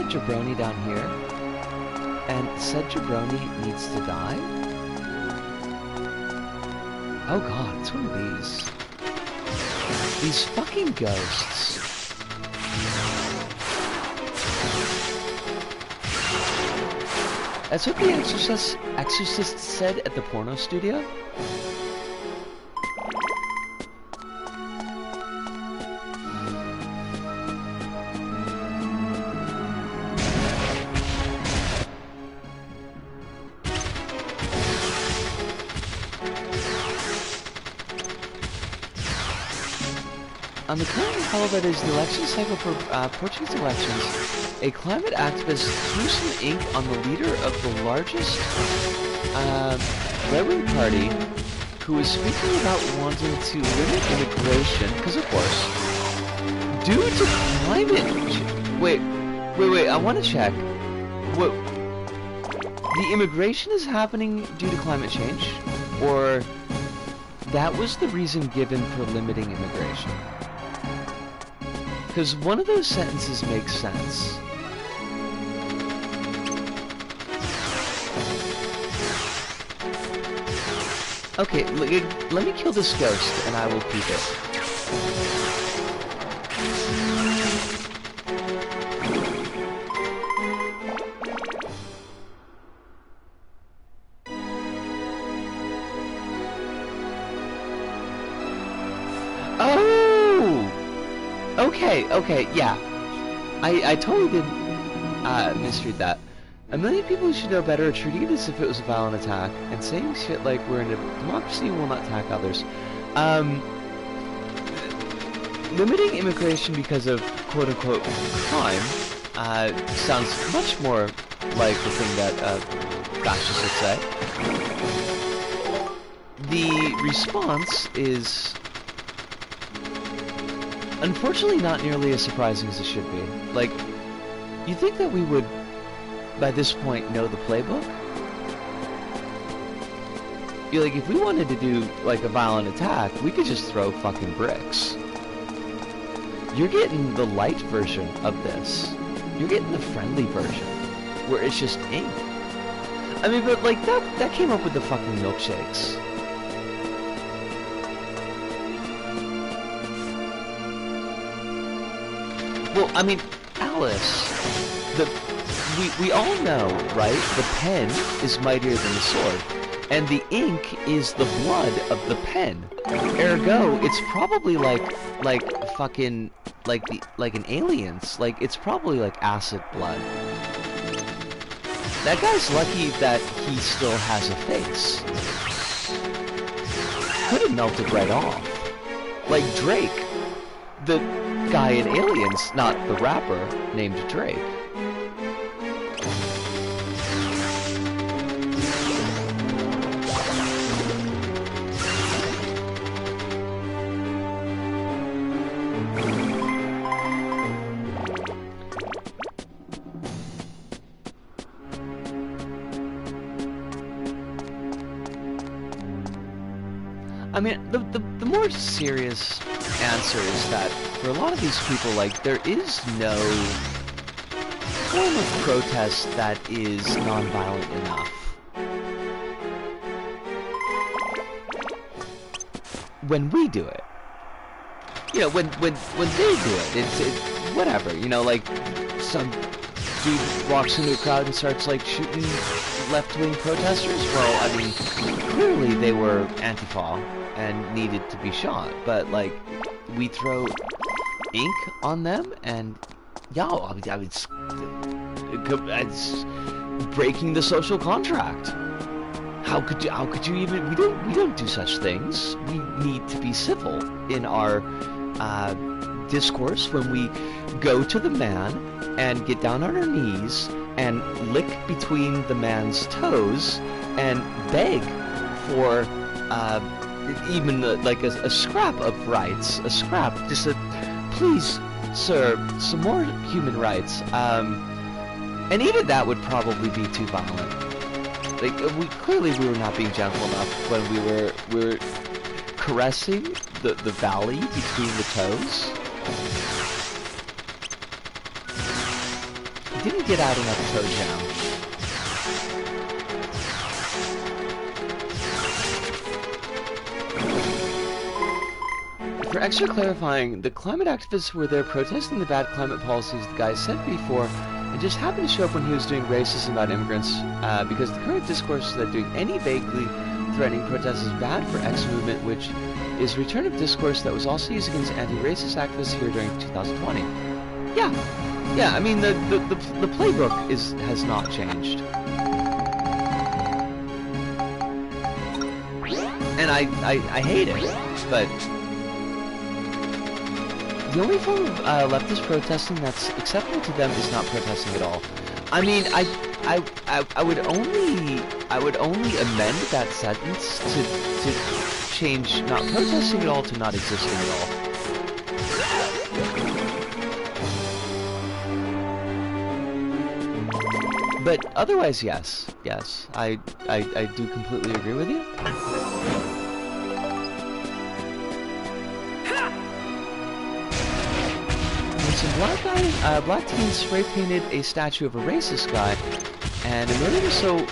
Jabroni down here, and said jabroni needs to die. Oh god, it's one of these. These fucking ghosts. That's what the Exorcist said at the porno studio. On the current call that is the election cycle for Portuguese elections, a climate activist threw some ink on the leader of the largest right-wing party, who was speaking about wanting to limit immigration, because of course, due to climate change. Wait, I want to check. What? The immigration is happening due to climate change? Or that was the reason given for limiting immigration? Because one of those sentences makes sense. Okay, let me kill this ghost and I will keep it. Okay, yeah. I totally didn't mistreat that. A million people should know better are treating it as if it was a violent attack, and saying shit like we're in a democracy and will not attack others. limiting immigration because of quote-unquote crime sounds much more like the thing that fascists would say. The response is unfortunately not nearly as surprising as it should be. Like, you think that we would, by this point, know the playbook? Like, if we wanted to do, like, a violent attack, we could just throw fucking bricks. You're getting the light version of this. You're getting the friendly version, where it's just ink. I mean, but, like, that came up with the fucking milkshakes. Well, I mean, Alice, we all know, right? The pen is mightier than the sword. And the ink is the blood of the pen. Ergo, it's probably like fucking like an alien's. Like, it's probably like acid blood. That guy's lucky that he still has a face. Could have melted right off. Like Drake, the guy in Aliens, not the rapper named Drake. I mean, the more serious answer is that for a lot of these people, like, there is no form of protest that is nonviolent enough. When we do it, you know, when they do it, it's whatever, you know, like some dude walks into a crowd and starts like shooting left-wing protesters. Well, I mean, clearly they were Antifa and needed to be shot, but like we throw ink on them, and I mean, it's breaking the social contract. How could you even? We don't do such things. We need to be civil in our discourse when we go to the man and get down on our knees and lick between the man's toes and beg for even like a scrap of rights, just a please, sir, some more human rights. And even that would probably be too violent. Like, we were not being gentle enough when we were caressing the valley between the toes. Didn't get out enough toe jam. For extra clarifying, the climate activists were there protesting the bad climate policies the guy said before, and just happened to show up when he was doing racism about immigrants, because the current discourse is that doing any vaguely threatening protest is bad for X movement, which is a return of discourse that was also used against anti-racist activists here during 2020. Yeah, I mean, the playbook has not changed. And I hate it, but the only form of leftist protesting that's acceptable to them is not protesting at all. I mean, I would only amend that sentence to change not protesting at all to not existing at all. But otherwise, yes, I do completely agree with you. Some black teens spray painted a statue of a racist guy, and a million or so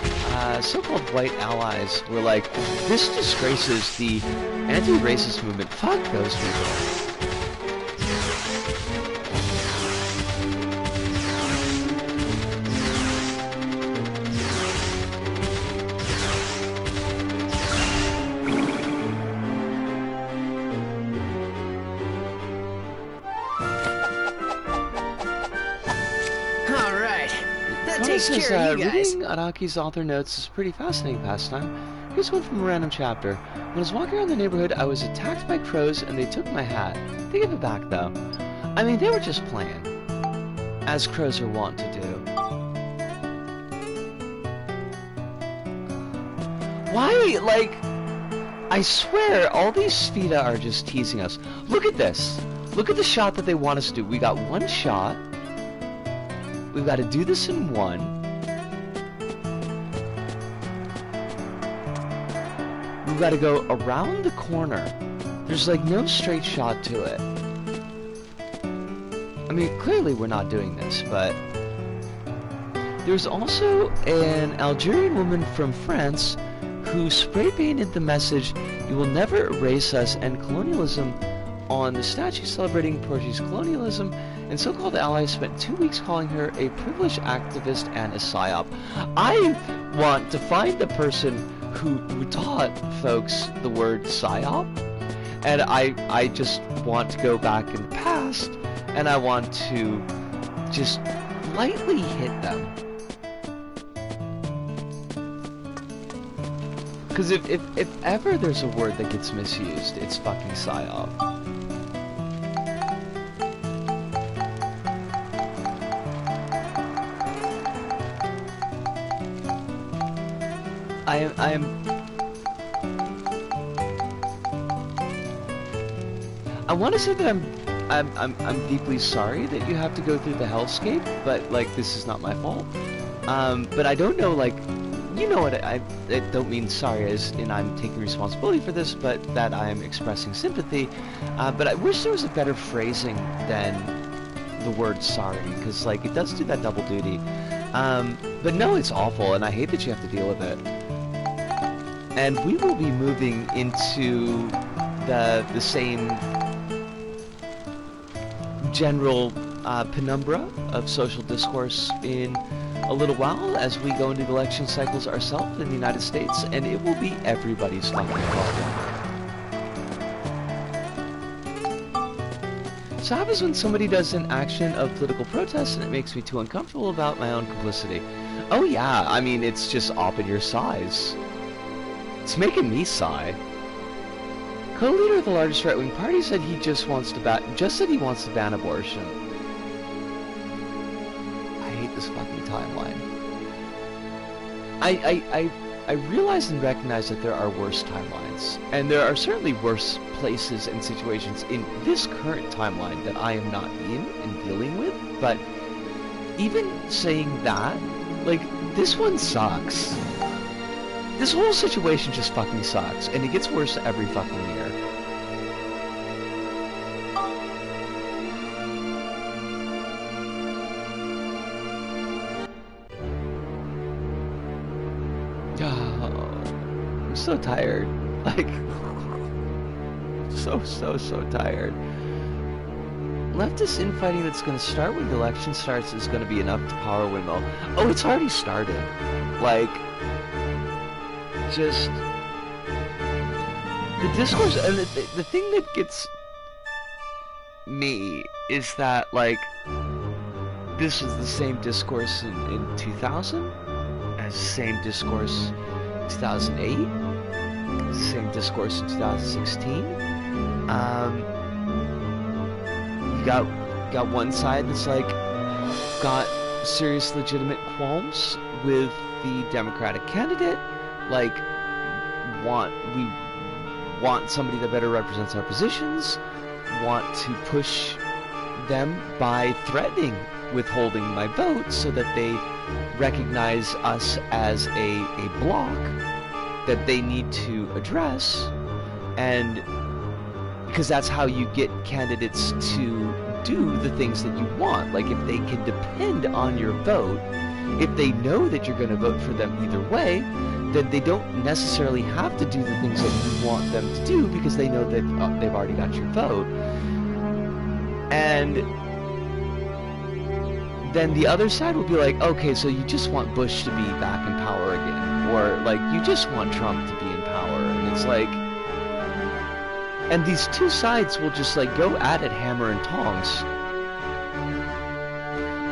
so-called white allies were like, "This disgraces the anti-racist movement. Fuck those people." Takes care of you guys. Reading Araki's author notes is a pretty fascinating pastime. Here's one from a random chapter. When I was walking around the neighborhood, I was attacked by crows and they took my hat. They gave it back though. I mean, they were just playing, as crows are wont to do. Why, like, I swear, all these Spheda are just teasing us. Look at this. Look at the shot that they want us to do. We got one shot. We've got to do this in one. We've got to go around the corner. There's like no straight shot to it. I mean, clearly we're not doing this, but there's also an Algerian woman from France who spray painted the message, "You will never erase us," and colonialism on the statue celebrating Portuguese colonialism, and so-called allies spent 2 weeks calling her a privileged activist and a psyop. I want to find the person who taught folks the word psyop, and I just want to go back in the past, and I want to just lightly hit them. Because if ever there's a word that gets misused, it's fucking psyop. I want to say that I'm deeply sorry that you have to go through the hellscape, but like this is not my fault. But I don't know, like, you know what, I don't mean sorry as in I'm taking responsibility for this, but that I'm expressing sympathy. But I wish there was a better phrasing than the word sorry, because like it does do that double duty. But no, it's awful, and I hate that you have to deal with it. And we will be moving into the same general penumbra of social discourse in a little while as we go into the election cycles ourselves in the United States, and it will be everybody's fucking problem. So it happens when somebody does an action of political protest and it makes me too uncomfortable about my own complicity. Oh yeah, I mean, it's just up in your size. It's making me sigh. Co-leader of the largest right-wing party said he just wants to ban abortion. I hate this fucking timeline. I realize and recognize that there are worse timelines, and there are certainly worse places and situations in this current timeline that I am not in and dealing with, but even saying that, like, this one sucks. This whole situation just fucking sucks, and it gets worse every fucking year. I'm so tired. Like, so tired. Leftist infighting that's going to start when the election starts is going to be enough to power windmill. Oh, it's already started. Like, just the discourse, and the thing that gets me is that, like, this is the same discourse in 2000 as the same discourse in 2008, the same discourse in 2016. You got one side that's like got serious legitimate qualms with the Democratic candidate, like we want somebody that better represents our positions, want to push them by threatening withholding my vote so that they recognize us as a bloc that they need to address, and because that's how you get candidates to do the things that you want. Like, if they can depend on your vote, if they know that you're going to vote for them either way, then they don't necessarily have to do the things that you want them to do because they know that they've already got your vote. And then the other side will be like, okay, so you just want Bush to be back in power again, or like you just want Trump to be in power, and it's like, and these two sides will just like go at it hammer and tongs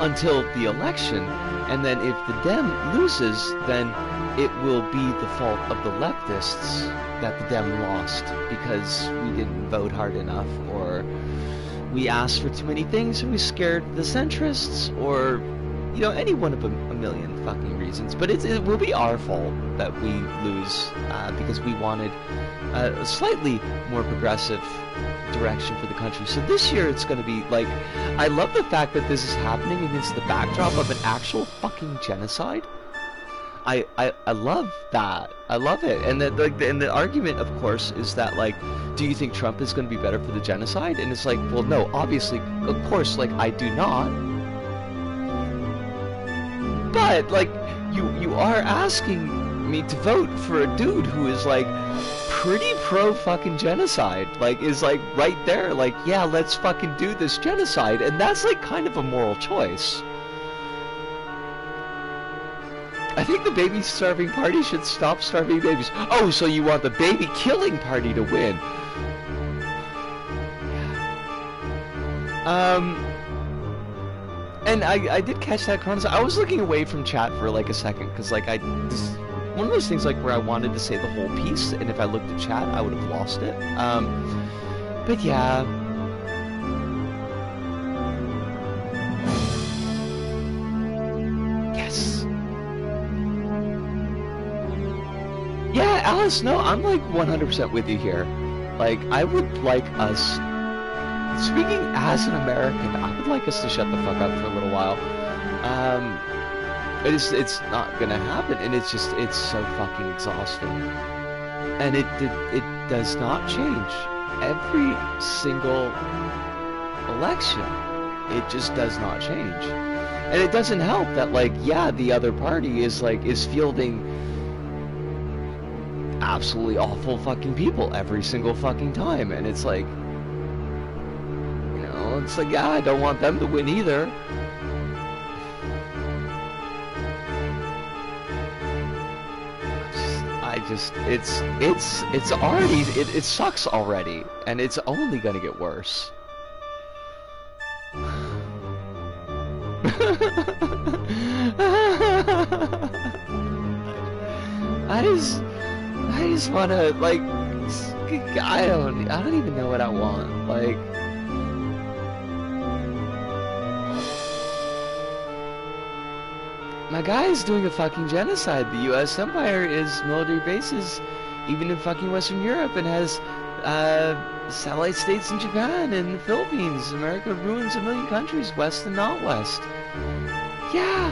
until the election, and then if the Dem loses, then it will be the fault of the leftists that the Dem lost because we didn't vote hard enough, or we asked for too many things, or we scared the centrists, or, you know, any one of a million fucking reasons. But it will be our fault that we lose because we wanted a slightly more progressive direction for the country. So this year it's going to be like, I love the fact that this is happening against the backdrop of an actual fucking genocide. I love that. I love it. And the argument, of course, is that, like, do you think Trump is going to be better for the genocide? And it's like, well, no, obviously, of course, like, I do not. But, like, you are asking me to vote for a dude who is, like, pretty pro fucking genocide. Like, is, like, right there, like, yeah, let's fucking do this genocide. And that's, like, kind of a moral choice. I think the baby starving party should stop starving babies. Oh, so you want the baby killing party to win? And I did catch that, Chronos. I was looking away from chat for like a second because like this is one of those things like where I wanted to say the whole piece, and if I looked at chat, I would have lost it. But yeah. Yes. Yeah, Alice, no, I'm like 100% with you here. Like, I would like us, speaking as an American, I would like us to shut the fuck up for a little while. It's not gonna happen, and it's so fucking exhausting. And it does not change. Every single election, it just does not change. And it doesn't help that, like, yeah, the other party is fielding absolutely awful fucking people every single fucking time, and it's like, you know, it's like, yeah, I don't want them to win either. It's already, it sucks already, and it's only gonna get worse. I just wanna, like, I don't even know what I want, like. My guy is doing a fucking genocide. The U.S. Empire is military bases, even in fucking Western Europe, and has satellite states in Japan and the Philippines. America ruins a million countries, west and not west. Yeah.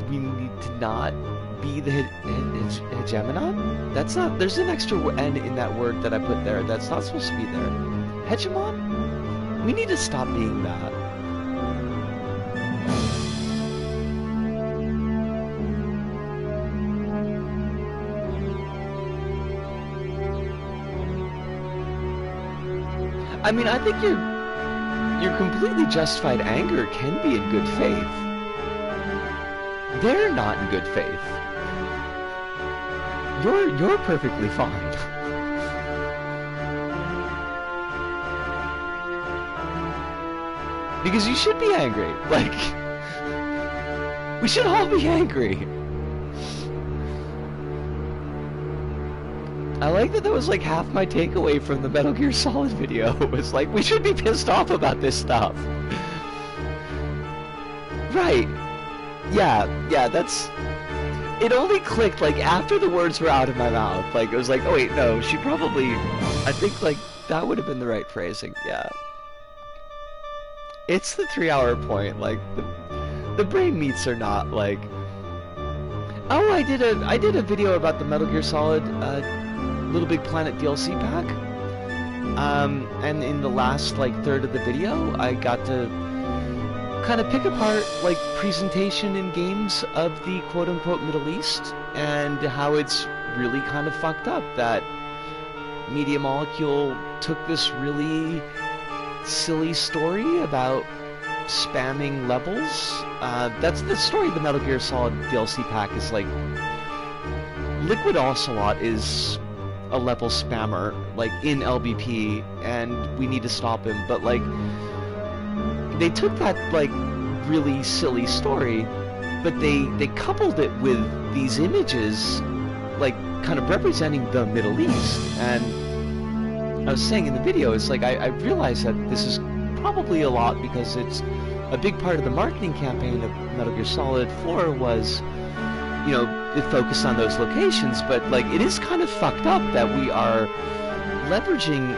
We need to not be the hegemon? That's not, there's an extra N in that word that I put there. That's not supposed to be there. Hegemon? We need to stop being that. I mean, I think your completely justified anger can be in good faith. They're not in good faith. You're perfectly fine. Because you should be angry. Like, we should all be angry. I like that was like half my takeaway from the Metal Gear Solid video. It was like, we should be pissed off about this stuff. Right. Yeah, that's... It only clicked, like, after the words were out of my mouth. Like, it was like, oh wait, no, she probably... I think, like, that would have been the right phrasing, yeah. It's the 3-hour point, like, the brain meats are not, like... Oh, I did a video about the Metal Gear Solid, Little Big Planet DLC pack. And in the last, like, third of the video, I got to kind of pick apart, like, presentation in games of the quote-unquote Middle East, and how it's really kind of fucked up that Media Molecule took this really silly story about spamming levels. That's the story of the Metal Gear Solid DLC pack, is like, Liquid Ocelot is a level spammer, like, in LBP, and we need to stop him. But, like, they took that, like, really silly story, but they coupled it with these images, like, kind of representing the Middle East. And I was saying in the video, it's like, I realized that this is probably a lot because it's a big part of the marketing campaign of Metal Gear Solid 4 was, you know, it focused on those locations, but, like, it is kind of fucked up that we are leveraging,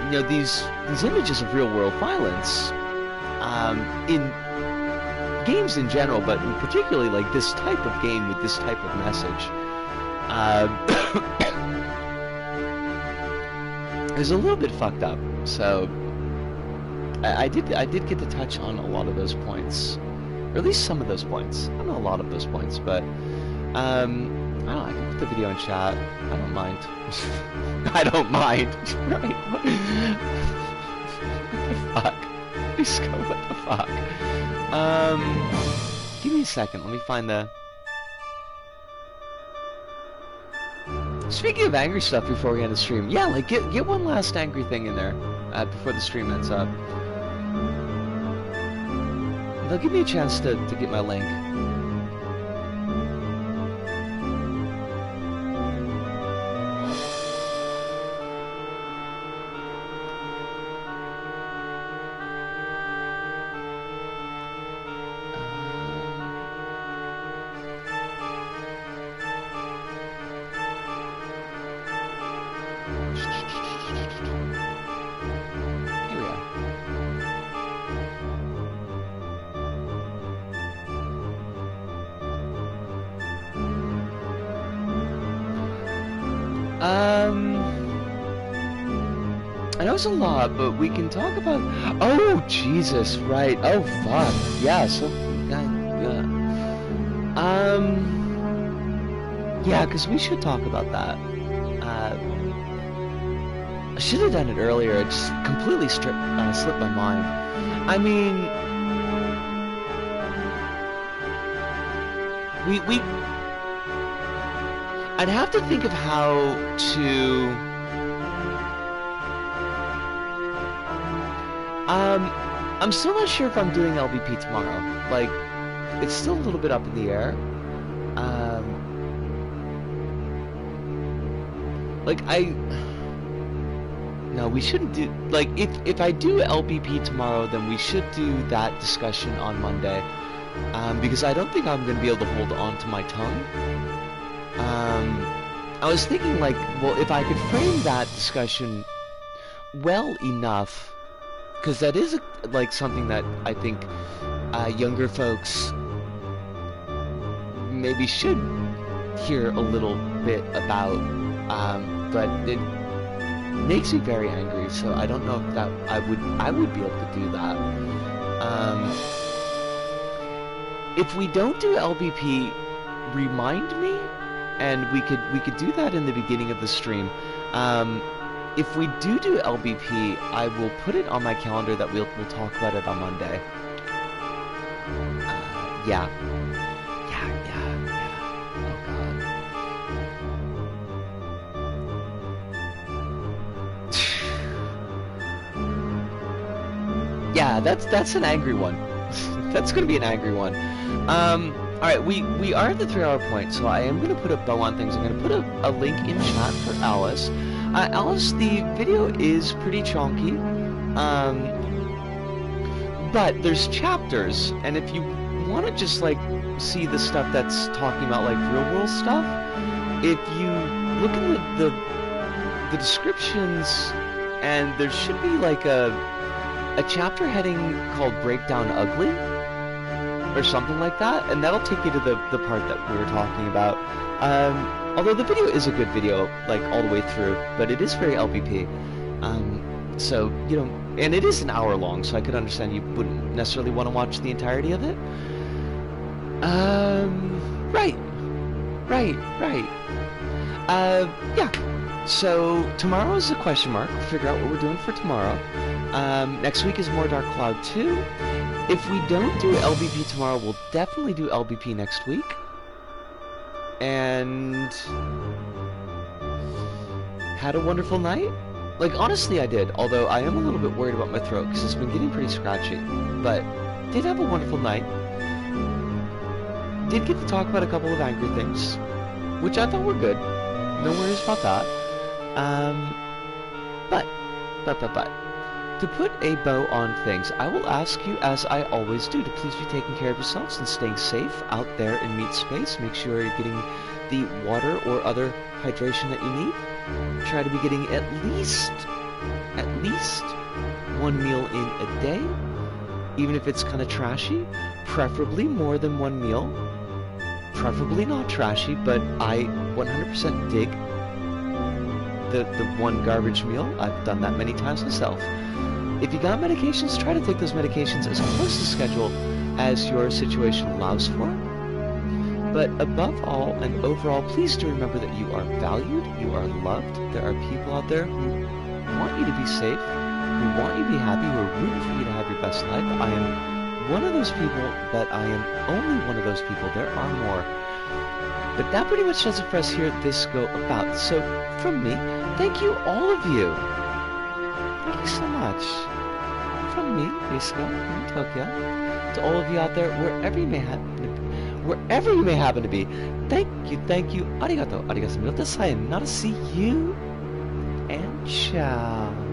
you know, these images of real-world violence in games in general, but in particularly, like, this type of game with this type of message. It was a little bit fucked up, so I did get to touch on a lot of those points, or at least some of those points. I don't know a lot of those points, but I don't know, I can put the video in chat. I don't mind. I don't mind. Right? What the fuck? Just go, what the fuck? Give me a second. Let me find the. Speaking of angry stuff before we end the stream, yeah, like get one last angry thing in there before the stream ends up. They'll give me a chance to get my link. Here we are. I know it's a lot, but we can talk about. Oh Jesus, right? Oh fuck, yeah. So, yeah, because we should talk about that. I should have done it earlier. It just completely slipped my mind. I mean, we. I'd have to think of how to. I'm still not sure if I'm doing LBP tomorrow. Like, it's still a little bit up in the air. Like, no, we shouldn't do, like, if I do LBP tomorrow, then we should do that discussion on Monday. Because I don't think I'm going to be able to hold on to my tongue. I was thinking, like, well, if I could frame that discussion well enough, because that is, like, something that I think younger folks maybe should hear a little bit about, but it makes me very angry, so I don't know if that I would be able to do that. If we don't do LBP, remind me, and we could do that in the beginning of the stream. If we do LBP, I will put it on my calendar that we'll talk about it on Monday. Yeah. Oh God. Yeah, that's an angry one. That's gonna be an angry one. Alright, we are at the 3-hour point, so I am gonna put a bow on things. I'm gonna put a link in chat for Alice. Alice, the video is pretty chonky, but there's chapters, and if you want to just, like, see the stuff that's talking about, like, real-world stuff, if you look in the descriptions, and there should be, like, a chapter heading called Breakdown Ugly, or something like that, and that'll take you to the part that we were talking about. Although the video is a good video, like, all the way through, but it is very LBP. So, you know, and it is an hour long, so I could understand you wouldn't necessarily want to watch the entirety of it. Right. Yeah. So, tomorrow is a question mark. We'll figure out what we're doing for tomorrow. Next week is more Dark Cloud 2. If we don't do LBP tomorrow, we'll definitely do LBP next week. And had a wonderful night? Like, honestly, I did, although I am a little bit worried about my throat because it's been getting pretty scratchy. But did have a wonderful night. Did get to talk about a couple of angry things, which I thought were good. No worries about that. But, to put a bow on things, I will ask you, as I always do, to please be taking care of yourselves and staying safe out there in meat space. Make sure you're getting the water or other hydration that you need. Try to be getting at least one meal in a day, even if it's kind of trashy. Preferably more than one meal. Preferably not trashy, but I 100% dig the one garbage meal. I've done that many times myself. If you got medications, try to take those medications as close to schedule as your situation allows for. But above all and overall, please do remember that you are valued, you are loved. There are people out there who want you to be safe, who want you to be happy, who are rooting for you to have your best life. I am one of those people, but I am only one of those people. There are more. But that pretty much does it for us here at This Go About. So, from me, thank you, all of you. Thank you so much. From me, Risco, in Tokyo, to all of you out there, wherever you may happen to be, thank you, arigato, arigato, sayonara, see you, and ciao.